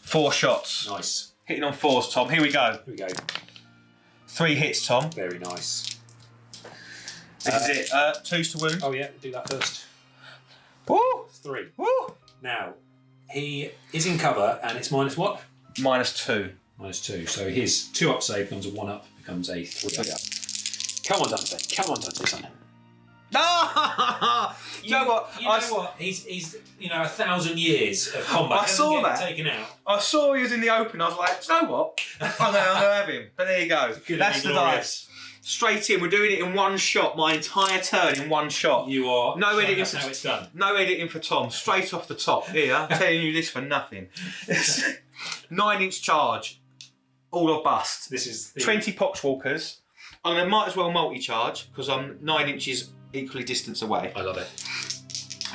4 shots. Nice. Hitting on 4s, Tom. Here we go. Here we go. 3 hits, Tom. Very nice. This is it. 2s to wound. Oh yeah, do that first. Woo! 3. Woo! Now, he is in cover and it's -what? -2. -2. So his 2-up save becomes a 1-up, becomes a 3-up. Come on, Dante. Come on, Dante, son. No! You know what? You know what? He's 1,000 years of combat. I saw that. Taken out. I saw he was in the open. I was like, you know what? I'm going to have him. But there you go. That's the dice. Straight in. We're doing it in one shot. My entire turn in one shot. You are. No editing. That's how it's done. No editing for Tom. Straight off the top. Here, I'm telling you this for nothing. 9-inch charge. All or bust. This is 20 Poxwalkers. I'm going to might as well multi-charge because I'm 9 inches equally distance away. I love it.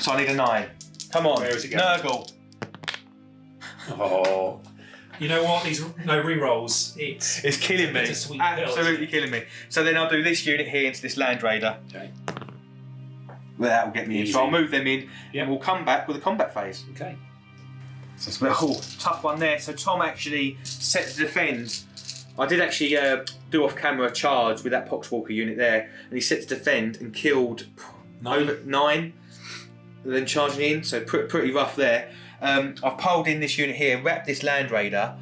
So I need a 9. Come on. Where is it going? Nurgle. Oh. You know what? These no re-rolls. It's killing me. Absolutely killing me. So then I'll do this unit here into this Land Raider. Okay. Well, that will get me in. So I'll move them in and we'll come back with a combat phase. Okay. So it's a bit tough one there. So Tom actually set to defend. I did actually do off camera a charge with that Poxwalker unit there, and he set to defend and killed 9, then charging in, so pretty rough there. I've pulled in this unit here, wrapped this Land Raider,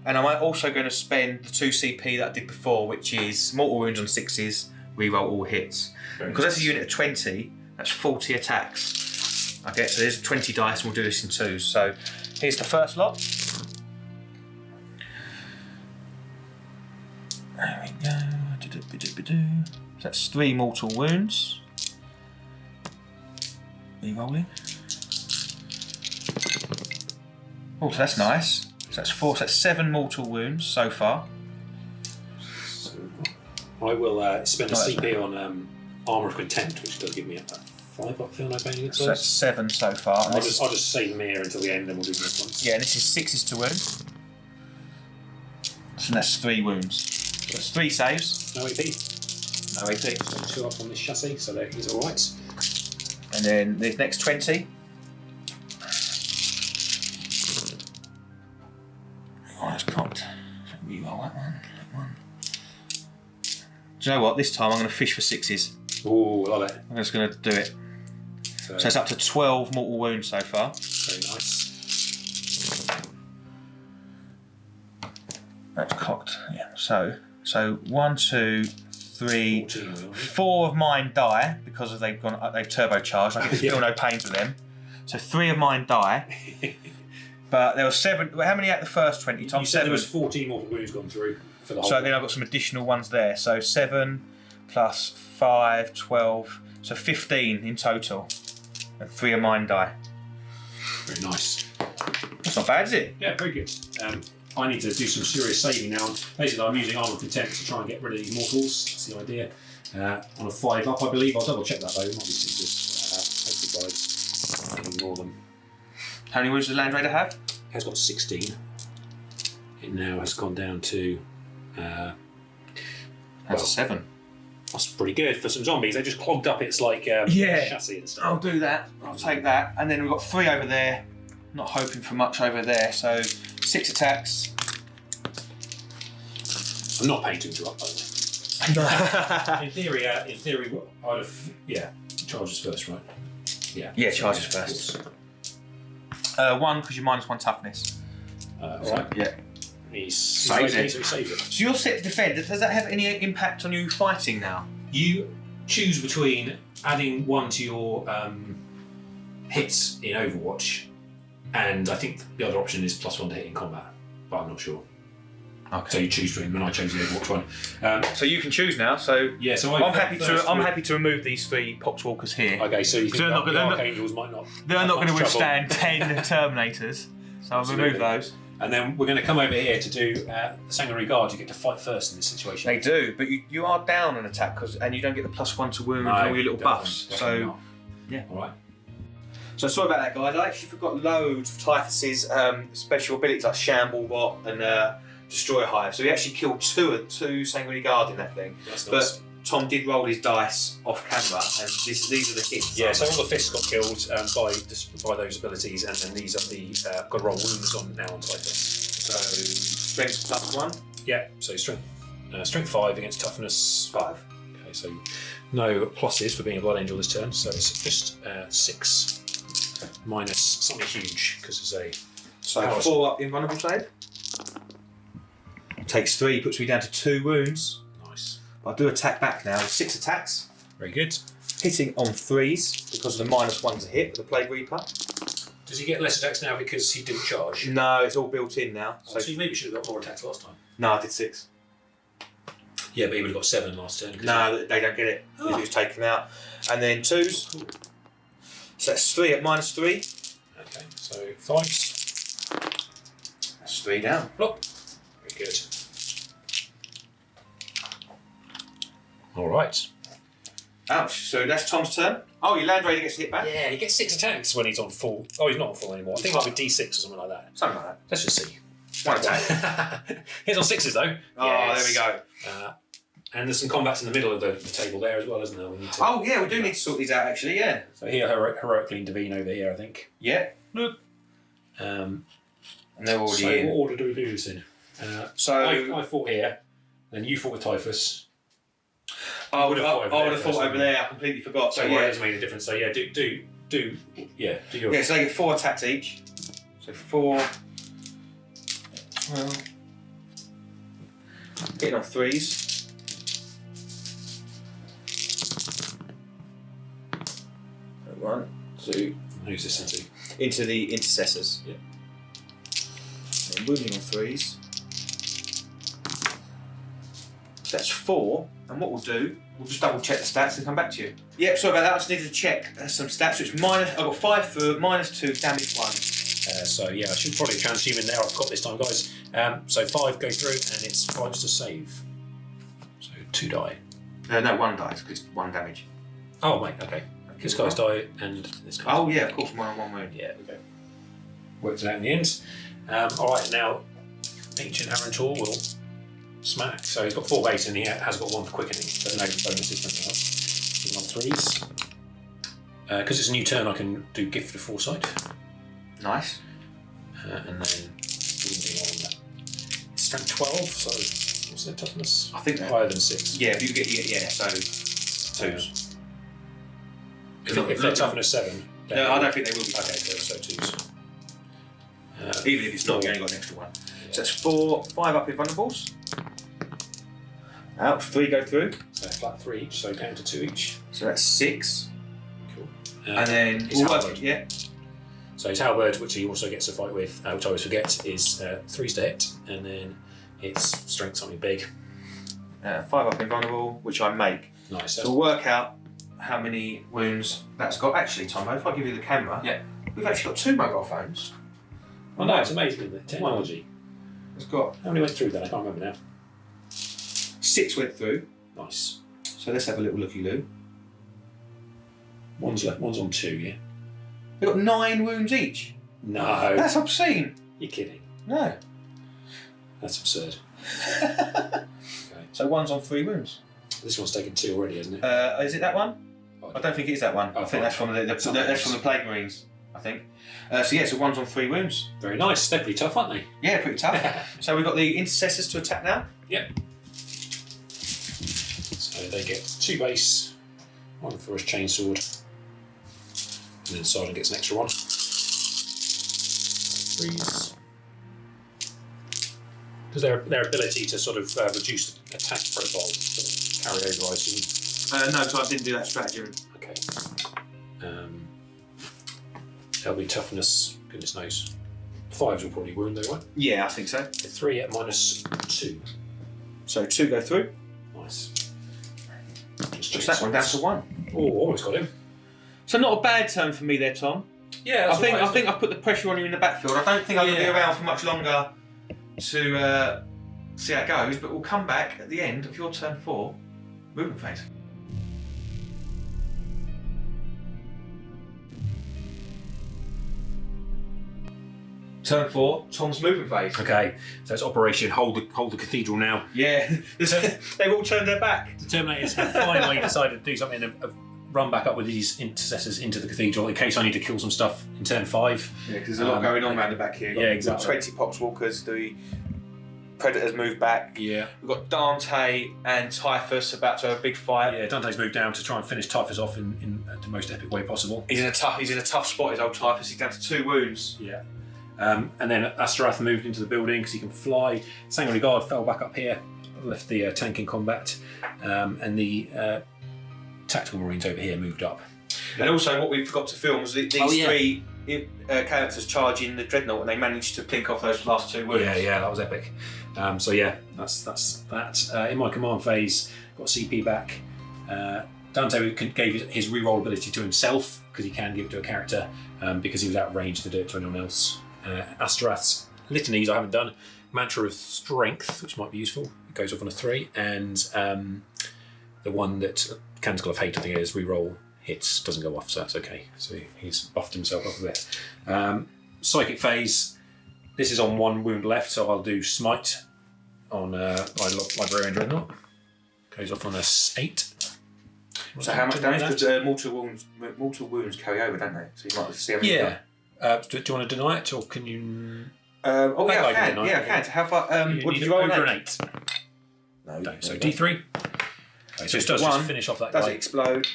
and I'm also going to spend the 2 CP that I did before, which is mortal wounds on 6s, reroll all hits. Because that's a unit of 20, that's 40 attacks. Okay, so there's 20 dice, and we'll do this in 2s. So here's the first lot. There we go. So that's 3 mortal wounds. Rerolling. Oh, so that's nice. So that's 4. So that's 7 mortal wounds so far. So I will spend a CP on Armour of Contempt, which does give me a 5-up feel no pain. So that's 7 so far. I'll just save them here until the end, then we'll do the next ones. Yeah, and this is 6s to wound. So that's 3 wounds. So that's 3 saves. No AP. No AP. So 2 up on this chassis, so that he's alright. And then the next 20. Oh, that's cocked. Reroll that one. Do you know what? This time I'm going to fish for 6s. Ooh, I love it. I'm just going to do it. So it's up to 12 mortal wounds so far. Very nice. That's cocked. Yeah. So 1, 2, 3, 4 of mine die because they've turbocharged. I can feel no pains with them. So 3 of mine die. But there were 7. How many out the first 20? Tom, you said 7. there was 14 mortal wounds gone through for the whole. So then I've got some additional ones there. So 7 plus 5, 12. So 15 in total. And 3 of mine die. Very nice. That's not bad, is it? Yeah, very good. I need to do some serious saving now. Basically, I'm using Armour of Contempt to try and get rid of these mortals. That's the idea. On a 5-up, I believe. I'll double check that though. It might be 6s. Hopefully, guys, ignore them. How many wounds does the Land Raider have? It has got 16. It now has gone down to. That's 7. That's pretty good for some zombies. They just clogged up its chassis and stuff. I'll do that. I'll take that. And then we've got 3 over there. Not hoping for much over there. So 6 attacks. I'm not paying to interrupt, by the way. in theory, I'd have charges first, right? Yeah, charges first. 1 because you're -1 toughness. Right. Yeah. He saves it. So he saves it. So you're set to defend. Does that have any impact on you fighting now? You choose between adding 1 to your hits in Overwatch, and I think the other option is +1 to hit in combat, but I'm not sure. Okay. So you choose between when I chose the Overwatch one. So you can choose now. So yeah. So I'm happy to remove these 3 Poxwalkers here. Okay. So you think the Archangels might not? They're not going to withstand 10 Terminators. So I'll remove those. And then we're going to come over here to do the Sanguinary Guard. You get to fight first in this situation. They do, but you are down an attack and you don't get the +1 to wound and all your little buffs. Definitely so not. yeah. All right. So sorry about that, guys. I actually forgot loads of Typhus's special abilities like Shamble Bot and Destroy Hive. So he actually killed two Sanguinius Guard in that thing. That's But nice. Tom did roll his dice off camera, and these are the hits. Yeah, so all the fists got killed by those abilities, and then these are the got to roll wounds on now on Typhus. So strength +1. Yeah, so strength 5 against toughness 5. Okay, so no pluses for being a blood angel this turn, so it's just 6 minus something huge because it's a So power 4 up invulnerable save. Takes 3, puts me down to 2 wounds. Nice, I'll do attack back now with 6 attacks. very good. Hitting on 3s because of the -1's a hit with the Plague Reaper. Does he get less attacks now because he didn't charge? No, it's all built in now. So you maybe should have got more attacks last time. No, I did 6. Yeah, but he would have got 7 last turn. No, they don't get it. Oh. It was taken out. And then 2s. So that's 3 at -3. Okay, so 5s. That's 3 down. Look, very good. All right. Ouch. So that's Tom's turn. Oh, your Land Raider gets hit back? Yeah, he gets 6 attacks when he's on full. Oh, he's not on full anymore. I think it's like a D6 or something like that. Something like that. Let's just see. 1 attack. He's on 6s though. Oh, Yes. there we go. And there's some combats in the middle of the table there as well, isn't there? We need to... Oh, yeah, we do need to sort these out, actually, yeah. So here, heroically intervene over here, I think. Yeah. Look. And they're already So in. what order do we do this in? I fought here, then you fought with Typhus. I would have fought thought over there. I completely forgot. So So, yeah, yeah. it doesn't make a difference. So yeah, do your... Yeah, so they get 4 attacks each. So 4. Well, hitting on 3s. So 1, 2. Who's this into? Into the intercessors. Yeah. And wounding on 3s. So that's 4. And what we'll do, we'll just double check the stats and come back to you. Yep, sorry about that. I just needed to check some stats. So it's I've got 5 through, -2, damage 1. So yeah, I should probably transhume in there. I've got this time, guys. So 5 go through, and it's 5s to save. So 2 die. No, 1 dies because it's 1 damage. Oh mate, okay. This guy's die, and this guy. Oh yeah, of course, 1 on 1 wound. Yeah, okay. Worked it out in the end. All right, now Ancient Arantor will smack. So he's got 4 base, and he has got 1 for quickening, but no bonuses for anything else. He's on 3s. Because it's a new turn, I can do Gift of Foresight. Nice. And then wounding on strength 12, so what's their toughness? I think that. Higher than 6. Yeah, but you get so 2s. If they're toughness 7, then No, I don't think they will be. Okay, so 2s. Even if it's not, you only got an extra 1. So that's 4, 5 up invulnerables. Out, 3 go through. So flat 3 each, so down to 2 each. So that's 6. Cool. And then his halberd. yeah. So his halberd, which he also gets to fight with, which I always forget, is 3s to hit, and then it's strength something big. 5 up invulnerable, which I make. Nice. So we'll work out how many wounds that's got. Actually, Tom, if I give you the camera, Yeah. we've actually got 2 mobile phones. Oh no, it's amazing, isn't it? Technology. It's got How many went through then? I can't remember now. 6 went through. Nice. So let's have a little looky-loo. One's left, one's on 2, yeah? They've got 9 wounds each. No. That's obscene. You're kidding. No. That's absurd. Okay. So 1's on 3 wounds. This one's taken 2 already, hasn't it? Is it that one? I don't think it is that one. Oh, I think that's from that's from the Plague Marines, I think. So yeah, so 1's on 3 wounds. Very nice. They're pretty tough, aren't they? Yeah, pretty tough. So we've got the intercessors to attack now. Yep. So they get 2 base, 1 for his chainsword, and then Sergeant gets an extra 1. 3s. Does their ability to sort of reduce attack profile sort of carry over, I assume? No, so I didn't do that strategy. Okay. That'll be toughness, goodness knows. 5s will probably wound though, right? Yeah, I think so. 3 at -2. So 2 go through. Nice. Just that one down to 1. Oh, almost got him. So not a bad turn for me there, Tom. Yeah, I think I've put the pressure on you in the backfield. I don't think I'm going to be around for much longer to see how it goes, but we'll come back at the end of your turn 4 movement phase. Turn 4, Tom's movement phase. Okay, so it's Operation Hold the Cathedral now. Yeah, they've all turned their back. The Terminators have finally decided to do something and run back up with these intercessors into the cathedral in case I need to kill some stuff in turn 5. Yeah, because there's a lot going on around the back here. Yeah, exactly. We've got 20 Poxwalkers, the Predators moved back. Yeah. We've got Dante and Typhus about to have a big fight. Yeah, Dante's moved down to try and finish Typhus off in the most epic way possible. He's in a tough spot, his old Typhus. He's down to 2 wounds. Yeah. And then Astorath moved into the building because he can fly. Sanguinius Guard fell back up here, left the tank in combat, and the tactical marines over here moved up. And also, what we forgot to film was these 3 characters charging the dreadnought, and they managed to pink off those last 2 wounds. Yeah, that was epic. So yeah, that's that. In my command phase, got CP back. Dante gave his reroll ability to himself because he can give it to a character because he was out of range to do it to anyone else. Astorath's litanies I haven't done. Mantra of Strength, which might be useful. It goes off on a 3, and the one that Canticle of Hate, I think it is, reroll hits, doesn't go off, so that's okay. So he's buffed himself up a bit. Psychic phase. This is on 1 wound left, so I'll do Smite on Librarian Dreadnought. Goes off on a 8. So how much damage? Because mortal wounds carry over, don't they? So you might see how many. Yeah. Do you want to deny it, or can you? I can. Yeah, I can. How far? What did you roll? Over an 8. No. So D3. Okay, so it does just finish off that guy. Does it explode?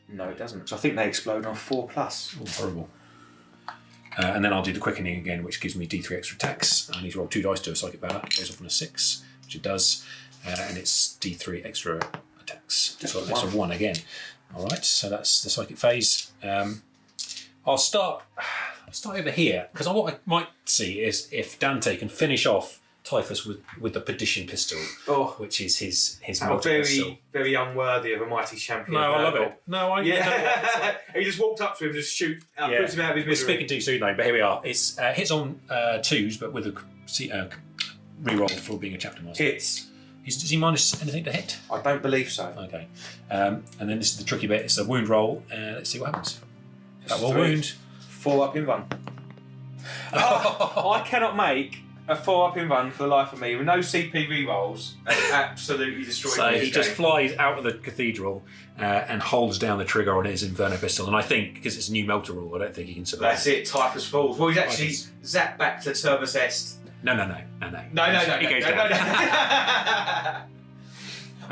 No, it doesn't. So I think they explode on 4+. Oh, horrible. And then I'll do the quickening again, which gives me D3 extra attacks. I need to roll 2 dice to a psychic power. It goes off on a 6, which it does, and it's D3 extra attacks. So that's a 1 again. All right, so that's the psychic phase. I'll start over here because what I might see is if Dante can finish off Typhus with the Perdition pistol, which is his very, very unworthy of a mighty champion. No, I love it. No, he just walked up to him, just puts him out of his misery. We're speaking too soon though, but here we are. It's hits on 2s, but with a reroll for being a chapter master. Hits. Does he minus anything to hit? I don't believe so. Okay. And then this is the tricky bit. It's a wound roll, and let's see what happens. That will wound. 4 up in run. I cannot make a 4 up in run for the life of me with no CP rerolls and absolutely destroyed. So he just flies out of the cathedral and holds down the trigger on his Inferno pistol. And I think because it's a new melter rule, I don't think he can survive. That's it. Typhus falls. Well, he's actually zapped back to Turbus Est. No. He goes down.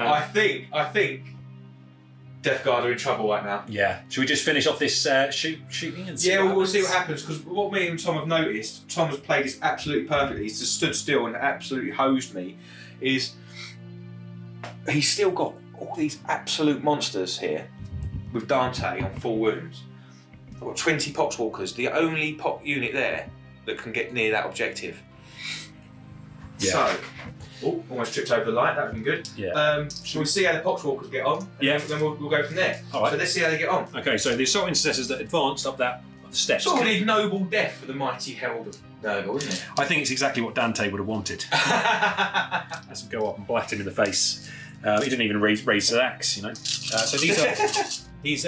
I think Death Guard are in trouble right now. Yeah. Should we just finish off this shooting and see? Yeah, we'll see what happens, because what me and Tom have noticed, Tom has played this absolutely perfectly. He's just stood still and absolutely hosed me. Is he's still got all these absolute monsters here with Dante on 4 wounds. I've got 20 Poxwalkers, the only Pox unit there that can get near that objective. Yeah. So, almost tripped over the light. That would be good. Yeah. Shall we see how the Poxwalkers get on? Yeah. Then we'll go from there. All right. So let's see how they get on. Okay. So the assault intercessors that advanced up the steps. Sort of an ignoble death for the mighty herald of Nurgle, isn't it? I think it's exactly what Dante would have wanted. Let's go up and blat him in the face. He didn't even raise his axe, you know. So these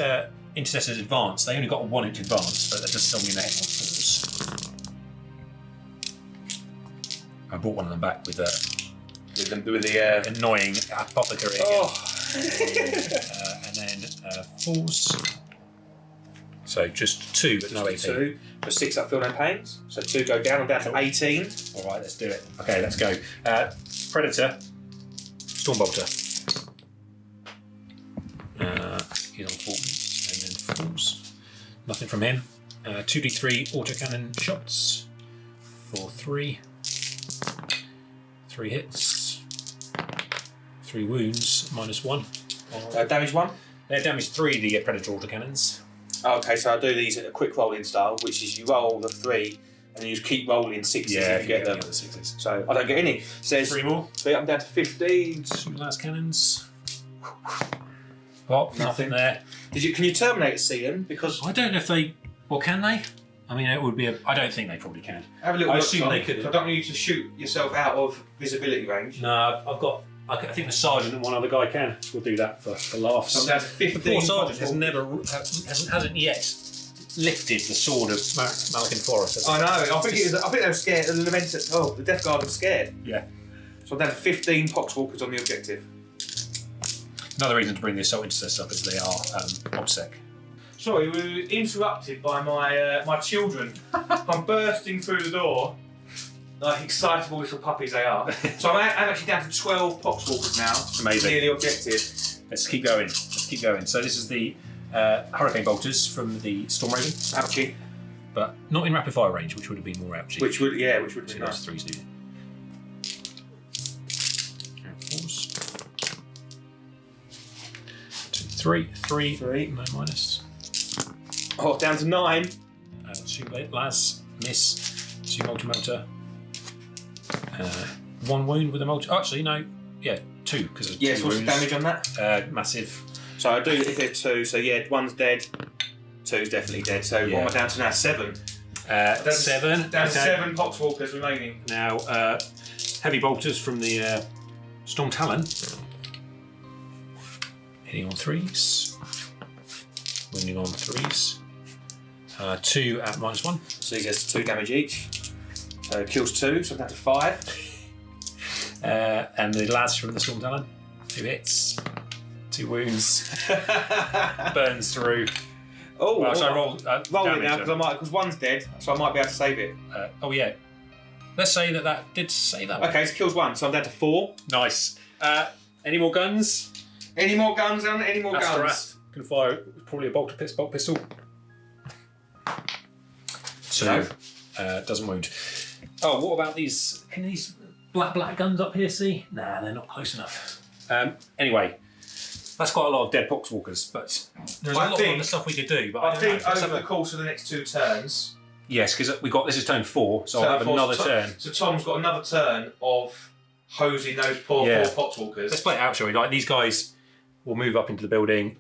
intercessors advanced. They only got a 1-inch advance, but that doesn't mean they hit on 4s. I brought one of them back with the annoying apothecary again. And then 4s. So just 2, but no 18. 2 for 6 up, feel no pains. So 2 go down. I'm down to 18. All right, let's do it. Okay, let's go. Predator, Stormbolter. He's on 4, and then 4s. Nothing from him. 2d3 autocannon shots for 3. 3 hits, 3 wounds, -1. Damage 1? They're damage 3, the Predator autocannons. Okay, so I'll do these in a quick rolling style, which is you roll the 3 and you just keep rolling 6s if you get them. The 6s. So I don't get any. Says 3 more. 3 up and down to 15. 2 last cannons. Well, nothing there. Can you terminate a ceiling? Because I don't know if they. Well, can they? I mean, it would be. I don't think they probably can. Have a little look, assume Tom. they could. I don't want you to shoot yourself out of visibility range. No, I've got. I think the sergeant and one other guy can. So we'll do that for laughs. So I'm down to 15. The poor sergeant hasn't yet lifted the sword of Malkin Forest. I know. I think they were scared. The Death Guard was scared. Yeah. So I'm down to 15 Poxwalkers on the objective. Another reason to bring the Assault Intercessors up is they are OBSEC. Sorry, we were interrupted by my children. I'm bursting through the door, like excitable little puppies they are. So I'm actually down to 12 Poxwalkers now. Amazing. Near the objective. Let's keep going. So this is the Hurricane Bolters from the Storm Raven. Ouchie. But not in rapid fire range, which would have been more ouchie. Which would be So nice. those 3s do. And 4s. 2, 3, no minus. Oh, down to 9. 2 las, miss, 2 multi-motor. 1 wound with a multi. Actually, no. Yeah, 2 because of 2 Yes, what's the wounds. damage on that? Massive. So I do if they're 2. So yeah, 1's dead. 2's definitely dead. So what am I down to now? 7. 7. Down to 7 Poxwalkers remaining. Now, heavy bolters from the Storm Talon. Hitting on 3s. Wounding on 3s. 2 at -1. So he gets 2 damage each. So kills 2, so I'm down to 5. And the lads from the Storm Talon. 2 hits. 2 wounds. Burns through. Oh, Well, so I roll it now because 1's dead, so I might be able to save it. Oh yeah. Let's say that did say that. Okay, so kills 1, so I'm down to 4. Nice. Any more guns? Any more guns? Any more Astaroth guns? can fire probably a bolt pistol. So doesn't wound. Oh, what about these? Can these black guns up here see? Nah, they're not close enough. Anyway, that's quite a lot of dead Poxwalkers, but there's a lot of other stuff we could do. But I think over the course of the next 2 turns. Yes, because this is turn 4, so I'll have another turn. So Tom's got another turn of hosing those poor 4 Poxwalkers. Let's play it out, shall we? Like these guys will move up into the building.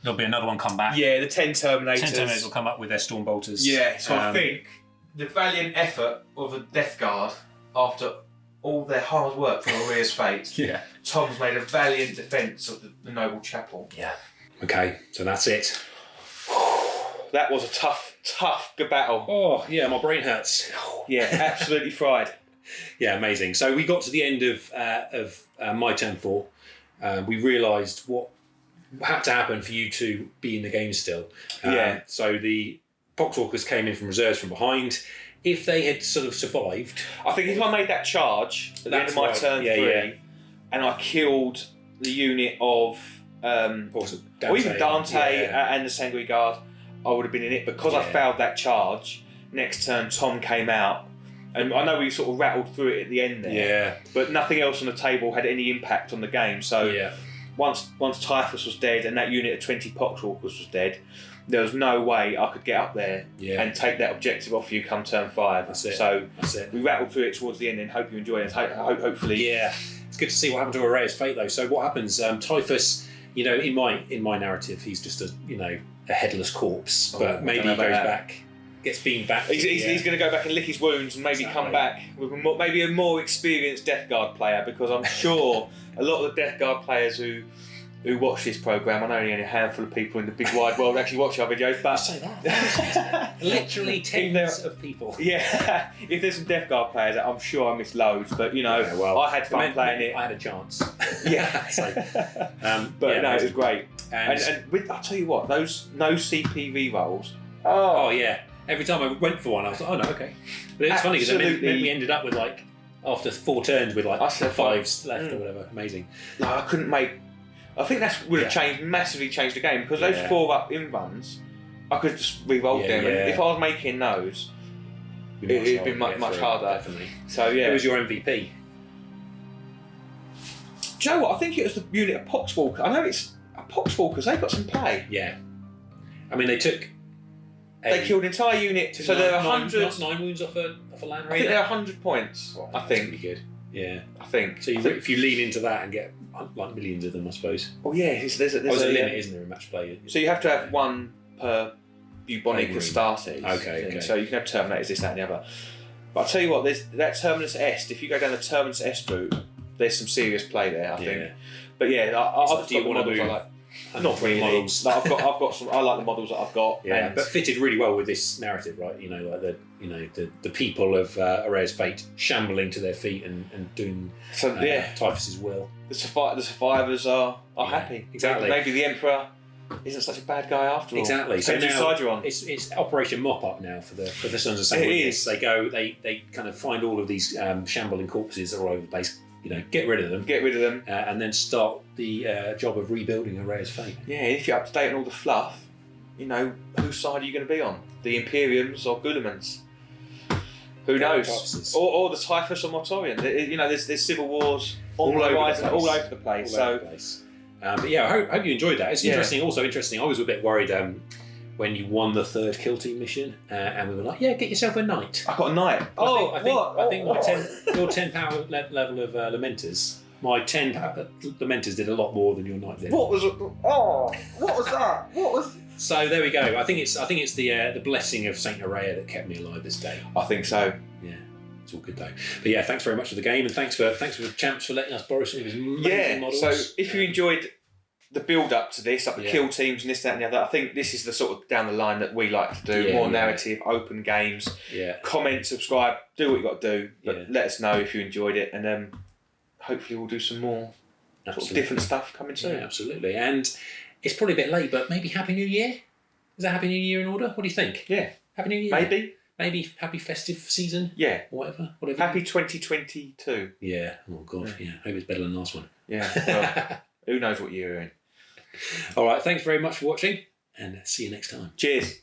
There'll be another one come back. Yeah, the 10 Terminators. 10 Terminators will come up with their Storm Bolters. Yeah, so I think the valiant effort of the Death Guard after all their hard work for Aurea's fate. Yeah. Tom's made a valiant defence of the noble chapel. Yeah. Okay, so that's it. That was a tough battle. Oh, yeah, my brain hurts. Yeah, absolutely fried. Yeah, amazing. So we got to the end of my turn 4. We realised what had to happen for you to be in the game still. So the Poxwalkers came in from reserves from behind. If they had sort of survived... I think if I made that charge at the end of my turn 3 and I killed the unit of... or even Dante and the Sanguinius Guard, I would have been in it. Because I failed that charge, next turn Tom came out. And I know we sort of rattled through it at the end there. But nothing else on the table had any impact on the game. So once Typhus was dead and that unit of 20 Poxwalkers was dead, there was no way I could get up there and take that objective off you come turn 5. That's it. So That's it. we rattled through it towards the end and hope you enjoy it. Hopefully. Yeah. It's good to see what happened to Aurea's fate though. So what happens? Typhus, in my narrative, he's just a headless corpse. But maybe he goes back, gets beamed back. He's going to go back and lick his wounds and maybe come back with maybe a more experienced Death Guard player, because I'm sure a lot of the Death Guard players who watch this programme, I know only a handful of people in the big wide world actually watch our videos, but... Say that. Literally tens of people. Yeah, if there's some Death Guard players, I'm sure I missed loads, but I had fun playing it. I had a chance. Yeah. It was great. And I'll tell you what, those no CPV rolls. Oh yeah. Every time I went for one, I was like, oh no, okay. But it's funny because we ended up with after 4 turns with 5s left or whatever. Amazing. No, I couldn't make. I think that would have massively changed the game, because those 4 up in runs, I could just re-roll them. And if I was making those, it'd be much harder. Definitely. So yeah. Who was your MVP? Do you know what? I think it was the unit of Poxwalkers. I know it's Poxwalkers. They got some play. Yeah. I mean, they took. They killed an entire unit. So they're 100. 9 wounds off a land raider. I think they're 100 points. Well, I think. Pretty good. Yeah. I think. So if you lean into that and get millions of them, I suppose. Oh yeah, there's a limit, isn't there, in match play? So you have to have 1 per bubonic Astartes. Okay. So you can have Terminators, this, that, and the other. But I'll tell you what, there's that Terminus Est. If you go down the Terminus Est route, there's some serious play there, I think. But yeah, do you want to move? Not really. models. Like, I've got some. I like the models that I've got. Yeah, and but fitted really well with this narrative, right? You know, like the people of Aurea's fate shambling to their feet and doing Typhus's will. the survivors are happy. Exactly. Maybe the Emperor isn't such a bad guy after all. Exactly. So Depends now which side you're on. it's Operation Mop Up now for the Sons of It Sanguinius. is. They go, they kind of find all of these shambling corpses all over the place. You know, get rid of them. Get rid of them. And then start the job of rebuilding Aurea's fate. Yeah, if you're up to date on all the fluff, you know, whose side are you going to be on? The Imperiums or Guillimans? Who knows? Typhuses. Or the Typhus or Mortarion. You know, there's civil wars on the All over the horizon, place. all over the place. All over the place. But yeah, I hope you enjoyed that. It's interesting. Also interesting. I was a bit worried when you won the third kill team mission, and we were like, "Yeah, get yourself a knight." I got a knight. I think your 10 power level of Lamenters. My 10 Lamenters did a lot more than your knight did. What was that? What was? So there we go. I think it's the blessing of Saint Aurea that kept me alive this day. I think so. Yeah. It's all good though. But yeah, thanks very much for the game, and thanks for Champs for letting us borrow some of his amazing models. So if you enjoyed the build up to this, like the kill teams and this, that, and the other, I think this is the sort of down the line that we like to do. More narrative, open games. Yeah. Comment, subscribe, do what you got to do. But let us know if you enjoyed it, and then hopefully we'll do some more sort of different stuff coming soon. Yeah, absolutely. And it's probably a bit late, but maybe Happy New Year. Is that Happy New Year in order? What do you think? Yeah. Happy New Year. Maybe happy festive season. Yeah. Or whatever. Happy 2022. Yeah. Oh God. Yeah. Hope it's better than the last one. Yeah. Well, who knows what year you're in. All right. Thanks very much for watching, and see you next time. Cheers.